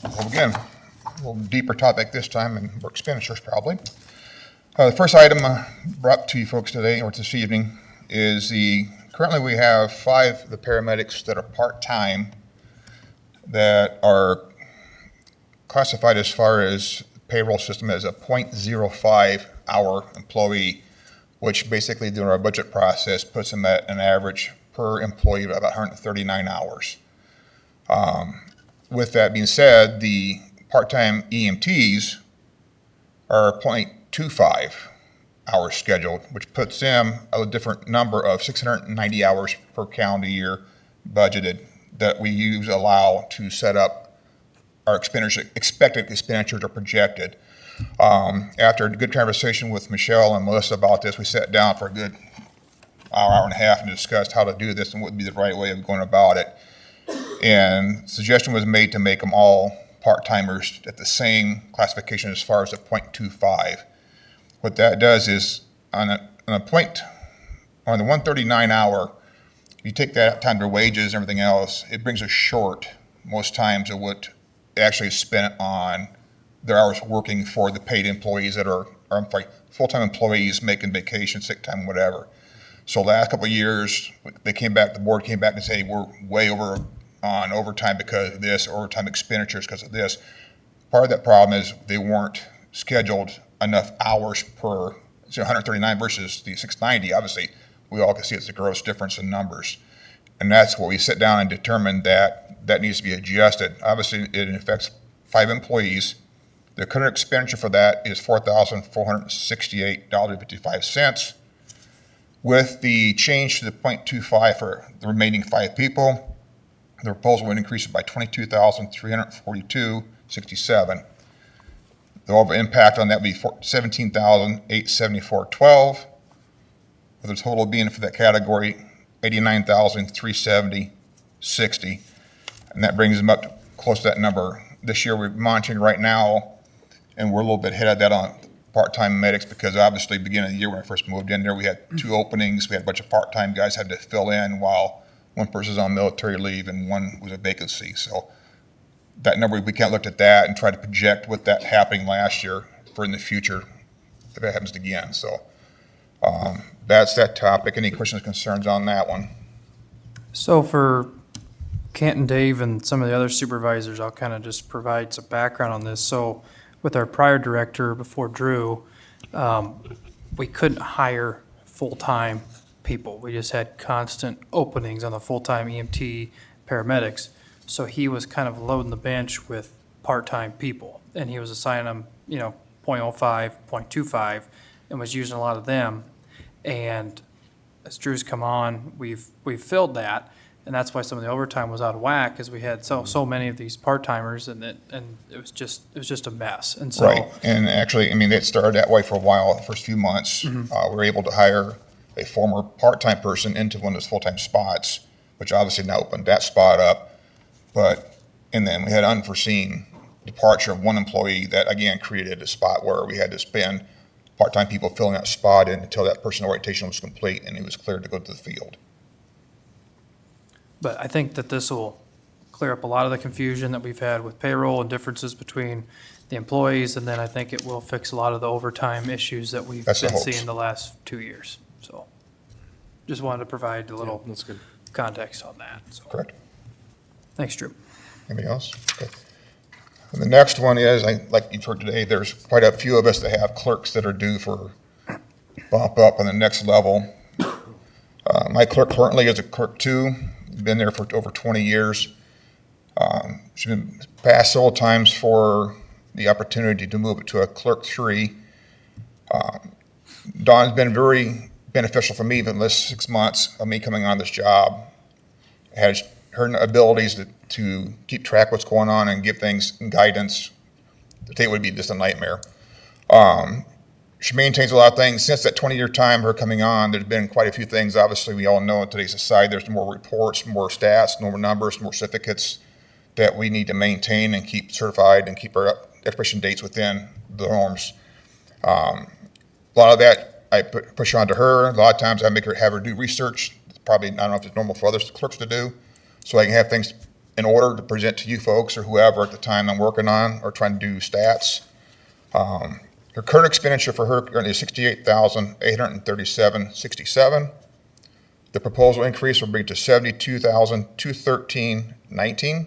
Well, again, a little deeper topic this time and more expenditures probably. The first item brought to you folks today or this evening is currently we have 5 of the paramedics that are part-time that are classified as far as payroll system as a 0.05 hour employee, which basically during our budget process puts them at an average per employee of about 139 hours. With that being said, the part-time EMTs are 0.25 hours scheduled, which puts them at a different number of 690 hours per calendar year budgeted that we allow to set up our expected expenditures are projected. After a good conversation with Michelle and Melissa about this, we sat down for a good hour and a half and discussed how to do this and what would be the right way of going about it. And suggestion was made to make them all part-timers at the same classification as far as a 0.25. What that does is on the 139 hour, you take that time their wages and everything else, it brings us short most times of what they actually spent on their hours working for the paid employees that are full-time employees making vacation, sick time, whatever. So last couple of years, the board came back and said, we're way over on overtime because of this, overtime expenditures because of this. Part of that problem is they weren't scheduled enough hours per, 139 versus the 690. Obviously, we all can see it's a gross difference in numbers. And that's what we sit down and determine that needs to be adjusted. Obviously, it affects 5 employees. The current expenditure for that is $4,468.55. With the change to the 0.25 for the remaining 5 people, the proposal would increase it by $22,342.67. The overall impact on that would be $17,874.12, with the total being for that category $89,370.60, and that brings them up to close to that number. This year we're monitoring right now, and we're a little bit ahead of that on part-time medics because obviously beginning of the year when I first moved in there, we had 2 openings. We had a bunch of part-time guys had to fill in while one person's on military leave and one was a vacancy. So that number, we can't look at that and try to project what that happening last year for in the future if that happens again. So that's that topic. Any questions, concerns on that one? So for Canton Dave and some of the other supervisors, I'll kind of just provide some background on this. So with our prior director before Drew, we couldn't hire full-time people. We just had constant openings on the full-time EMT paramedics. So he was kind of loading the bench with part-time people, and he was assigning them, 0.05, 0.25, and was using a lot of them. And as Drew's come on, we've filled that, and that's why some of the overtime was out of whack, because we had so many of these part-timers, and it was just a mess. And so, right, and actually, it started that way for a while. The first few months, we were able to hire a former part-time person into one of those full-time spots, which obviously now opened that spot up. And then we had unforeseen departure of one employee that again created a spot where we had to spend part-time people filling that spot in until that person's orientation was complete and he was cleared to go to the field. But I think that this will clear up a lot of the confusion that we've had with payroll and differences between the employees, and then I think it will fix a lot of the overtime issues that we've been seeing the last 2 years. So just wanted to provide a little That's good. context on that. So Correct. thanks, Drew. Anything else? Okay. And the next one is, like you've heard today, there's quite a few of us that have clerks that are due for bump up on the next level. My clerk currently is a clerk 2, been there for over 20 years. She's been passed several times for the opportunity to move it to a clerk 3. Dawn's been very beneficial for me in the last 6 months of me coming on this job. Has her abilities to keep track of what's going on and give things guidance. Today would be just a nightmare. She maintains a lot of things. Since that 20-year time, her coming on, there's been quite a few things. Obviously, we all know in today's society, there's more reports, more stats, more numbers, more certificates that we need to maintain and keep certified and keep our expiration dates within the norms. A lot of that I push onto her. A lot of times I make her have her do research. Probably, I don't know if it's normal for other clerks to do, so I can have things in order to present to you folks or whoever at the time I'm working on or trying to do stats. Her current expenditure for her currently is $68,837.67. The proposal increase will be to $72,213.19.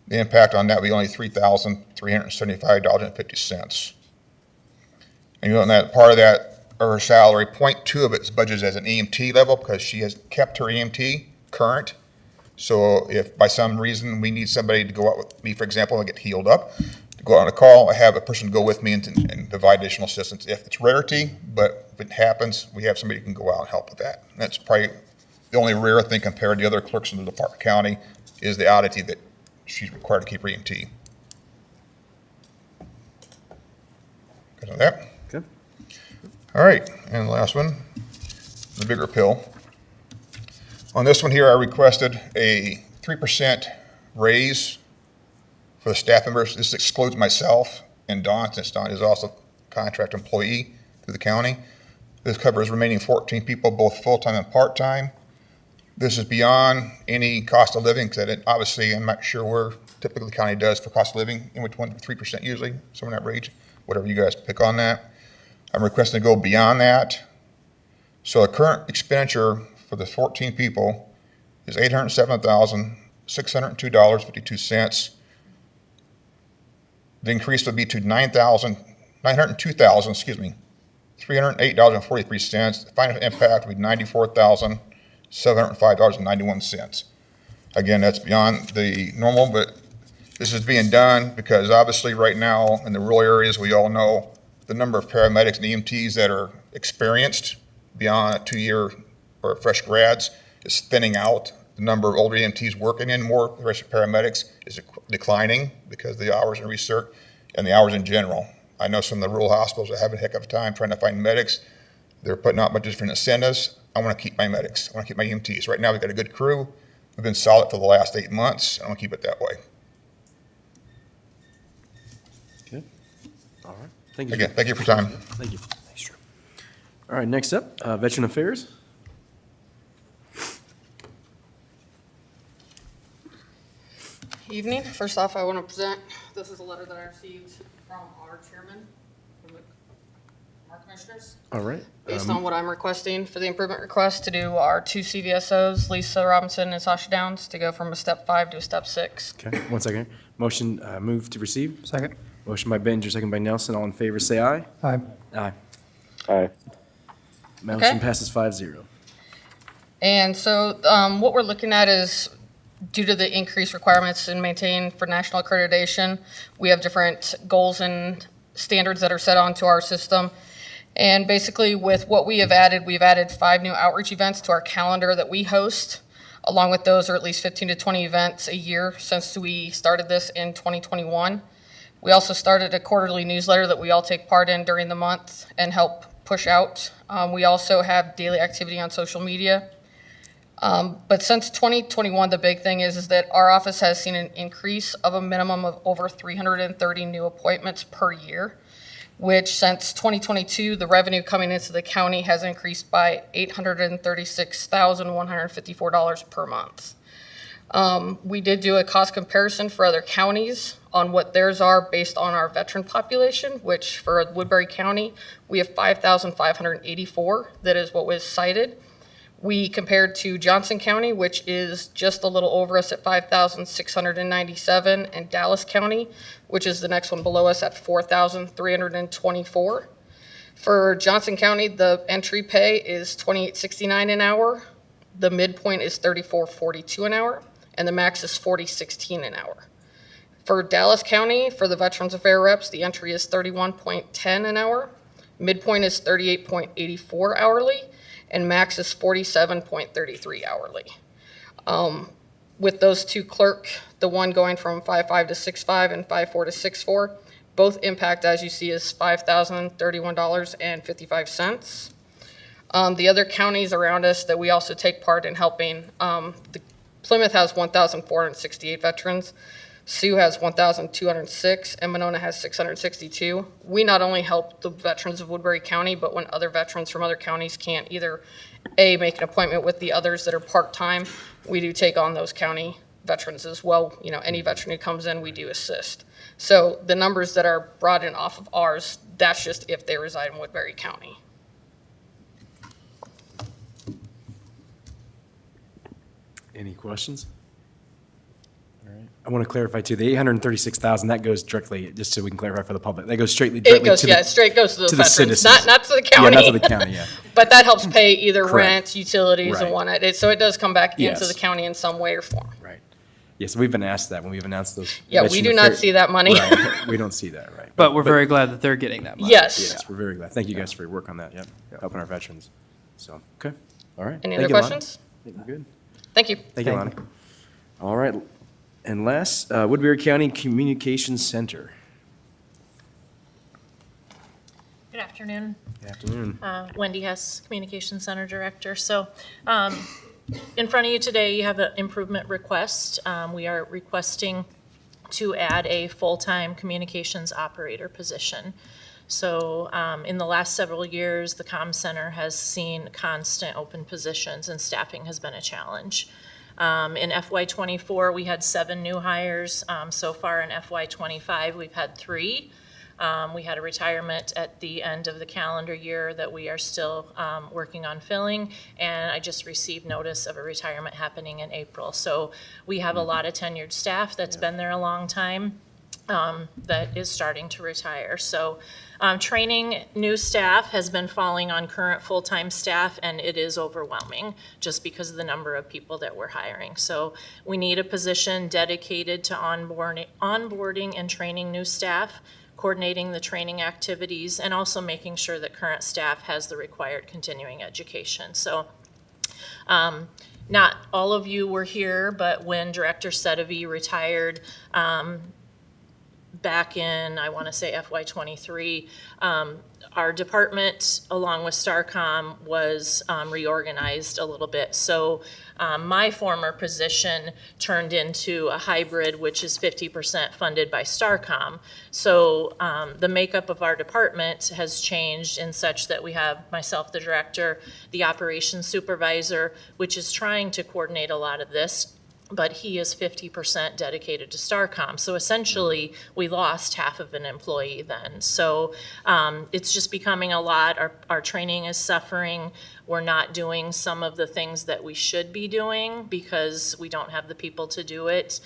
The impact on that will be only $3,375.50. And you know that part of that, or her salary, 0.2 of it is budgeted as an EMT level because she has kept her EMT current. So if by some reason we need somebody to go out with me, for example, and get healed up, to go out on a call, I have a person go with me and provide additional assistance if it's rarity, but if it happens, we have somebody who can go out and help with that. And that's probably the only rare thing compared to the other clerks in the Department County is the oddity that she's required to keep her EMT. Good on that? Okay. All right, and the last one, the bigger pill. On this one here, I requested a 3% raise for the staff members. This excludes myself and Dawn, since Dawn is also a contract employee through the county. This covers remaining 14 people, both full-time and part-time. This is beyond any cost of living, because obviously I'm not sure where typically the county does for cost of living, in which 1 to 3% usually, somewhere in that range, whatever you guys pick on that. I'm requesting to go beyond that. So the current expenditure for the 14 people is $807,602.52. The increase would be to $308.43. The final impact would be $94,705.91. Again, that's beyond the normal, but this is being done because obviously right now in the rural areas, we all know the number of paramedics and EMTs that are experienced beyond a 2-year or fresh grads is thinning out. The number of older EMTs working in more fresh paramedics is declining because of the hours in research and the hours in general. I know some of the rural hospitals are having a heck of a time trying to find medics. They're putting out much different incentives. I want to keep my medics. I want to keep my EMTs. Right now, we've got a good crew. We've been solid for the last 8 months. I want to keep it that way. Okay. All right. Thank you. Again, thank you for your time. Thank you. Thanks, Drew. All right, next up, Veteran Affairs. Evening. First off, I want to present, this is a letter that I received from our chairman, from our commissioners, All right. based on what I'm requesting for the improvement request to do our 2 CVSOs, Lisa Robinson and Sasha Downs, to go from a step 5 to a step 6. Okay, 1 second. Motion move to receive. Second. Motion by Benjer, second by Nelson. All in favor, say aye. Aye. Aye. Aye. Motion passes 5-0. And so what we're looking at is, due to the increased requirements and maintain for national accreditation, we have different goals and standards that are set onto our system. And basically with what we have added, we've added 5 new outreach events to our calendar that we host. Along with those are at least 15 to 20 events a year since we started this in 2021. We also started a quarterly newsletter that we all take part in during the month and help push out. We also have daily activity on social media. But since 2021, the big thing is that our office has seen an increase of a minimum of over 330 new appointments per year, which since 2022, the revenue coming into the county has increased by $836,154 per month. We did do a cost comparison for other counties on what theirs are based on our veteran population, which for Woodbury County, we have 5,584. That is what was cited. We compared to Johnson County, which is just a little over us at 5,697, and Dallas County, which is the next one below us at 4,324. For Johnson County, the entry pay is $28.69 an hour. The midpoint is $34.42 an hour, and the max is $40.16 an hour. For Dallas County, for the Veterans Affairs reps, the entry is $31.10 an hour. Midpoint is $38.84 hourly, and max is $47.33 hourly. With those two clerk, the one going from 5.5 to 6.5 and 5.4 to 6.4, both impact, as you see, is $5,031.55. The other counties around us that we also take part in helping, Plymouth has 1,468 veterans, Sioux has 1,206, and Monona has 662. We not only help the veterans of Woodbury County, but when other veterans from other counties can't either, A, make an appointment with the others that are part-time, we do take on those county veterans as well. You know, any veteran who comes in, we do assist. So the numbers that are brought in off of ours, that's just if they reside in Woodbury County. Any questions? All right. I want to clarify too, the 836,000, that goes directly, just so we can clarify for the public, that goes directly It goes, to yeah, the, straight goes to the veterans, citizens. not to the county. Yeah, not to the county, yeah. But that helps pay either Correct. rent, utilities, and Right. whatnot. So it does come back into Yes. the county in some way or form. Right. Yes, we've been asked that when we've announced those. Yeah, we veteran do not affair- see that money. Right. We don't see that, right. But we're very glad that they're getting that money. Yes. Yes, we're very glad. Thank you guys for your work on that, yep, helping our veterans. So, okay, all right. Any Thank other you, Lonnie. questions? I think we're good. Thank you. Thank you, Lonnie. All right, and last, Woodbury County Communications Center. Good afternoon. Good afternoon. Wendy Hess, Communications Center Director. So in front of you today, you have an improvement request. We are requesting to add a full-time communications operator position. So in the last several years, the comm center has seen constant open positions and staffing has been a challenge. In FY24, we had 7 new hires. So far in FY25, we've had 3. We had a retirement at the end of the calendar year that we are still working on filling, and I just received notice of a retirement happening in April. So we have a lot of tenured staff that's been there a long time that is starting to retire. So training new staff has been falling on current full-time staff, and it is overwhelming just because of the number of people that we're hiring. So we need a position dedicated to onboarding and training new staff, coordinating the training activities, and also making sure that current staff has the required continuing education. So not all of you were here, but when Director Sedevy retired back in, I want to say FY23, our department, along with Starcom, was reorganized a little bit. So my former position turned into a hybrid, which is 50% funded by Starcom. So the makeup of our department has changed in such that we have myself, the director, the operations supervisor, which is trying to coordinate a lot of this, but he is 50% dedicated to Starcom. So essentially, we lost half of an employee then. So it's just becoming a lot. Our training is suffering. We're not doing some of the things that we should be doing because we don't have the people to do it.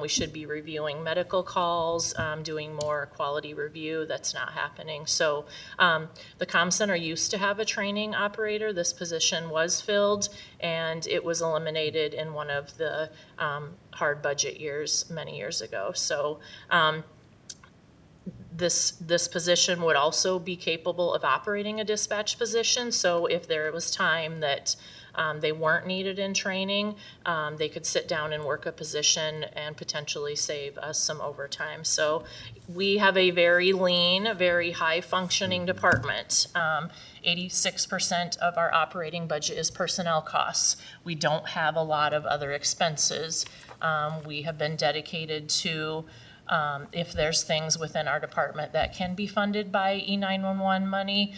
We should be reviewing medical calls, doing more quality review. That's not happening. So the comm center used to have a training operator. This position was filled, and it was eliminated in one of the hard budget years many years ago. So this position would also be capable of operating a dispatch position. So if there was time that they weren't needed in training, they could sit down and work a position and potentially save us some overtime. So we have a very lean, very high functioning department. 86% of our operating budget is personnel costs. We don't have a lot of other expenses. We have been dedicated to If there's things within our department that can be funded by E911 money,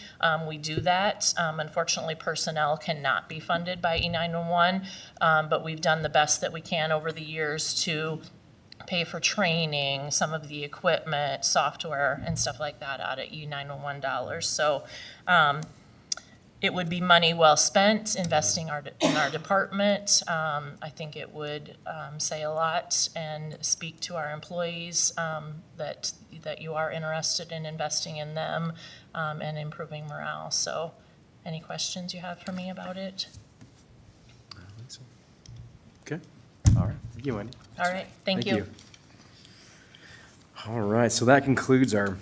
we do that. Unfortunately, personnel cannot be funded by E911, but we've done the best that we can over the years to pay for training, some of the equipment, software, and stuff like that out of E911 dollars. So it would be money well spent investing in our department. I think it would say a lot and speak to our employees that you are interested in investing in them and improving morale. So any questions you have for me about it? I don't think so. Okay, all right, thank you, Wendy. All right, thank you. All right, so that concludes our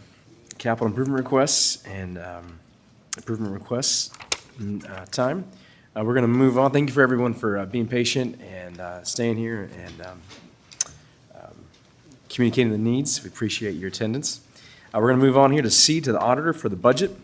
capital improvement requests and time. We're going to move on. Thank you for everyone for being patient and staying here and communicating the needs. We appreciate your attendance. We're going to move on here to C, to the auditor for the budget.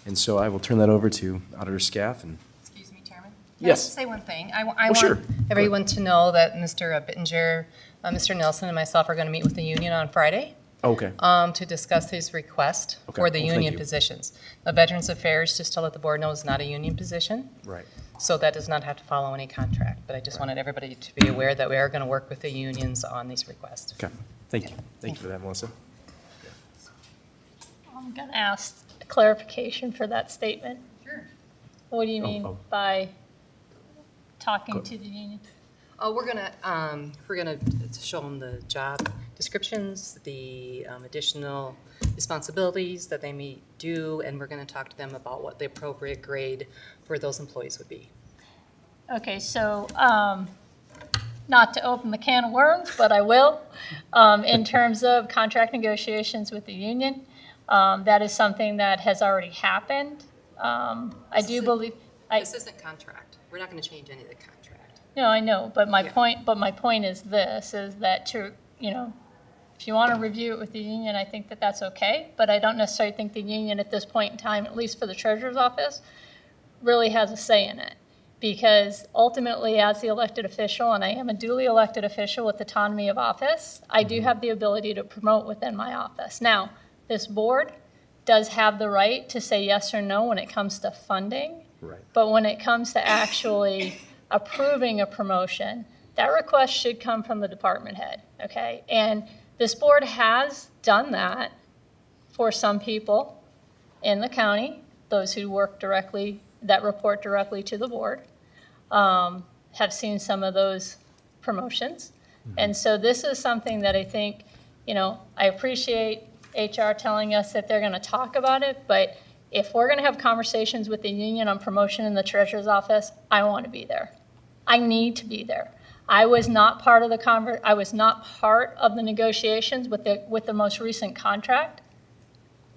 And so I will turn that over to Auditor Scaff. And Excuse me, Chairman? Yes. Can I just say one thing? I Oh, sure. want everyone to know that Mr. Bittinger, Mr. Nelson, and myself are going to meet with the union on Friday. Okay. To discuss his request Okay. for the Well, thank union you. positions. The Veterans Affairs, just to let the board know, is not a union position. Right. So that does not have to follow any contract. But I just wanted everybody to be aware that we are going to work with the unions on these requests. Okay, thank you. Thank you for that, Melissa. I'm going to ask clarification for that statement. Sure. What do you mean oh. by talking to the union? Oh, we're gonna show them the job descriptions, the additional responsibilities that they may do, and we're gonna talk to them about what the appropriate grade for those employees would be. Okay, so, not to open the can of worms, but I will. In terms of contract negotiations with the union, that is something that has already happened. I do believe. This isn't contract. We're not gonna change any of the contract. No, I know, but my point is this, is that to, if you want to review it with the union, I think that that's okay, but I don't necessarily think the union at this point in time, at least for the treasurer's office, really has a say in it. Because ultimately, as the elected official, and I am a duly elected official with autonomy of office, I do have the ability to promote within my office. Now, this board does have the right to say yes or no when it comes to funding. Right. But when it comes to actually approving a promotion, that request should come from the department head, okay? And this board has done that for some people in the county, those who work directly, that report directly to the board, have seen some of those promotions. And so this is something that I think, I appreciate HR telling us that they're gonna talk about it, but if we're gonna have conversations with the union on promotion in the treasurer's office, I want to be there. I need to be there. I was not part of the negotiations with the most recent contract.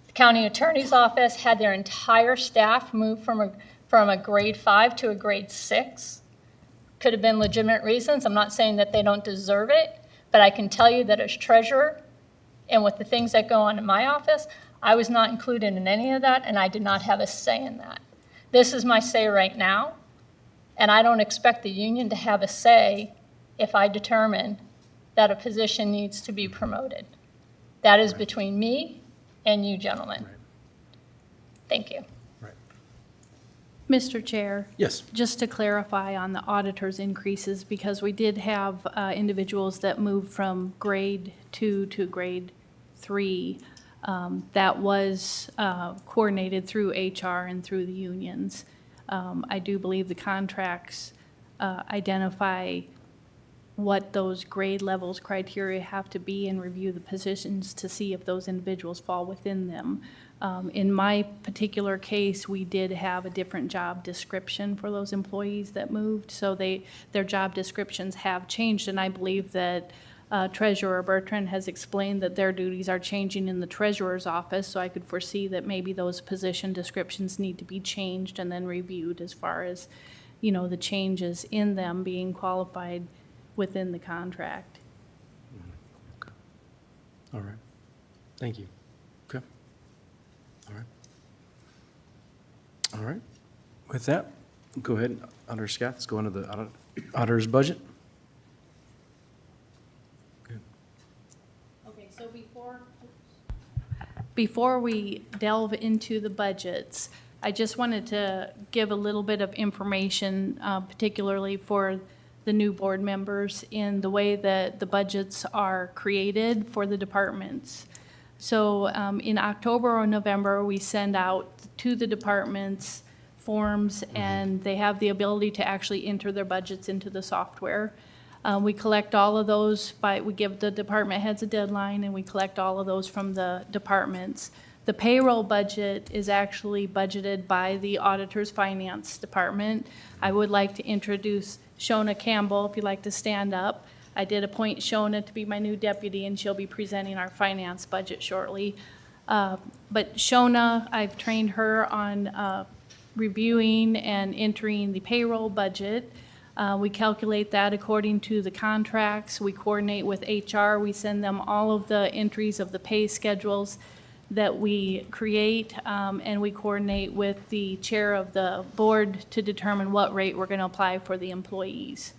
The county attorney's office had their entire staff moved from a grade 5 to a grade 6. Could have been legitimate reasons. I'm not saying that they don't deserve it, but I can tell you that as treasurer and with the things that go on in my office, I was not included in any of that, and I did not have a say in that. This is my say right now, and I don't expect the union to have a say if I determine that a position needs to be promoted. That is between me and you gentlemen. Thank you. Mr. Chair? Yes. Just to clarify on the auditor's increases, because we did have individuals that moved from grade 2 to grade 3. That was coordinated through HR and through the unions. I do believe the contracts identify what those grade levels criteria have to be and review the positions to see if those individuals fall within them. In my particular case, we did have a different job description for those employees that moved, so their job descriptions have changed, and I believe that Treasurer Bertrand has explained that their duties are changing in the treasurer's office, so I could foresee that maybe those position descriptions need to be changed and then reviewed as far as, the changes in them being qualified within the contract. All right. Thank you. Okay. All right. All right. With that, go ahead, Auditor Scaff, let's go into the auditor's budget. So before we delve into the budgets, I just wanted to give a little bit of information, particularly for the new board members, in the way that the budgets are created for the departments. So in October or November, we send out to the departments forms, and they have the ability to actually enter their budgets into the software. We collect all of those we give the department heads a deadline, and we collect all of those from the departments. The payroll budget is actually budgeted by the auditor's finance department. I would like to introduce Shona Campbell, if you'd like to stand up. I did appoint Shona to be my new deputy, and she'll be presenting our finance budget shortly. But Shona, I've trained her on reviewing and entering the payroll budget. We calculate that according to the contracts. We coordinate with HR. We send them all of the entries of the pay schedules that we create, and we coordinate with the chair of the board to determine what rate we're going to apply for the employees.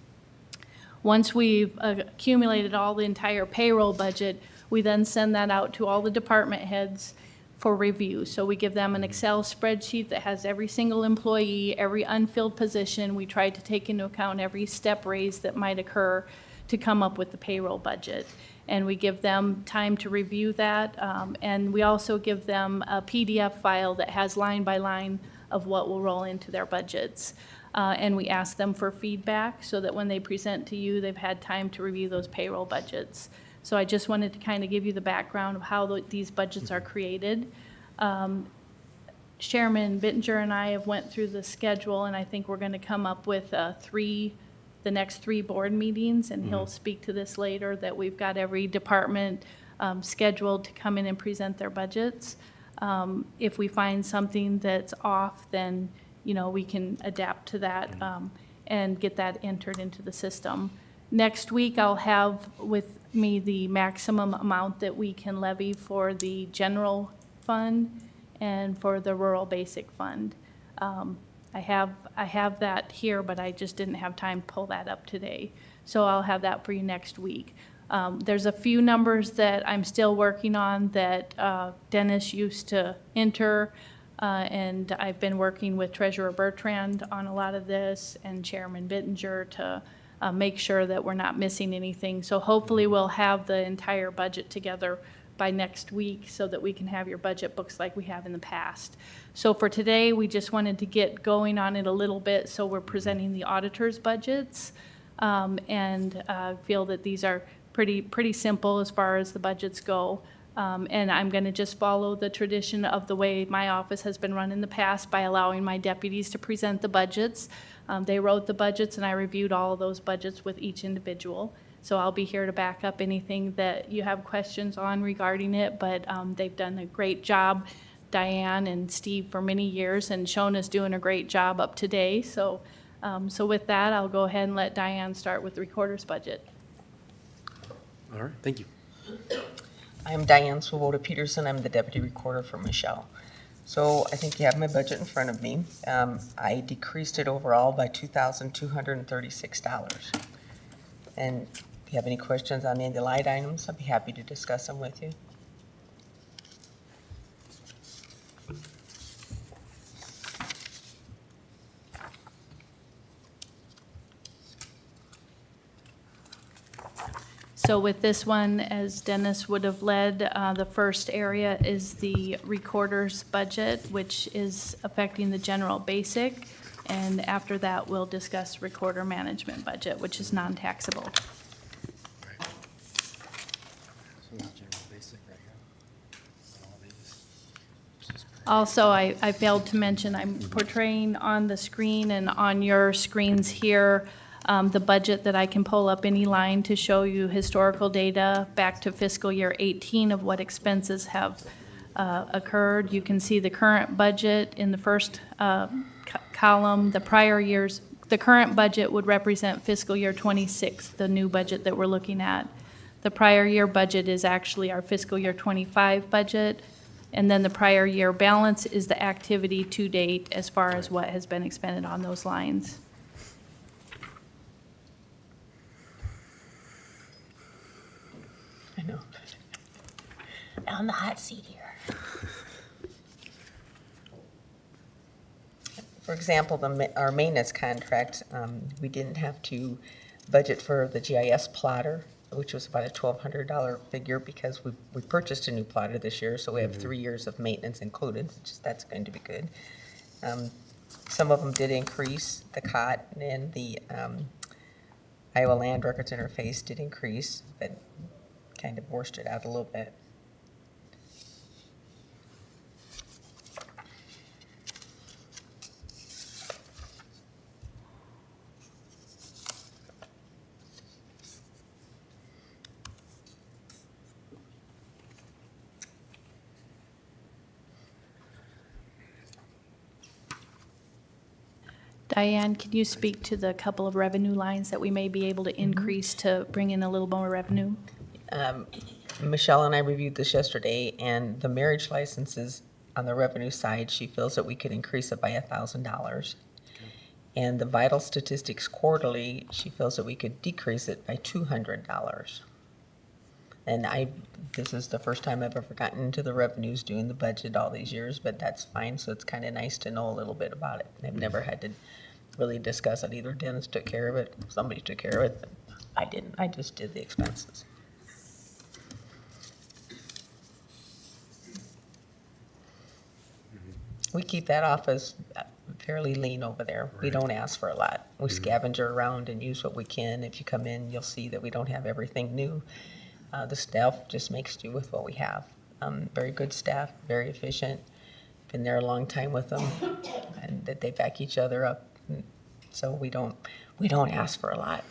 Once we've accumulated all the entire payroll budget, we then send that out to all the department heads for review. So we give them an Excel spreadsheet that has every single employee, every unfilled position. We try to take into account every step raise that might occur to come up with the payroll budget. And we give them time to review that. And we also give them a PDF file that has line by line of what will roll into their budgets. And we ask them for feedback so that when they present to you, they've had time to review those payroll budgets. So I just wanted to kind of give you the background of how these budgets are created. Chairman Bittinger and I have went through the schedule, and I think we're going to come up with the next 3 board meetings, and he'll speak to this later, that we've got every department scheduled to come in and present their budgets. If we find something that's off, then we can adapt to that and get that entered into the system. Next week, I'll have with me the maximum amount that we can levy for the general fund and for the rural basic fund. I have that here, but I just didn't have time to pull that up today. So I'll have that for you next week. There's a few numbers that I'm still working on that Dennis used to enter, and I've been working with Treasurer Bertrand on a lot of this, and Chairman Bittinger to make sure that we're not missing anything. So hopefully we'll have the entire budget together by next week so that we can have your budget books like we have in the past. So for today, we just wanted to get going on it a little bit, so we're presenting the auditor's budgets, and feel that these are pretty simple as far as the budgets go. And I'm going to just follow the tradition of the way my office has been run in the past by allowing my deputies to present the budgets. They wrote the budgets, and I reviewed all of those budgets with each individual. So I'll be here to back up anything that you have questions on regarding it, but they've done a great job, Diane and Steve, for many years, and Shona's doing a great job up to date. So with that, I'll go ahead and let Diane start with the recorder's budget. All right, thank you. I'm Diane Swoboda Peterson. I'm the deputy recorder for Michelle. So I think you have my budget in front of me. I decreased it overall by $2,236. And if you have any questions on any of the line items, I'd be happy to discuss them with you. So with this one, as Dennis would have led, the first area is the recorder's budget, which is affecting the general basic. And after that, we'll discuss recorder management budget, which is non-taxable. Also, I failed to mention, I'm portraying on the screen and on your screens here the budget that I can pull up any line to show you historical data back to fiscal year 18 of what expenses have occurred. You can see the current budget in the first column. The current budget would represent fiscal year 26, the new budget that we're looking at. The prior year budget is actually our fiscal year 25 budget. And then the prior year balance is the activity to date as far as what has been expended on those lines. I know. on the hot seat here. For example, our maintenance contract, we didn't have to budget for the GIS plotter, which was about a $1,200 figure because we purchased a new plotter this year, so we have 3 years of maintenance included, that's going to be good. Some of them did increase, the COT and the Iowa Land Records Interface did increase, but kind of washed it out a little bit. Diane, can you speak to the couple of revenue lines that we may be able to increase to bring in a little more revenue? Michelle and I reviewed this yesterday, and the marriage licenses on the revenue side, she feels that we could increase it by $1,000. And the vital statistics quarterly, she feels that we could decrease it by $200. And this is the first time I've ever gotten into the revenues doing the budget all these years, but that's fine, so it's kind of nice to know a little bit about it. I've never had to really discuss it. Either Dennis took care of it, somebody took care of it, but I didn't. I just did the expenses. We keep that office fairly lean over there. We don't ask for a lot. We scavenge around and use what we can. If you come in, you'll see that we don't have everything new. The staff just makes do with what we have. Very good staff, very efficient. Been there a long time with them, and that they back each other up. So we don't ask for a lot.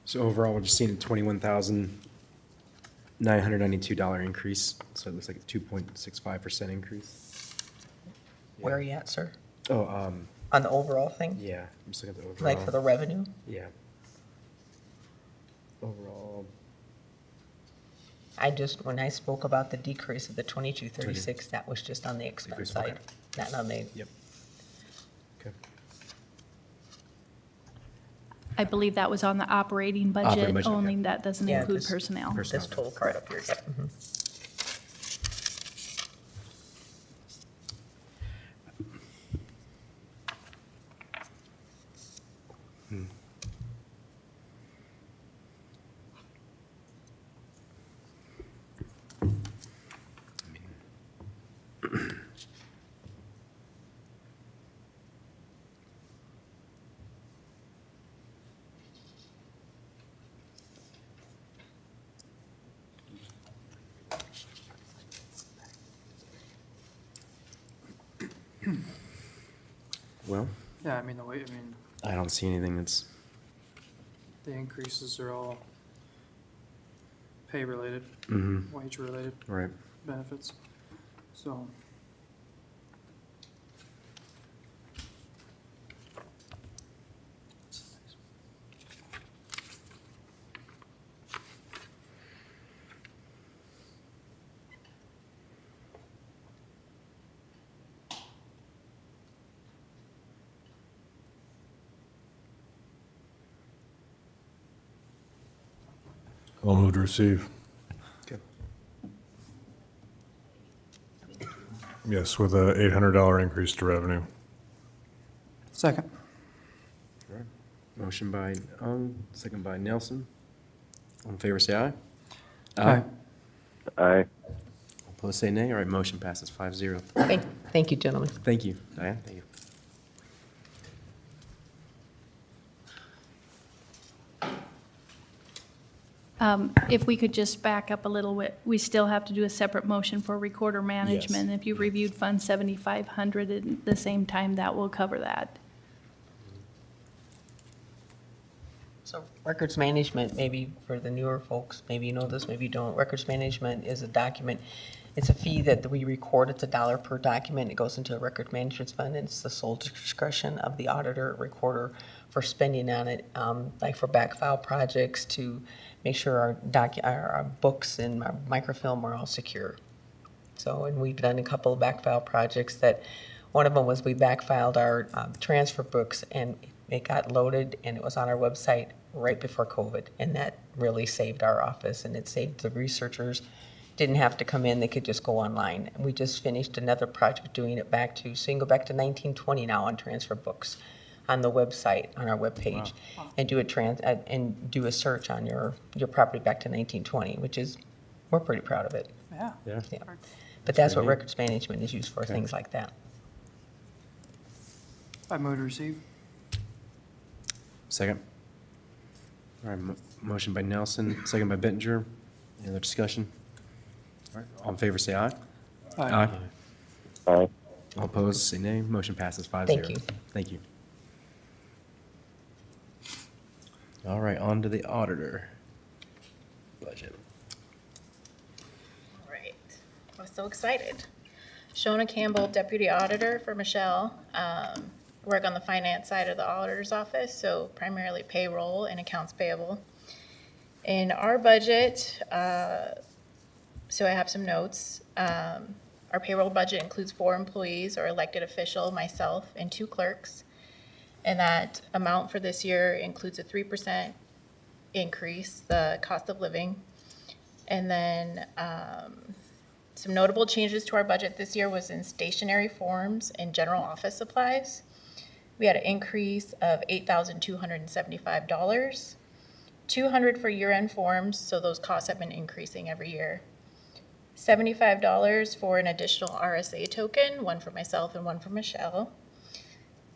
So overall, we're just seeing a $21,992 increase. So it looks like a 2.65% increase. Where are you at, sir? Oh, On the overall thing? yeah, I'm just looking at the overall. Like for the revenue? Yeah. Overall, When I spoke about the decrease of the 2236, that was just on the expense Okay. side, not on the. Yep. Okay. I believe that was on the operating Operating budget budget, only, okay. that doesn't Yeah, include this- personnel. This total part up here, yeah. Mhm. well, Yeah, I don't see anything that's, the increases are all pay-related, Mhm. wage-related right. benefits. So, I'll move to receive. Okay. Yes, with a $800 increase to revenue. second. All right. Motion by Ung, second by Nelson. All in favor, say aye. Aye. Aye. Opposed, say nay. All right, motion passes 5-0. Thank you, gentlemen. Thank you, Diane. Thank you. If we could just back up a little bit, we still have to do a separate motion for recorder management. If you reviewed Fund 7,500 at the same time, that will cover that. So records management, maybe for the newer folks, maybe you know this, maybe you don't. Records management is a document. It's a fee that we record. It's $1 per document. It goes into a record management fund, and it's the sole discretion of the auditor recorder for spending on it, like for backfile projects to make sure our books and our microfilm are all secure. So, and we've done a couple of backfile projects that One of them was we backfiled our transfer books, and it got loaded, and it was on our website right before COVID, and that really saved our office, and it saved the researchers. Didn't have to come in, they could just go online. And we just finished another project doing it back to, so you can go back to 1920 now on transfer books on the website, on our webpage, and do a search on your property back to 1920, which is, we're pretty proud of it. Yeah. Yeah. Yeah. But that's what pretty neat. records management is used for, Okay. things like that. I move to receive. Second. All right, motion by Nelson, second by Bittinger. Any other discussion? All right, all in favor, say aye. Aye. Aye. All opposed, say nay. Motion passes 5-0. Thank you. Thank you. All right, on to the auditor budget. All right. I was so excited. Shona Campbell, Deputy Auditor for Michelle. Work on the finance side of the auditor's office, so primarily payroll and accounts payable. In our budget, so I have some notes. Our payroll budget includes 4 employees or elected official, myself, and 2 clerks. And that amount for this year includes a 3% increase, the cost of living. And then some notable changes to our budget this year was in stationery forms and general office supplies. We had an increase of $8,275, $200 for year-end forms, so those costs have been increasing every year. $75 for an additional RSA token, one for myself and one for Michelle.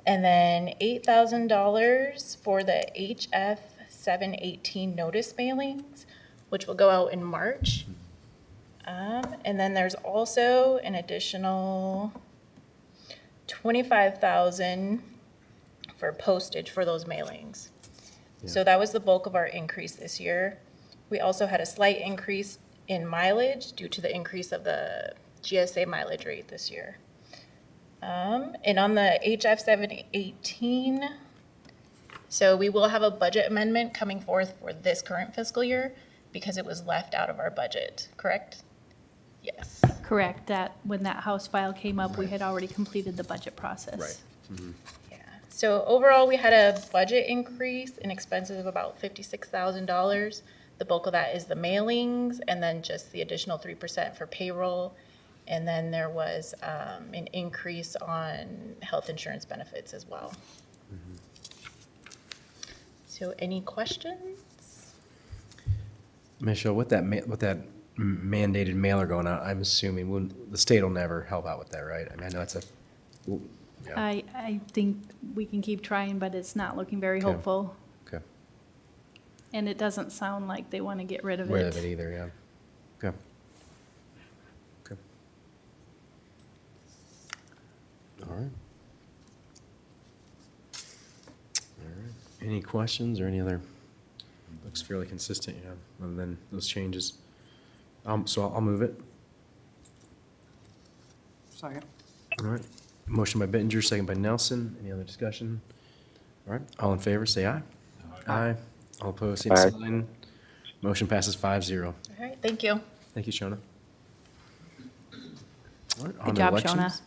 And then $8,000 for the HF 718 notice mailings, which will go out in March. And then there's also an additional $25,000 for postage for those mailings. So that was the bulk of our increase this year. We also had a slight increase in mileage due to the increase of the GSA mileage rate this year. And on the HF 718, so we will have a budget amendment coming forth for this current fiscal year because it was left out of our budget, correct? Yes. Correct, that, when that House file came up, we had already completed the budget process. Right. Mhm. Yeah. So overall, we had a budget increase in expenses of about $56,000. The bulk of that is the mailings, and then just the additional 3% for payroll. And then there was an increase on health insurance benefits as well. So any questions? Michelle, with that mandated mailer going out, I'm assuming the state will never help out with that, right? I mean, I know it's yeah. I think we can keep trying, but it's not looking very Okay. hopeful. Okay. And it doesn't sound like they want to get rid of it. Rid of it either, yeah. Okay. Okay. All right. All right. Any questions or any other, looks fairly consistent, yeah, other than those changes. So I'll move it. Second. All right. Motion by Bittinger, second by Nelson. Any other discussion? All right. All in favor, say aye. Aye. All opposed, same Aye. sign. Motion passes 5-0. All right, thank you. Thank you, Shona. All right, on Good to job, elections. Shona.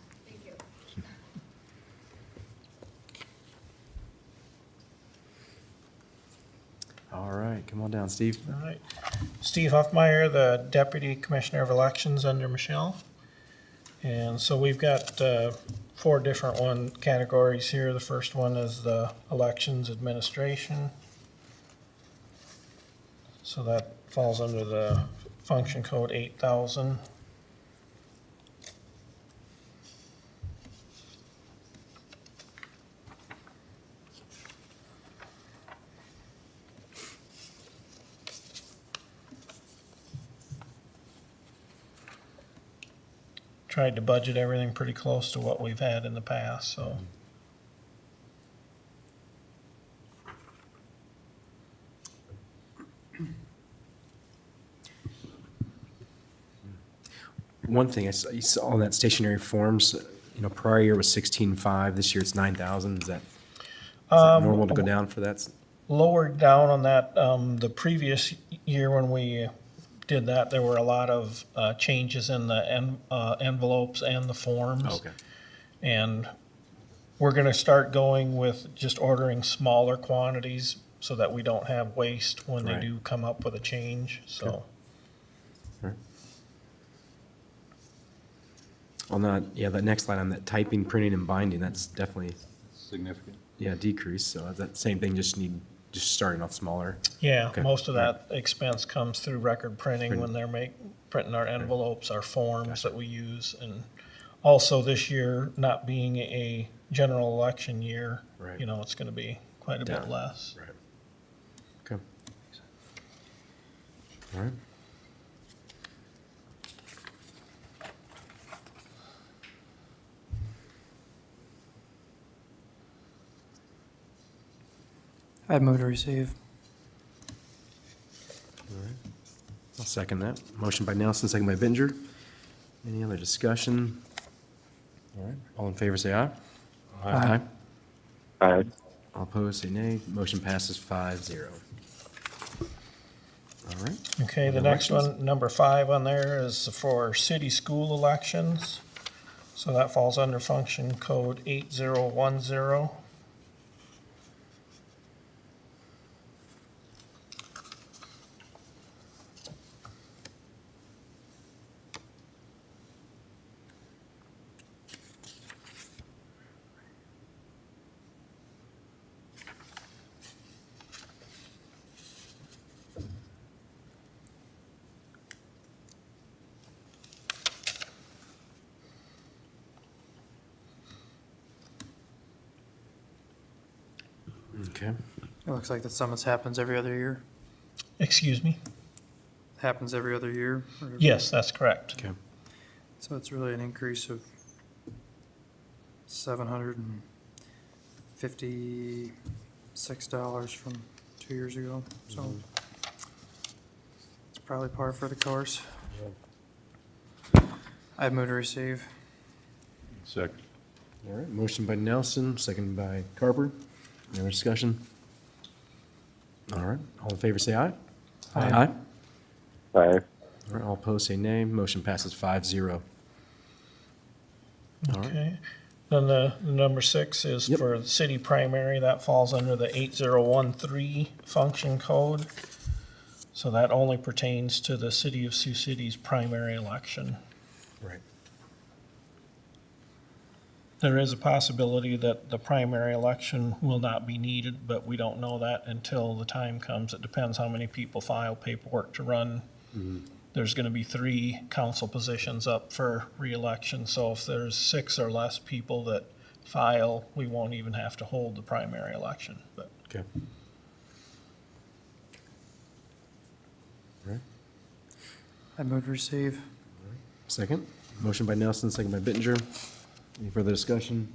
All right, come on down, Steve. All right. Steve Huffmeyer, the Deputy Commissioner of Elections under Michelle. And so we've got 4 different categories here. The first one is the Elections Administration. So that falls under the function code 8000. Tried to budget everything pretty close to what we've had in the past, so. One thing, you saw on that stationary forms, prior year was 16.5, this year it's 9,000. Is that normal to go down for that? Lowered down on that, the previous year when we did that, there were a lot of changes in the envelopes and the forms. Okay. And we're going to start going with just ordering smaller quantities so that we don't have waste when they Right. do come up with a change, so. On that, yeah, that next line on that typing, printing, and binding, that's definitely, Significant. yeah, decrease. So that same thing, just starting off smaller. Yeah, Okay. most of All right. that expense comes through record printing when they're printing our envelopes, our forms that we use. And also this year, not being a general election year, Right. you know, it's gonna be quite a bit Down. less. Right. Okay. All right. I'd move to receive. All right. I'll second that. Motion by Nelson, second by Binger. Any other discussion? All right. All in favor, say aye. Aye. Aye. All opposed, say nay. Motion passes 5-0. All right. Okay, the next one, number 5 on there is for city school elections. So that falls under function code 8010. Okay. It looks like that summons happens every other year. Excuse me? Happens every other year? or- Yes, that's correct. Okay. So it's really an increase of $756 from 2 years ago, so it's probably par for the course. I'd move to receive. Second. All right. Motion by Nelson, second by Carper. Any other discussion? All right. All in favor, say aye. Aye. Aye. Aye. All right. All opposed, say nay. Motion passes 5-0. All right. Okay. Then the number 6 is Yep. for the city primary. That falls under the 8013 function code. So that only pertains to the city of Sioux City's primary election. Right. There is a possibility that the primary election will not be needed, but we don't know that until the time comes. It depends how many people file paperwork to run. There's going to be 3 council positions up for reelection, so if there's 6 or less people that file, we won't even have to hold the primary election. But Okay. All right. I'd move to receive. Second. Motion by Nelson, second by Bittinger. Any further discussion?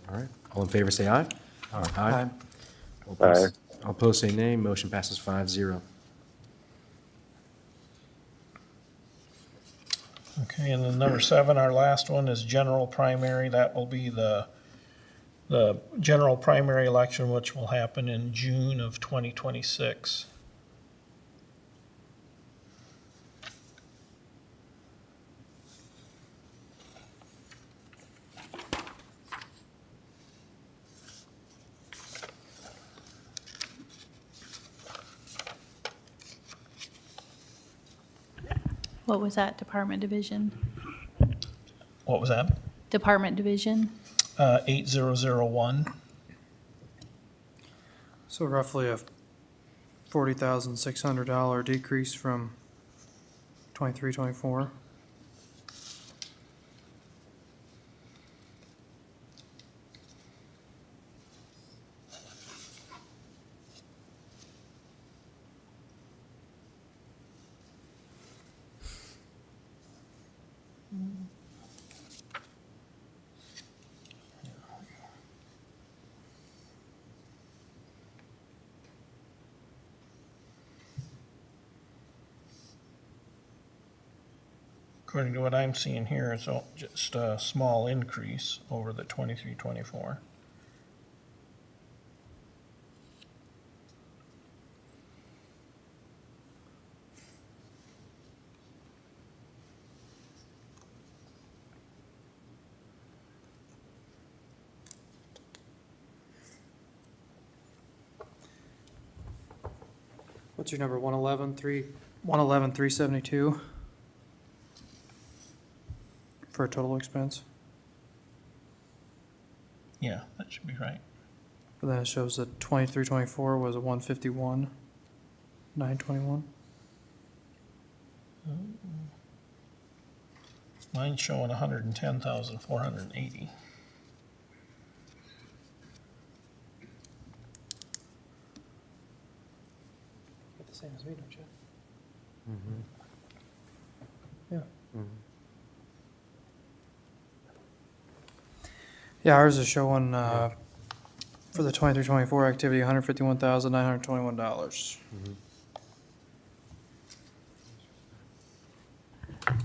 All right. All in favor, say aye. Aye. All opposed, all opposed, say nay. Motion passes 5-0. okay, and then number 7, our last one is general primary. That will be the general primary election, which will happen in June of 2026. What was that, department division? What was that? Department division? 8001. So roughly a $40,600 decrease from 23, 24. According to what I'm seeing here, it's just a small increase over the 23, 24. What's your number, 111,372 for a total expense? Yeah, that should be right. But then it shows that 23-24 was a 151,921. Mine's showing 110,480. The same as me, don't you? Yeah. Yeah, ours is showing, for the 23-24 activity, $151,921.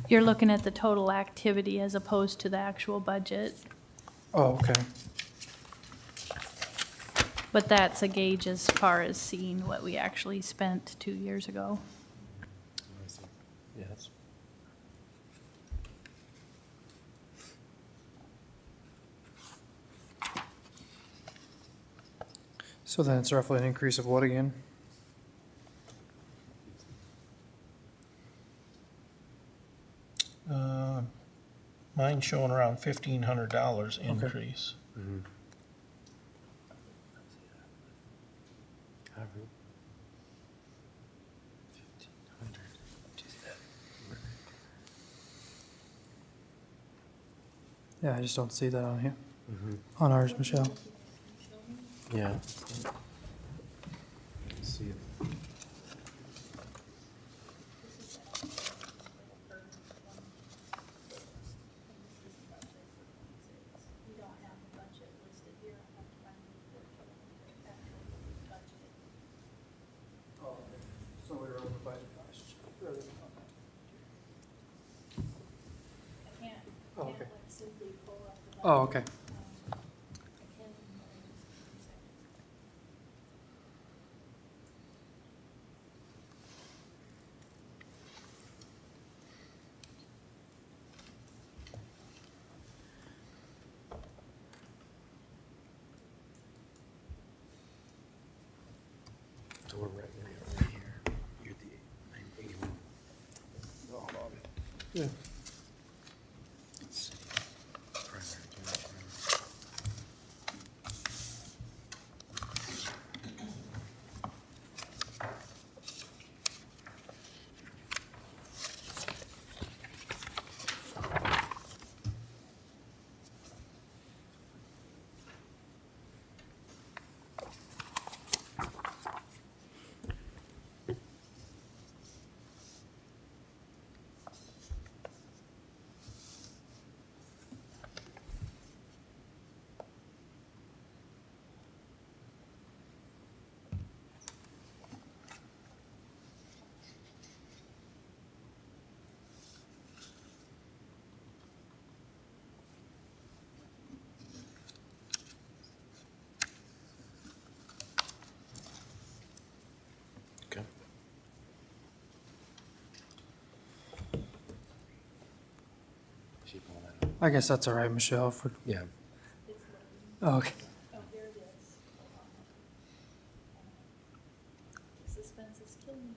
You're looking at the total activity as opposed to the actual budget, Oh, okay. but that's a gauge as far as seeing what we actually spent 2 years ago. Yes. So then it's roughly an increase of what again? Mine's showing around $1,500 increase. Yeah, I just don't see that on here. On ours, Michelle. Yeah. See it. So we were over budget Oh, okay. Oh, okay. So we're right here. You're the 981. Hold on. Yeah. Let's see. Primary donation. Okay. She pulling that up. I guess that's all right, Michelle, for, Yeah. oh, okay. Suspense is killing me.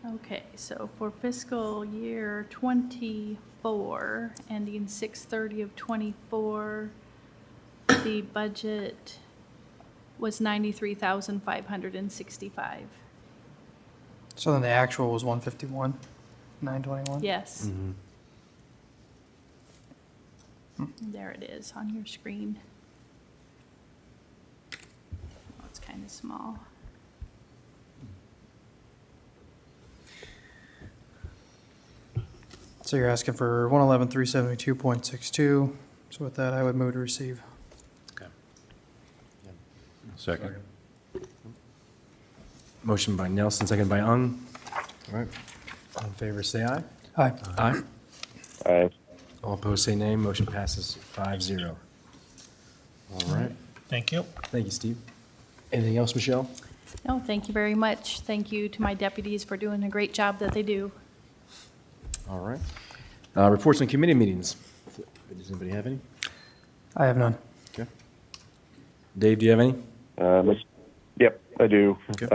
Okay, so for fiscal year 24, ending 6/30 of 24, the budget was 93,565. So then the actual was 151,921? Yes, Mm-hmm. there it is on your screen. Oh, it's kind of small. So you're asking for 111,372.62. So with that, I would move to receive. Okay. Second. Motion by Nelson, second by Ung. All right. All in favor, say aye. Aye. Aye. Aye. All opposed, say nay. Motion passes 5-0. All right. Thank you. Thank you, Steve. Anything else, Michelle? No, thank you very much. Thank you to my deputies for doing a great job that they do. All right. Reports on committee meetings. Does anybody have any? I have none. Okay. Dave, do you have any? Yep, I do. Okay.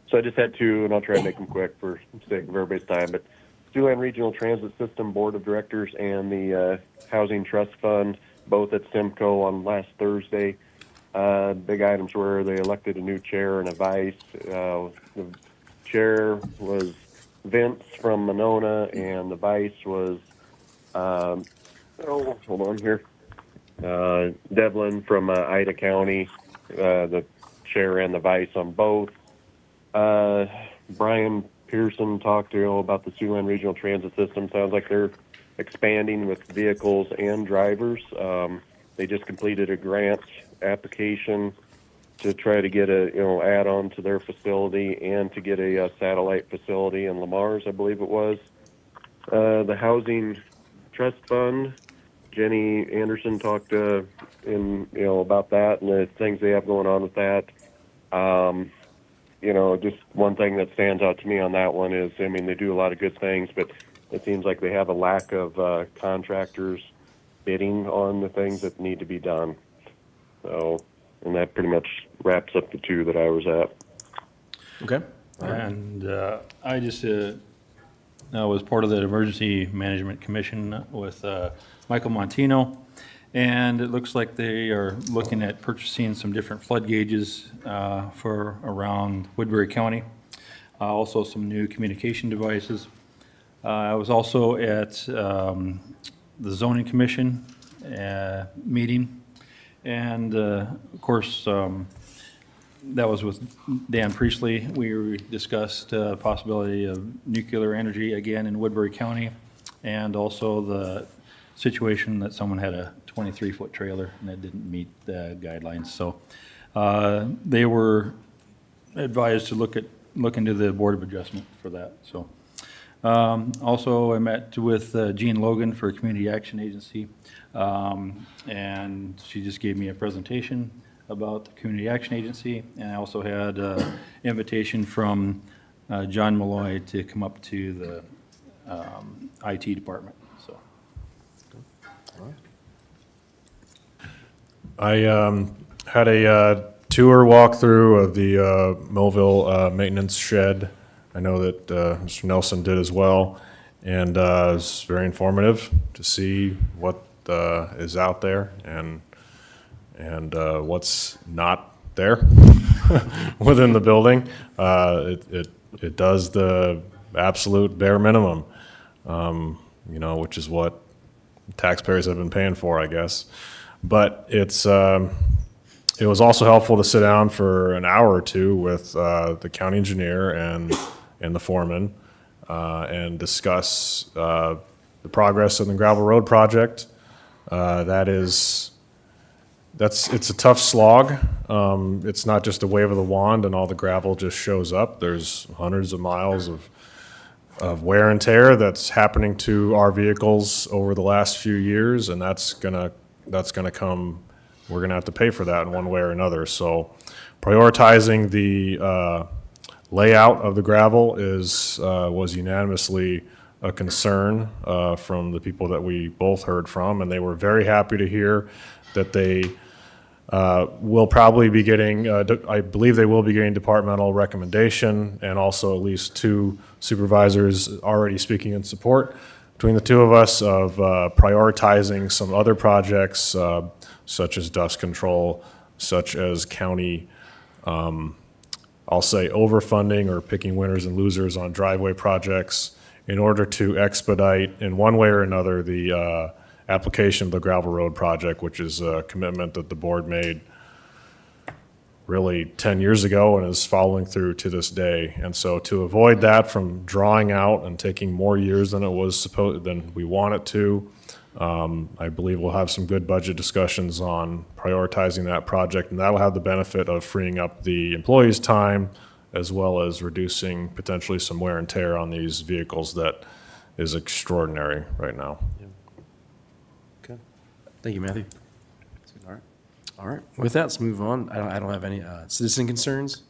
So I just had two, and I'll try to make them quick for sake of everybody's time. But Siouxland Regional Transit System Board of Directors and the Housing Trust Fund, both at Simcoe on last Thursday. Big items were they elected a new chair and a vice. The chair was Vince from Monona, and the vice was, hold on here, Devlin from Ida County, the chair and the vice on both. Brian Pearson talked to about the Siouxland Regional Transit System. Sounds like they're expanding with vehicles and drivers. They just completed a grant application to try to get a add-on to their facility and to get a satellite facility in Lamar's, I believe it was. The Housing Trust Fund, Jenny Anderson talked about that and the things they have going on with that. Just one thing that stands out to me on that one is, they do a lot of good things, but it seems like they have a lack of contractors bidding on the things that need to be done. So, and that pretty much wraps up the two that I was at. Okay. And I just was part of the Emergency Management Commission with Michael Montino, and it looks like they are looking at purchasing some different flood gauges for around Woodbury County. Also some new communication devices. I was also at the Zoning Commission meeting, and of course that was with Dan Priestley. We discussed possibility of nuclear energy again in Woodbury County, and also the situation that someone had a 23-foot trailer and that didn't meet the guidelines. So they were advised to look into the Board of Adjustment for that. So also I met with Jean Logan for Community Action Agency, and she just gave me a presentation about the Community Action Agency, and I also had an invitation from John Malloy to come up to the IT department. So. I had a tour walkthrough of the Millville maintenance shed. I know that Mr. Nelson did as well, and it was very informative to see what is out there and what's not there within the building. It does the absolute bare minimum, which is what taxpayers have been paying for, I guess. But it was also helpful to sit down for an hour or two with the county engineer and the foreman and discuss the progress of the gravel road project. It's a tough slog. It's not just a wave of the wand and all the gravel just shows up. There's hundreds of miles of wear and tear that's happening to our vehicles over the last few years, and that's gonna come. We're gonna have to pay for that in one way or another. So, prioritizing the layout of the gravel was unanimously a concern from the people that we both heard from, and they were very happy to hear that they will probably be getting, I believe they will be getting departmental recommendation, and also at least 2 supervisors already speaking in support between the 2 of us of prioritizing some other projects such as dust control, such as county, I'll say overfunding or picking winners and losers on driveway projects in order to expedite in one way or another the application of the gravel road project, which is a commitment that the board made really 10 years ago and is following through to this day. And so to avoid that from drawing out and taking more years than than we want it to, I believe we'll have some good budget discussions on prioritizing that project, and that'll have the benefit of freeing up the employees' time as well as reducing potentially some wear and tear on these vehicles that is extraordinary right now. Okay. Thank you, Matthew. All right. With that, let's move on. I don't have any citizen concerns.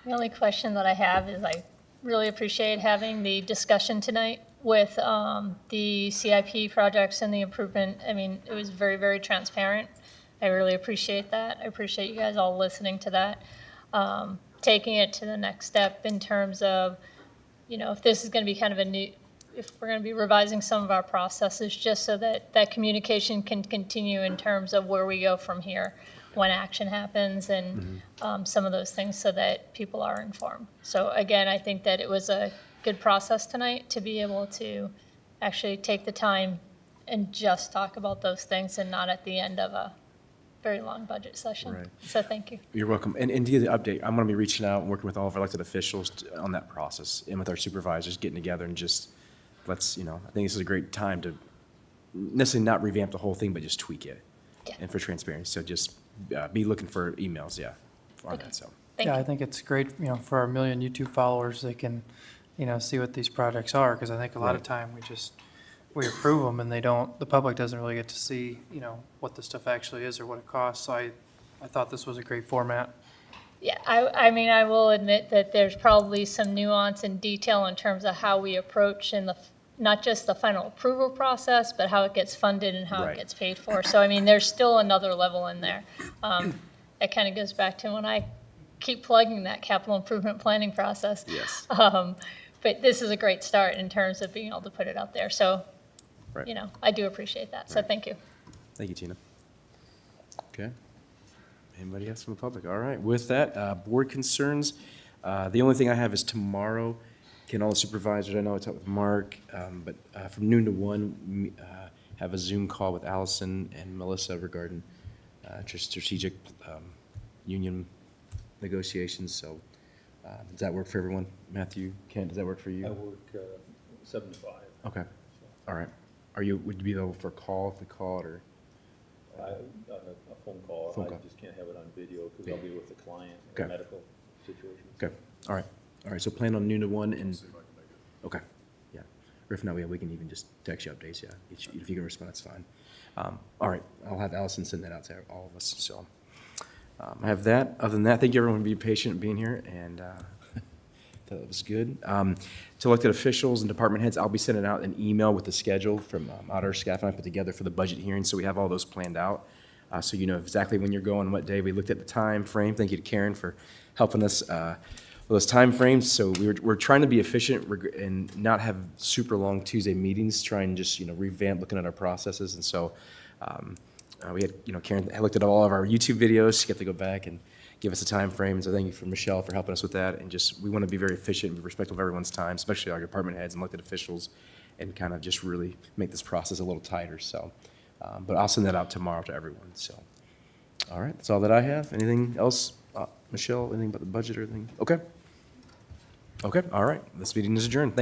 The only question that I have is really appreciate having the discussion tonight with the CIP projects and the improvement. I mean, it was very, very transparent. I really appreciate that. I appreciate you guys all listening to that. Taking it to the next step in terms of, if this is going to be kind of a new, if we're going to be revising some of our processes, just so that that communication can continue in terms of where we go from here when action happens and some of those things, so that people are informed. So again, I think that it was a good process tonight to be able to actually take the time and just talk about those things and not at the end of a very long budget session. Right. So thank you. You're welcome. And to give the update, I'm going to be reaching out and working with all of our elected officials on that process, and with our supervisors, getting together and just, I think this is a great time to necessarily not revamp the whole thing, but just tweak it. Yeah. And for transparency, so just be looking for emails, on that, so. Yeah, I think it's great, for our million YouTube followers, they can, see what these projects are, because I think a lot of time we approve them and the public doesn't really get to see, what the stuff actually is or what it costs. So I thought this was a great format. Yeah, I mean, I will admit that there's probably some nuance and detail in terms of how we approach not just the final approval process, but how it gets funded and how it gets paid for. So, I mean, there's still another level in there. That kind of goes back to when I keep plugging that capital improvement planning process. Yes. But this is a great start in terms of being able to put it out there. So, I do appreciate that. So thank you. Thank you, Tina. Okay. Anybody else from the public? All right. With that, board concerns. The only thing I have is tomorrow. Can all the supervisors, I know I talked with Mark, but from noon to 1, have a Zoom call with Allison and Melissa regarding strategic union negotiations. So does that work for everyone? Matthew, Kent, does that work for you? I work 7 to 5. Okay. All right. Would you be available for a call if we called, or? A phone call. Phone I call. just can't have it on video because I'll be with the client Okay. or medical situation. Okay. All right. All right. So plan on noon to 1 and. Okay. Yeah. Or if not, we can even just text you updates. Yeah. If you can respond, that's fine. All right. I'll have Allison send that out to all of us. So I have that. Other than that, thank you everyone for being patient and being here, and that was good. To elected officials and department heads, I'll be sending out an email with the schedule from our staff and I put together for the budget hearing, so we have all those planned out. So you know exactly when you're going, what day. We looked at the time frame. Thank you to Karen for helping us with those time frames. So we're trying to be efficient and not have super long Tuesday meetings, try and just, revamp looking at our processes. And so we had, Karen looked at all of our YouTube videos. She got to go back and give us a time frame. So thank you for Michelle for helping us with that. And just, we want to be very efficient and be respectful of everyone's time, especially our department heads and elected officials, and kind of just really make this process a little tighter. So, but I'll send that out tomorrow to everyone. So, all right, that's all that I have. Anything else, Michelle? Anything about the budget or anything? Okay. Okay. All right. This meeting is adjourned. Thank